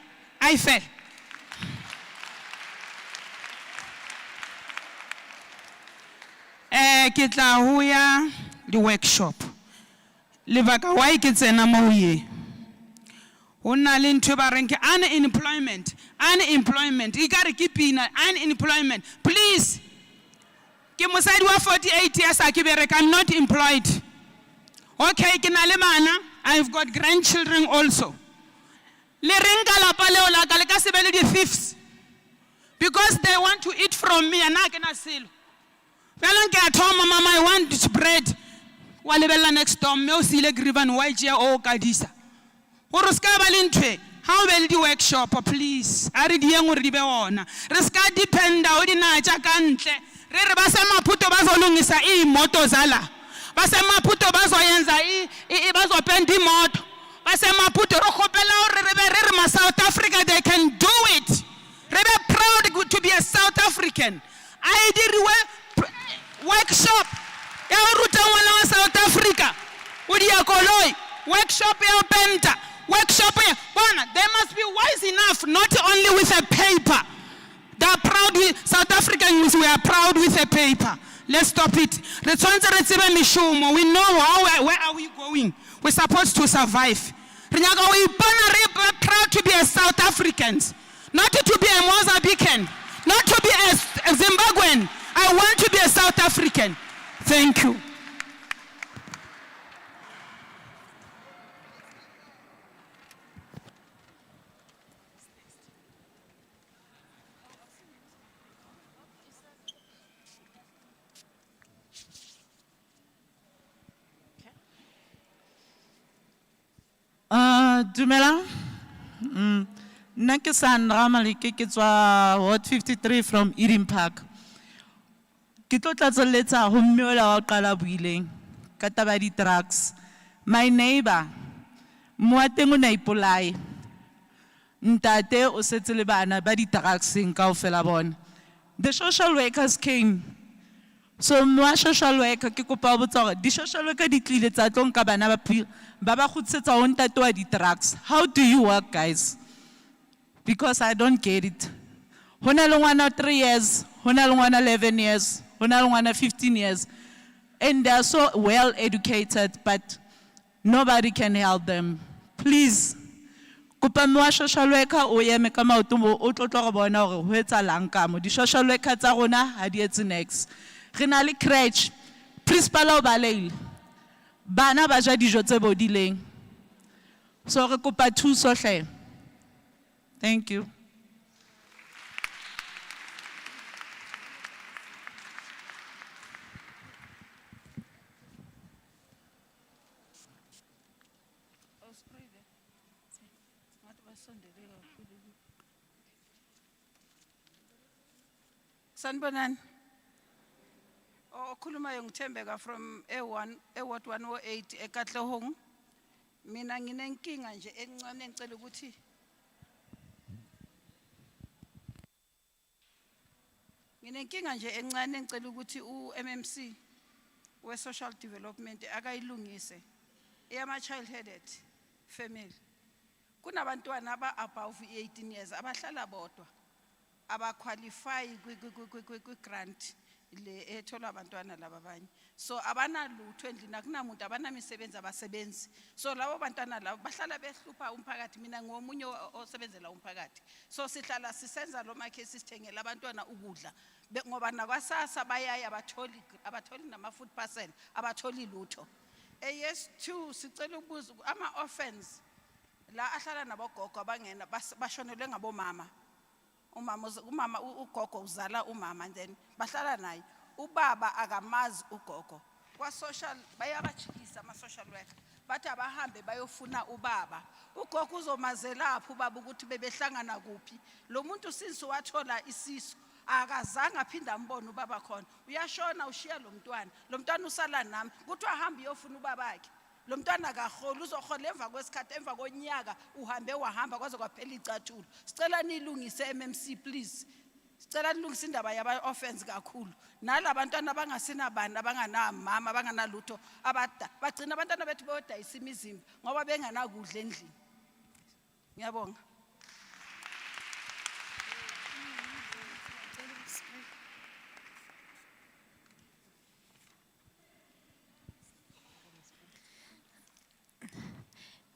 I fell ke tla ho ya di workshop lebaka why ke tsena mo ye Una le ntwe ba reng ke unemployment e ka re ke pina unemployment please ke mosadi wa 48 years a ke bereka I'm not employed okay ke na le mana I've got grandchildren also le reng ka lapa leo la ka le ka se be le di thieves because they want to eat from me and I ke na selo fela ke a thoma mama I want bread wa lebella next door me o sile grivan wa jea o ka disa gore ska ba le ntwe ha o be le di workshop please a re di engwe re di be ona re ska dependa o di natša ka ntle re ba se maphuto ba zo lungisa imoto zala ba se maphuto ba zo yenza ba zo penda imoto ba se maphuto re kgopela gore re be re ma South Africa they can do it re be proud to be a South African I diriwe workshop ya go ruta ngwana wa South Africa o di ya koloi workshop ya o penta workshop bona they must be wise enough not only with a paper they are proud with South Africans we are proud with a paper let's stop it re tshwantse re tsebe mishomo we know where are we going we're supposed to survive re nyaka o ipona re proud to be a South Africans not to be a Mozambican not to be a Zimbabwean I want to be a South African thank you Dumela. Nna ke Sandra Malike ke tswa Ward 53 from Eden Park. Ke tlo tlatseletsa ho mme ola wa qala buileng ka taba di drugs. My neighbor mo teng o na ipolai. Ntate o setse le bana ba di drugs kaofela bona. The social workers came. So moi social worker ke kopa botsa gore di social worker di tlile tsa tlo nka bana ba ba khutsetsa ho ntate wa di drugs. How do you work guys? Because I don't get it. Hona le ngwana 3 years, hona le ngwana 11 years, hona le ngwana 15 years. And they are so well educated but nobody can help them. Please kopa mo social worker o yeme ka maoto mo o tlotlo go bona gore ho etsalang ka mo di social worker tsa rona ha di etse next. Re na le crèche principal o baleile bana ba ja dijo tse bodileng so re kopa thuso hle thank you Sanbonan okhuluma ngithembeka from Ward 108 eKatlehong mina nginenkinga nje encane ngicela ukuthi Nginenkinga nje encane engicela ukuthi u-MMC we-social development akayilungise eyama-child headed family. Kunabantwana above 18 years abahlala bodwa abaqualify kwi-grant le ethola abantwana laba abanye. So abanalutho endlini akunamuntu abanamisebenzi abasebenzi. So labo bantwana labo bahlala behlupha umphakathi. Mina ngomunye osebenzela umphakathi. So sihlala sisenza lo makhesi sithengela abantwana ukudla ngoba nakwasasa bayaya abatholi nama-food parcel abatholi lutho. Yes 2 sicela ukubuza ama-orphans la ahlala nabogogo abangena bashonelwe ngabomama. Umama ugogo uzala umama and then bahlala naye. Ubaba akamazi ugogo. Kwa social bayabajikisa ama social worker. Bathi abahambe bayofuna ubaba. Ugogo uzomazelapha ubaba ukuthi bebehlangana kuphi. Lo muntu since wathola isisu akazange aphinda ambone ubaba khona. Uyashona ushiya lo mntwana. Lo mntwana usala nami. Kuthi ahambe yofuna ubaba wakhe. Lo mntwana akahola uzohola emva kwesikhathi emva konyaka uhambe wahamba kwaze kwaphela icathulo. Sicela nilungise MMC please. Sicela nilungise indaba yaba offense kakhulu. Nalabantwana abangasenabani abanganamama abanganalutho abada bagcina abantwana bethu bodayisa imizimba ngoba benganakudla endlini. Ngiyabonga.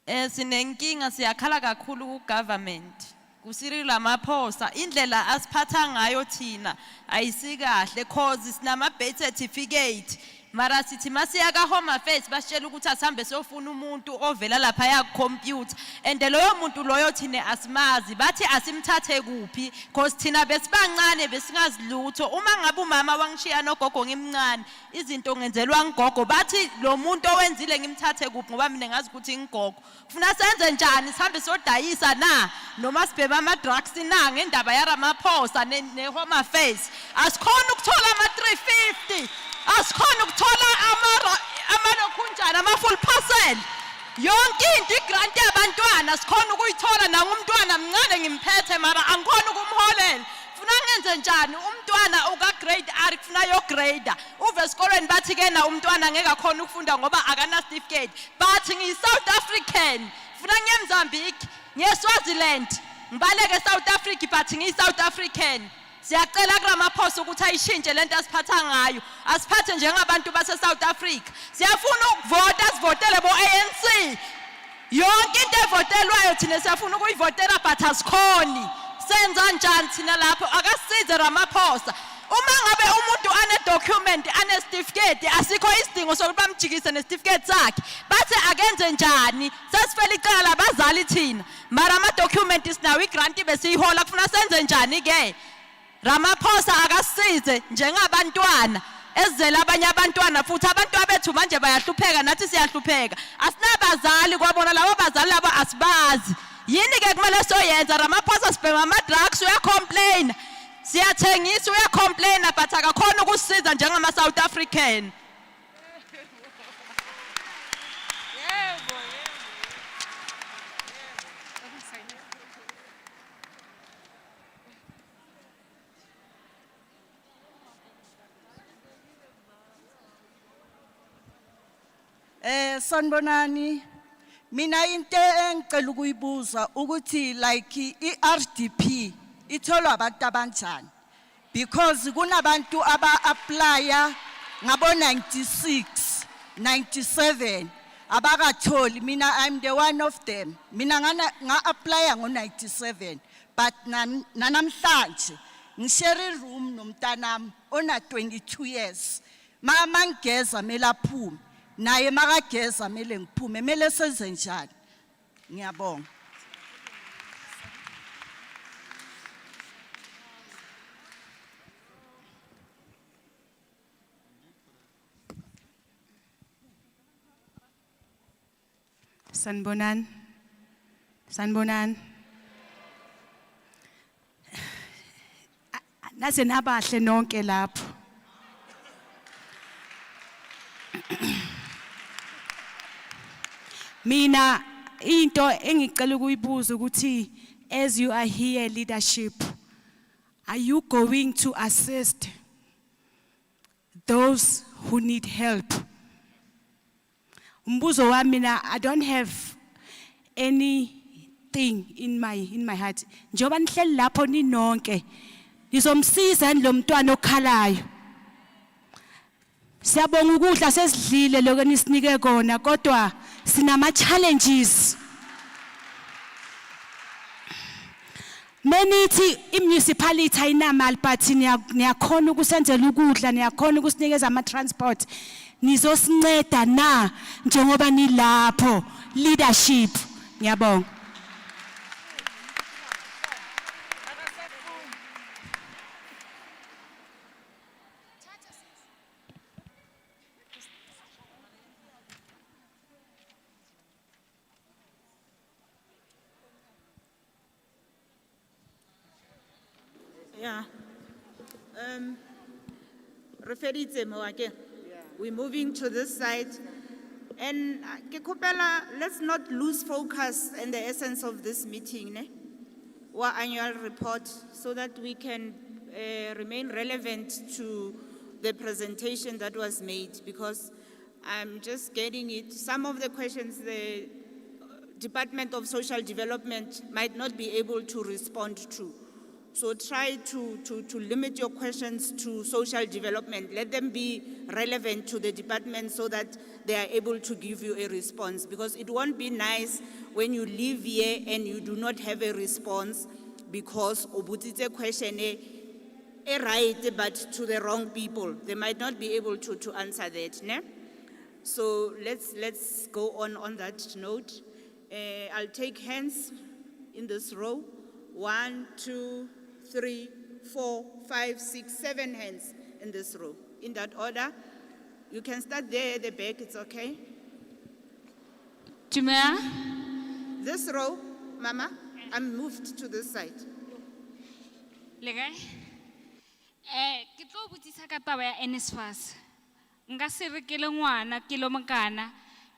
Sinenkinga siyakhala kakhulu ku government. Kusirila amaphosa indlela asiphatha ngayo thina ayisikahle cause sinama birth certificate mara sithi masiya ka home affairs basitshela ukuthi asihambe siyofuna umuntu ovela lapha ya computer and loyo muntu loyo thina asimazi bathi asimthathe kuphi cause thina besibancane besingazilutho uma ngabe umama wangishiya nogogo ngimncane izinto ngenzelwa ngogogo bathi lo muntu owenzile ngimthathe kuphi ngoba mina ngazi ukuthi ngigogo ufuna senze njani sihambe siyodayisa na noma sibheba ama drugs na ngendaba yaramaphosa ne home affairs asikhona ukuthola ama 350 asikhona ukuthola amalokhunjana ama-full parcel yonke into igrant yabantwana sikhona ukuyithola nangumntwana mncane ngimphethe mara angikhona ukumholela funa ngenze njani umntwana uka-grade R kufuna yo-grader uve esikolweni bathi kena umntwana ngeke akhona ukufunda ngoba akana-certificate bathi ngiyi-South African funa ngiye-Mozambique ngiye-Swaziland ngibaleke e-South Africa bathi ngiyi-South African. Siyacela kuramaphosa ukuthi ayishintshe lento asiphatha ngayo asiphathe njengabantu base South Africa siyafuna ukuvota sivotele bo ANC yonke into evotelwayo thina siyafuna ukuyivotela but asikhoni senza njani thina lapho akasize ramaphosa uma ngabe umuntu ane document ane certificate asikho isidingo sokuthi bamjikise ne certificate sakhe bathi akenze njani sasifela icala labazali thina mara ama documents sinawo igrant besiyihola kufuna senze njani ke Ramaphosa akasize njengabantwana ezela abanye abantwana futhi abantu abethu manje bayahlupheka nathi siyahlupheka asinabazali kwabona labo bazali labo asibazi yini ke kumele soyenza Ramaphosa sibhema ama drugs uya complain siyathengisa uya complain but akakhona ukusisiza njengama South African. Sanibonani mina into engicela ukuyibuza ukuthi like iRDP itholwa abantu abanjani because kunabantu aba-applya ngabo 96 97 abakatholi mina I'm the one of them mina nga-applya ngo-97 but nanamhlanje ngishare room nomntanami ona 22 years mama ngigeza mela phume naye makageza mele ngiphume mele senze njani ngiyabonga. Sanibonani nase nabahle nonke lapho mina into engicela ukuyibuza ukuthi as you are here leadership Are you going to assist those who need help? Mbuzo wami na, I don't have anything in my heart. Njoba nihleli lapho ninonke, nizomsiza lo mntwana okhalayo. Siyabonga ukudla sesidlile lokho nisinike kona, kodwa sinama challenges. Menithi i-municipality ayinamali but niyakhona ukusenzela ukudla, niyakhona ukusinikeza ama-transport. Nizosinceda na njengoba nilapho leadership. Ngiyabonga. Yeah. Referitse mo ake. We're moving to this side. And ke kopela, let's not lose focus and the essence of this meeting, ne? Our annual report, so that we can remain relevant to the presentation that was made, because I'm just getting it. Some of the questions the Department of Social Development might not be able to respond to. So try to limit your questions to social development. Let them be relevant to the department so that they are able to give you a response. Because it won't be nice when you leave here and you do not have a response because obutite question right, but to the wrong people. They might not be able to answer that. Ne? So let's go on that note. I'll take hands in this row. 1, 2, 3, 4, 5, 6, 7 hands in this row. In that order, you can start there at the back, it's okay? This row, Mama, I'm moved to this side. Lega, ke tlo botsisa ka taba ya NSFAS. Nka se re ke le ngwana ke lo mokana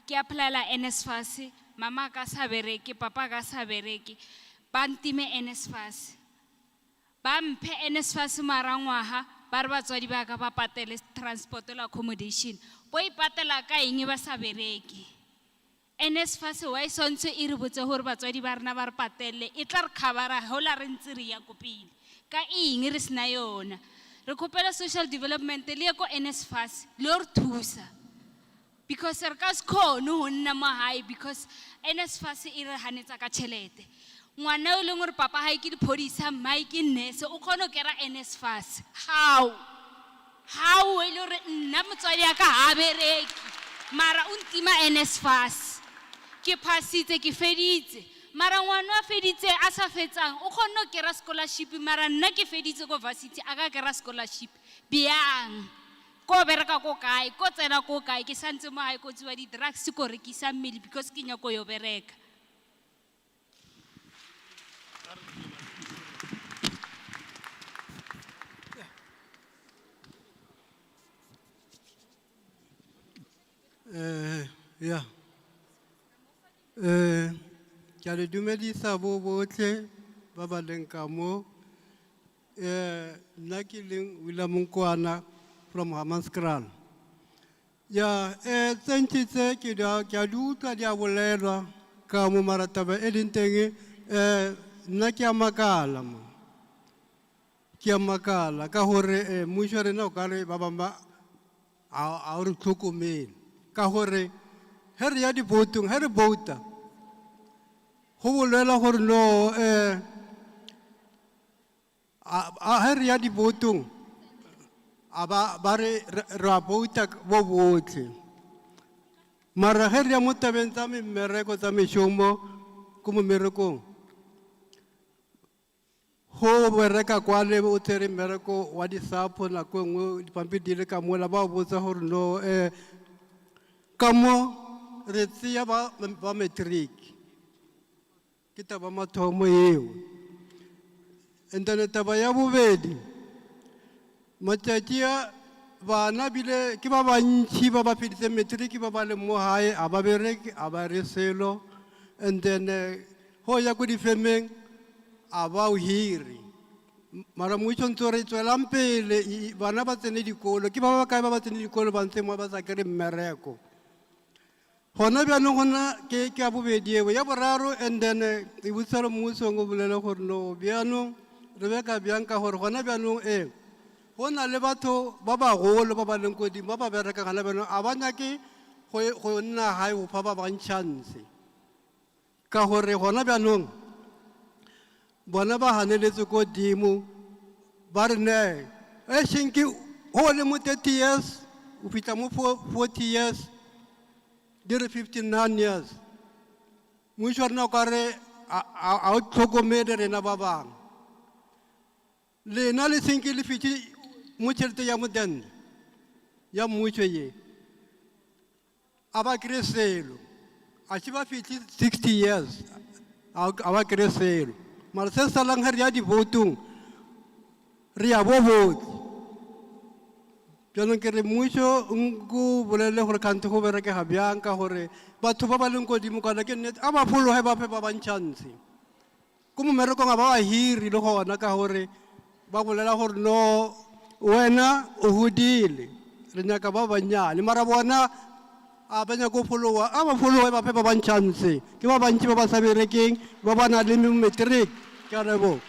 ke applyela NSFAS, mama ka sa bereke, papa ka sa bereke, ba ntime NSFAS. Ba mphe NSFAS marangwaha, ba re batswadi ba ka ba patele transport le accommodation. Bo ipatela ka eng ba sa bereke. NSFAS wa isontswe e re botse hore batswadi ba rena ba re patele, e tla re khabara hola re ntse re ya kopile. Ka eng re sna yona. Re kopela social development le ya ko NSFAS le re thusa. Because re ka se khone ho nna mahai because NSFAS e re hanetsa ka tšhelete. Ngwana o leng gore papa ha ke diphodisa mai ke nurse o khone ke ra NSFAS. How e le re nna motswadi ya ka ha bereki mara o ntima NSFAS. Ke phasitse ke feditse mara ngwana a feditse a sa fetsang o khone ke ra scholarship mara nna ke feditse ko varsity a ka ke ra scholarship biang ko bereka ko kae ko tsena ko kae ke santse mo hae ko tsiwa di drugs ko rekisa mmele because ke nyako yo bereka. Yeah. Ke le dumedisa bo botle ba ba leng ka mo. Nna ke leng William Nkwana from Hammanskraal. Yeah, tsentse ke a di utlwa di a bolelwa ka mo mara taba e leng teng nna ke a makala mo. Ke a makala ka hore mmušo rena o ka re ba bangwe a o re tlhokomele ka hore he re ya dibotong he re bouta go bolela gore no he re ya dibotong a ba re a bouta bo botlhe mara he re ya mo tabeng tsa mmereko tsa mešomo ko mmerekong go bereka kwa le o tsere mmereko wa disapo nako nngwe dipampiri di le ka mola ba o botsa gore no ka mo re tseya ba matric ke taba mathomo eo and then taba ya bobedi matšatši a bana bile ke ba bantši ba ba feditse matric ba ba le mo hae a ba bereke a ba re selo and then go ya ko difemeng a ba o hiri mara mmuso o ntse o re tswelang pele bana ba tsene dikolo ke ba ba kae ba ba tsene dikolo ba ntse mo ba sa kry mmereko gona bjanong gona ke a bobedi eo ya boraro and then e botsisa le mmuso o bolele gore no bjanong re be ka bjang ka gore gona bjanong go na le batho ba bagolo ba ba leng kodimo ba ba bereka gana bjanong a ba nyake go nna gae go pha ba bang chance ka gore gona bjanong bona ba haneletse kodimo ba re ne shenki go le mo 30 years o fitlha mo 40 years di re 59 years mmuso wa rena o ka re a o tlhokomele rena ba bangwe lena le shenki le fitlhe mo tšhelete ya modende ya mmuso ye a ba kry selo a se ba fitlhe 60 years a ba kry selo mara se salang ga re ya divotong re ya bobotse bjanong ke re mmuso nko bolele gore kgante go berekega bjang ka gore batho ba ba leng kodimo kana ke nnete a ba phologe ba phe ba bantšhantse ko momerekong a ba ba hiri le gona ka gore ba bolela gore no wena o hodile re nyaka ba bannyane mara bona a ba nyaka go phologa a ba phologe ba phe ba bantšhantse ke ba bantši ba ba sa berekeng ba ba na le matric ke a leboga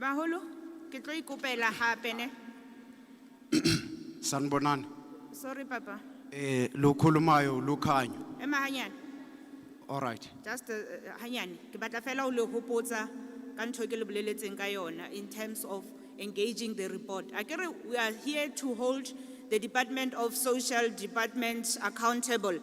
Baholo, ke tlo ikopela hape ne. Sanibonani. Sorry papa. Lo khulumayo lukhanyo. Ema hanyane. All right. Just hanyane. Ke batla fela o le hopotsa ka ntho e ke le boleletseng ka yona in terms of engaging the report. Akere we are here to hold the Department of Social Department accountable.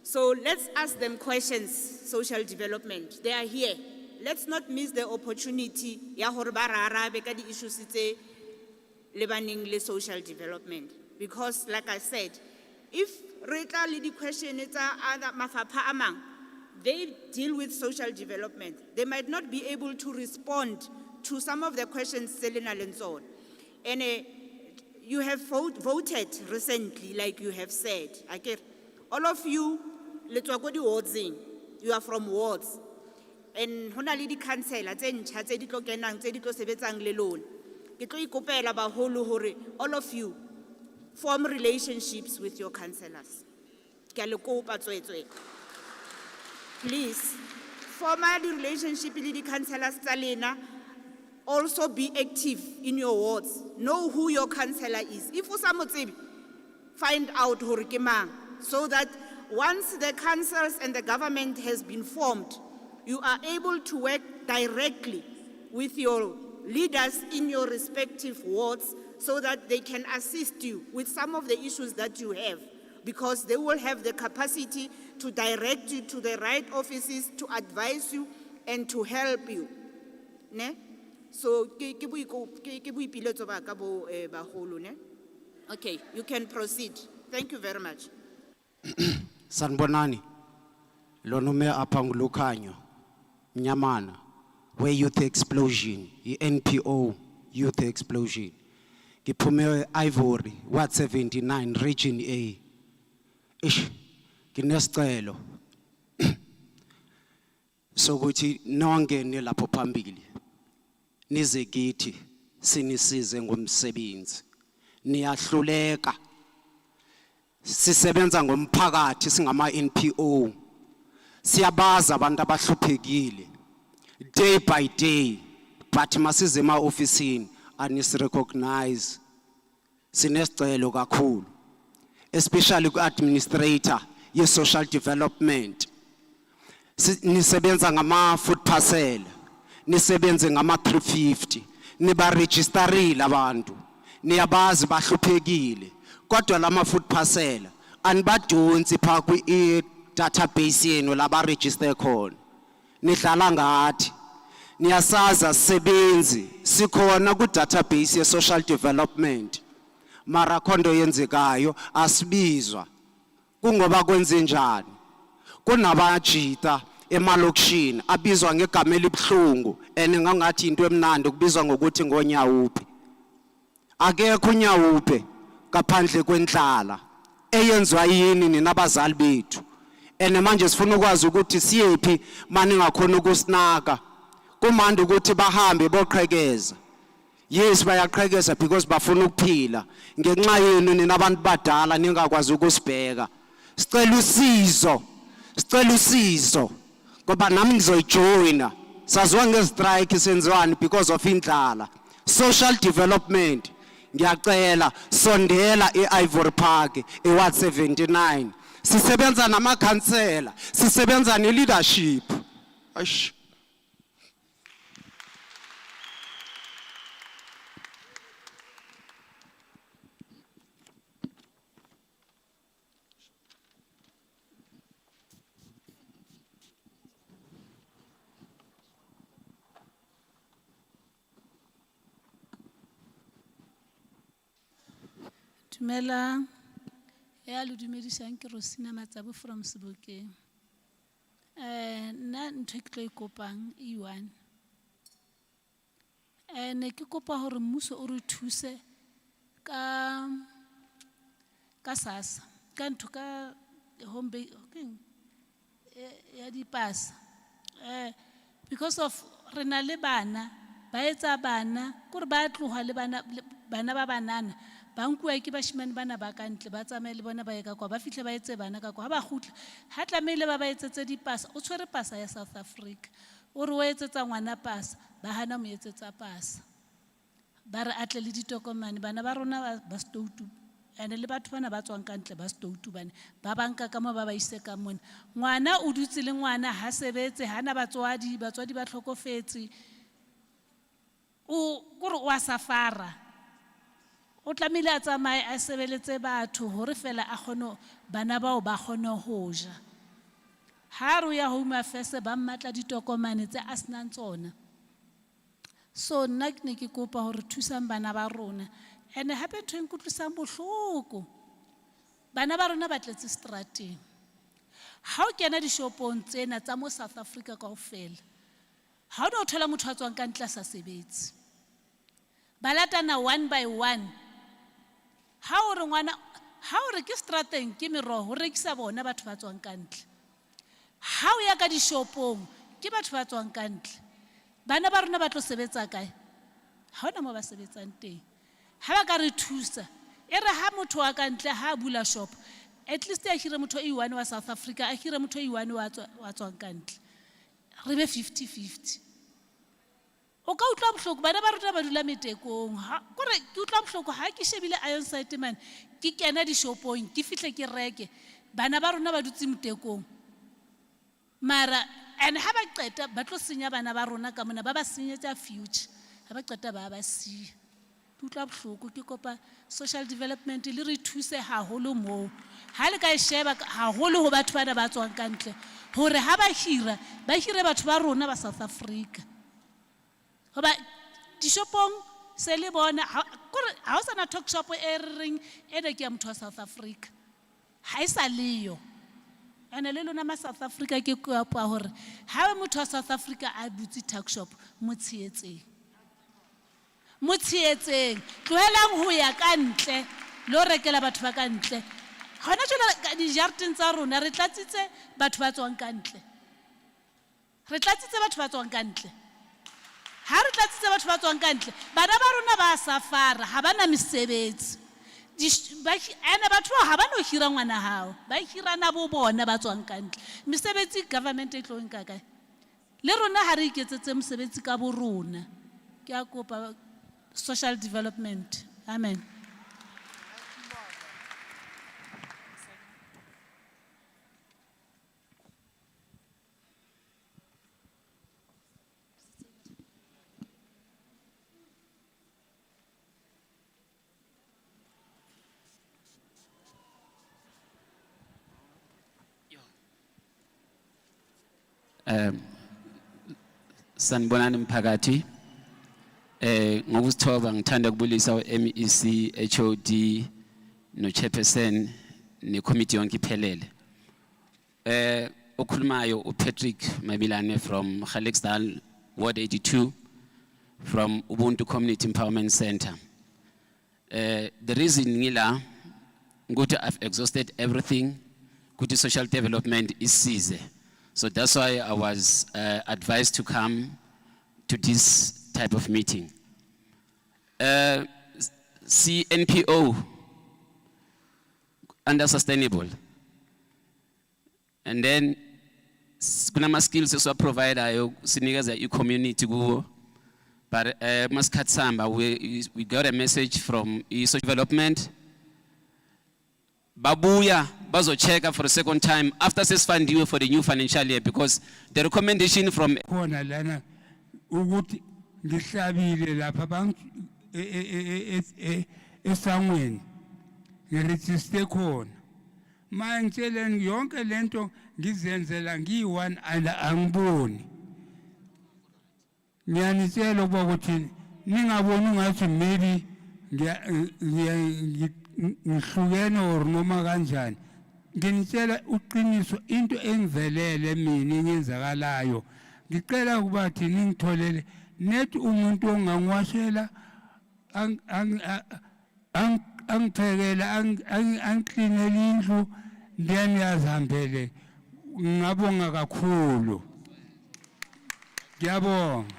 So let's ask them questions, social development. They are here. Let's not miss the opportunity ya hore ba re arabe ka di issues tse lebaneng le social development. Because like I said, if re tla le di question tsa other mafapha a mang, they deal with social development. They might not be able to respond to some of the questions Selena Lenzon. And you have voted recently, like you have said. All of you, you are from wards. And hona le di councillor tse ntšha tse di tlo kenang tse di tlo sebetsang le lona ke tlo ikopela baholo hore all of you form relationships with your councillors ke a le kopa tswetswe please form a relationship le di councillors tsa lena also be active in your wards know who your councillor is if o sa mo tsebe find out hore ke mang so that once the councils and the government has been formed you are able to work directly with your leaders in your respective wards so that they can assist you with some of the issues that you have because they will have the capacity to direct you to the right offices, to advise you and to help you. Ne? So, okay, you can proceed. Thank you very much. Sanibonani. Lonume apang lukhanyo. Nyamana, where youth explosion, Npo youth explosion. Giphume Ivory, Ward 79, Region A. Ish, ginesicelo. So kuthi nongene lapho phambili. Nize kithi sinisize ngomsebenzi. Niyahluleka. Sisebenza ngomphakathi singama Npo. Siyabaza abantu abahluphekile day by day but masize ema officeini anis recognize sinesicelo kakhulu especially ku administrator ye social development nisebenza ngama food parcel nisebenze ngama 350 niba registerile abantu niyabazi bahluphekile kodwa lama food parcel anibadonsi pha ku database yenu laba register khona nidlala ngathi niyasaza sebenzi sikhona ku database ye social development mara khondo yenzekayo asibizwa kungoba kwenze njani kunabajita emalokishini abizwa ngegama elibhlungu engathi into emnandi kubizwa ngokuthi ngonyawuphi Akekho unyawupe kaphandle kwenhlala eyenziwa yini ninabazali bethu. Ene manje sifuna ukwazi ukuthi siyephi manje ngakhona ukusinaka. Kumanje ukuthi bahambe boqhekeza. Yes bayaqhekeza because bafuna ukuphila. Ngenxa yenu ninabantu badala ningakwazi ukusibheka. Sicela usizo. Sicela usizo. Ngoba nami ngizojoina. Saziwa ngestrike senziwani because of indlala. Social development. Ngiyacela sondela eIvory Park eWard 79. Sisebenza namakhansela, sisebenza neleadership. Aish. Dumelang. Ya le dumedisang ke Rosina Matsabu from Sebokeng. Nna ntho ke tlo ikopang E1. Ne ke kopa hore mmuso o re thuse ka SASSA, ka ntho ka home ya dipasa. Because of re na le bana, ba etsa bana, kore ba tloha le bana ba banana. Ba nkuwa ke bashimane bana ba ka ntle ba tsamaye le bona ba eka kwa ba fihle ba etse bana ka kwa ha ba khutla ha tlamehile ba etsetse dipasa o tshwere pasa ya South Africa o re o etsetsa ngwana pasa ba hana mo etsetsa pasa ba re atle le ditokomane bana ba rona ba stoutu ene le batho bana ba tswang ka ntle ba stoutu bana ba banka ka mo ba ise ka mona ngwana o dutse le ngwana ha sebetse hana batswadi ba tlhokofetse o gore o a safara o tlamehile a tsamaye a sebeletse batho hore fela a kgone bana bao ba kgone ho ja ha re ya Home Affairs ba mmatla ditokomane tse a senang tsona so nna ke ne ke kopa hore thusang bana ba rona ene hape ntho e nkutlwisang bohloko bana ba rona ba tletse strateng ha o kena dishopong tsena tsa mo South Africa kaofela ha o no thola motho a tswang ka ntle sa sebetse ba latana one by one. Ha o re ngwana ha o re ke strateng ke meroho o rekisa bona batho ba tswang ka ntle ha o ya ka dishopong ke batho ba tswang ka ntle bana ba rona ba tlo sebetsa kae ha ona mo ba sebetsang teng ha ba ka re thusa e re ha motho wa ka ntle ha bula shop at least a hire motho E1 wa South Africa a hire motho E1 wa tswang ka ntle re be 50-50 o ka utlwa bohloko bana ba rona ba dula metekong kore ke utlwa bohloko ha ke shebile Iron Site man ke kena dishopong ke fihle ke reke bana ba rona ba dutse metekong mara and ha ba qeta ba tlo senya bana ba rona ka mona ba ba senyetsa future ha ba qeta ba siya ke utlwa bohloko ke kopa social development le re thuse haholo moo ha le ka sheba haholo ho batho bana ba tswang ka ntle hore ha ba hire batho ba rona ba South Africa. Hoba dishopong se le bona ha o sana talk shop e reng ene ke ya motho wa South Africa ha e sa leyo ene le lona ma South Africa ke kopa hore ha motho wa South Africa a butse talk shop motsietseng tlohelang ho ya ka ntle lo rekela batho ba ka ntle hona jwale di jardins tsa rona re tlatsitse batho ba tswang ka ntle ha re tlatsitse batho ba tswang ka ntle bana ba rona ba safara ha bana mesebetsi ene batho ha ba no hira ngwana hao ba hirana bo bona ba tswang ka ntle mesebetsi government e tlo nka kae le rona ha re iketsetse mosebetsi ka bo rona ke a kopa social development amen. Sanibonani mphakathi ngokuzithoba ngithanda ukubulisa uMEC HOD no chairperson ne committee yonke iphelele okhulumayo uPatrick Mabilane from Khalexdal Ward 82 from Ubuntu Community Empowerment Center The reason ngila, ukuthi I've exhausted everything, ukuthi social development is size. So that's why I was advised to come to this type of meeting. See NPO under sustainable. And then kuna skills eswa provide ayo sinikeza community kuwo. But maskatsamba we got a message from social development. Babuya bazo check for a second time after sesfandiwe for the new financial year because the recommendation from khona lana ukuthi ngihlabile lapha bang esangweni ngiregister khona manje yonke lento ngizenzela ngiyi1 angiboni ngiyanisela ukuba ukuthi ningaboni ngathi maybe ngihlukene or noma kanjani nginitshela uqiniso into engivelele mina engenzakalayo ngicela ukuba thini ngitholele net umuntu ongangiwashela angiphekela angiklinele indlu then yazihambele ngabonga kakhulu ngiyabonga.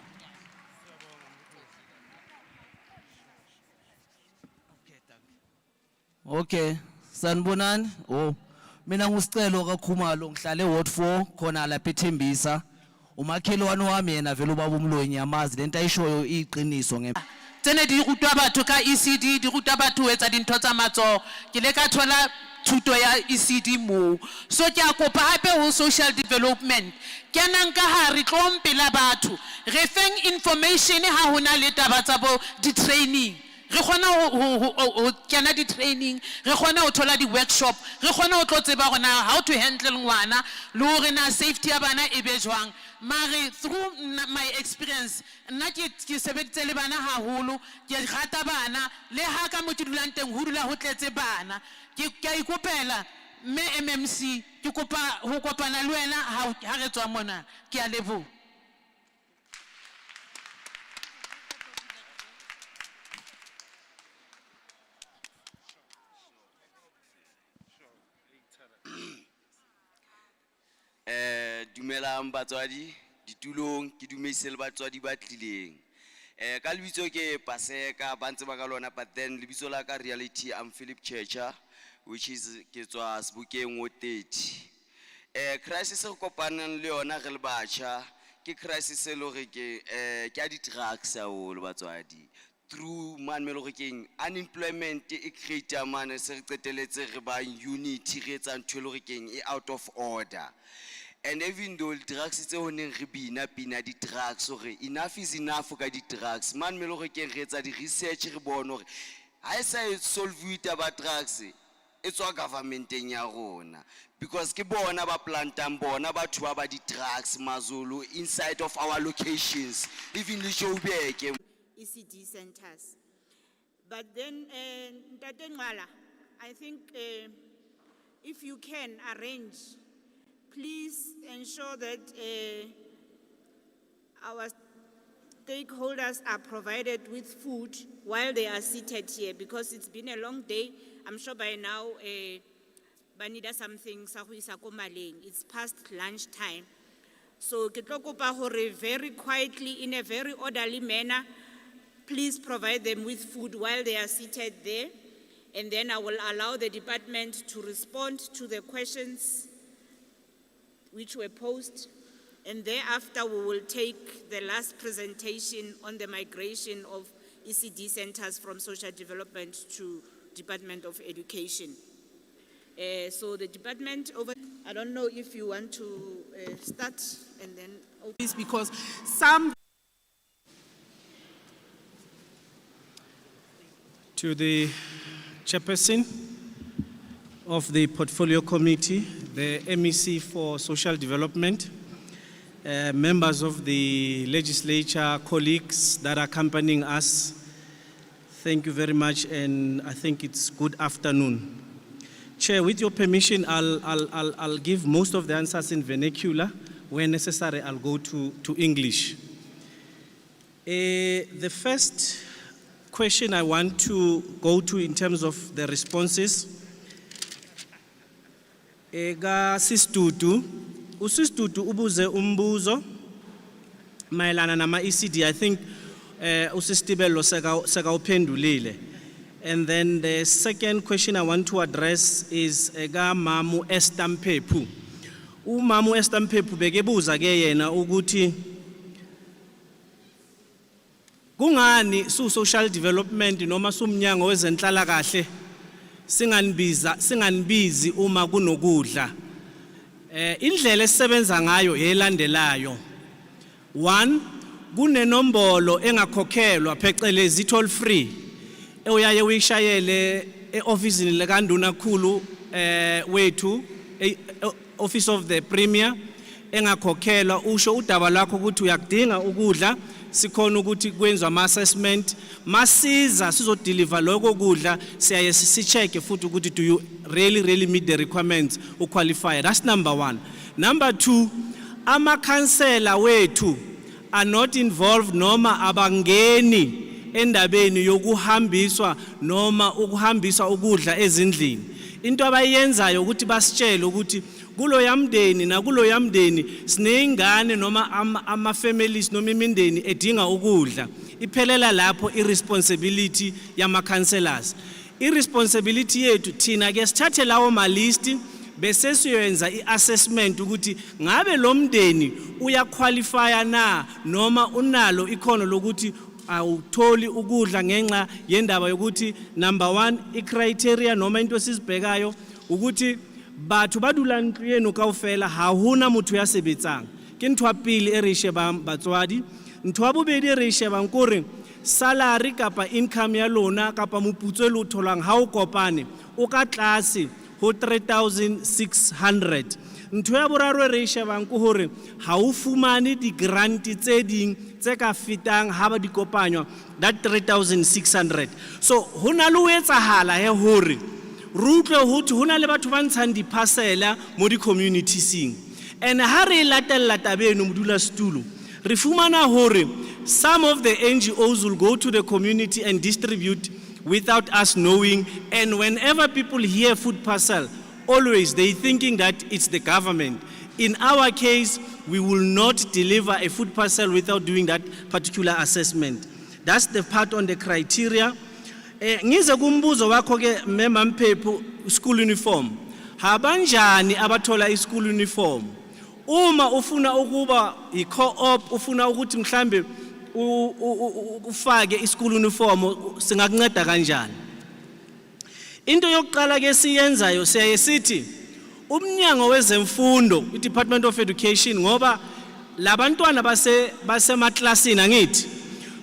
Okay, sanibonani. Oh, mina ngusicelo kaKhumalo ngihlale Ward 4 khona lapha eThembisa. Umakhelwane wami yena vele ubaba umloyi nyamazi lento ayishoyo iqiniso nge. Tsene di rutwa batho ka ECD di rutwa batho ho etsa dintho tsa matso ke le ka thola thuto ya ECD mo so ke a kopa hape ho social development kenang ka ha re tlompela batho re feng information ha hona le taba tsa bo di training re khona ho kena di training re khona ho thola di workshop re khona ho tlotse ba rona how to handle ngwana le hore na safety ya bana e be jwang mare through my experience nna ke sebeditse le bana haholo ke rata bana le ha ka mo ke dulang teng ho dula ho tletse bana ke ikopela me MMC ke kopa ho kopana le wena ha re tswa mona ke a leboha. Dumelang batswadi ditulong ke dumedise le batswadi ba tlileng ka lebitso ke Paseka ba ntse ba ka lona but then lebitso la ka reality I'm Philip Churcher which is ke tswa Sebokeng wo 30 crisis re kopanang le yona re le batjha ke crisis e lo re ke a di drugs haholo batswadi through man me lo re keng unemployment e create man se re qeteletse re ba unity re etsa ntho lo re keng e out of order. And even though drugs is only pina di drugs, or enough is enough for the drugs. Man, me look at the research reborn. I say solve it about drugs. It's our government in Yarona. Because Kibon about plantam born about two about the drugs, Mazulu, inside of our locations, even the show back. ECD centers. But then, I think if you can arrange, please ensure that our stakeholders are provided with food while they are seated here because it's been a long day. I'm sure by now, banida something, it's past lunchtime. So, very quietly, in a very orderly manner, please provide them with food while they are seated there. And then I will allow the department to respond to the questions which were posed, and thereafter we will take the last presentation on the migration of ECD centers from social development to Department of Education. So the department over, I don't know if you want to start and then this because some to the chairperson of the portfolio committee, the MEC for social development, members of the legislature, colleagues that are accompanying us, thank you very much, and I think it's good afternoon. Chair, with your permission, I'll give most of the answers in vernacular. Where necessary, I'll go to English. The first question I want to go to in terms of the responses. Ega Sistutu, usistutu ubuze umbuzo, mayelana nama ECD, I think usistibelo seka uphendulile. And then the second question I want to address is ega Mamu Estampepu. Mamu Estampepu begebuza ke yena ukuthi kungani su social development noma sumnyango wezenhlala kahle singanibizi uma kunokudla. Indlela esisebenza ngayo elandelayo. 1, kunenombolo engakhokhelwa phecelezi toll free oyaye uyishayele eofficeini lekanduna khulu wethu office of the premier engakhokhelwa usho udaba lakho ukuthi uyakudinga ukudla sikhona ukuthi kwenzwa ama assessment masiza sizodeliver lokho kudla siyaye sicheck futhi ukuthi do you really meet the requirements uqualify. That's number 1. Number 2, ama councillor wethu are not involved noma abangeni endabeni yokuhambiswa noma ukuhambiswa ukudla ezindlini. Into abayenzayo ukuthi basitshele ukuthi kulo yamdeni na kulo yamdeni sineyingane noma ama families noma imindeni edinga ukudla. Iphelela lapho irresponsibility yama councillors. Irresponsibility yethu thina ke sithathe lawo ma list bese siyenza iassessment ukuthi ngabe lo mndeni uyaqualify na noma unalo ikhono lokuthi awutholi ukudla ngenxa yendaba yokuthi number 1 icriteria noma into sizibhekayo ukuthi batho ba dulang ntlo eno kaofela ha hona motho ya sebetsang. Ke ntho ya pele e re shebang batswadi. Ntho ya bobedi e re shebang kore salary kapa income ya lona kapa moputso le o tholang ha o kopane o ka tlase ho 3600. Ntho ya boraro re shebang ko hore ha o fumane di grant tse ding tse ka fitang ha ba di kopanywa that 3600. So hona le o etsahala he hore rutle hothi hona le batho ba ntshang di parcela mo di communitiesing. And ha re latella tabeno modula stulo re fumana hore some of the NGOs will go to the community and distribute without us knowing, and whenever people hear food parcel always they thinking that it's the government. In our case, we will not deliver a food parcel without doing that particular assessment. That's the part on the criteria. Ngize kumbuzo wakho ke Member Mphephu, school uniform. Habanjani abathola i-school uniform? Uma ufuna ukuba i-co-op, ufuna ukuthi mhlambe ufake i-school uniform, singakunceda kanjani? Into yokuqala ke siyenzayo siyaye sithi umnyango wezemfundo, i-Department of Education, ngoba labantwana basemaklasini angithi.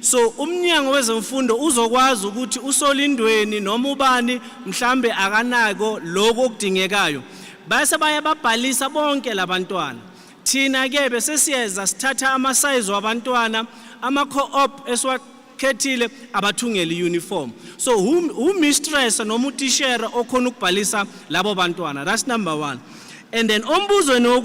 So umnyango wezemfundo uzokwazi ukuthi usolindweni noma ubani mhlambe akanako lokho okudingekayo. Base bayababhalisa bonke labantwana. Thina ke bese siyeza sithatha ama size wabantwana, ama co-op eswakhethile abathungela uniform. So who mistress noma utishera okhona ukubhalisa labo bantwana. That's number 1. And then ombuzweni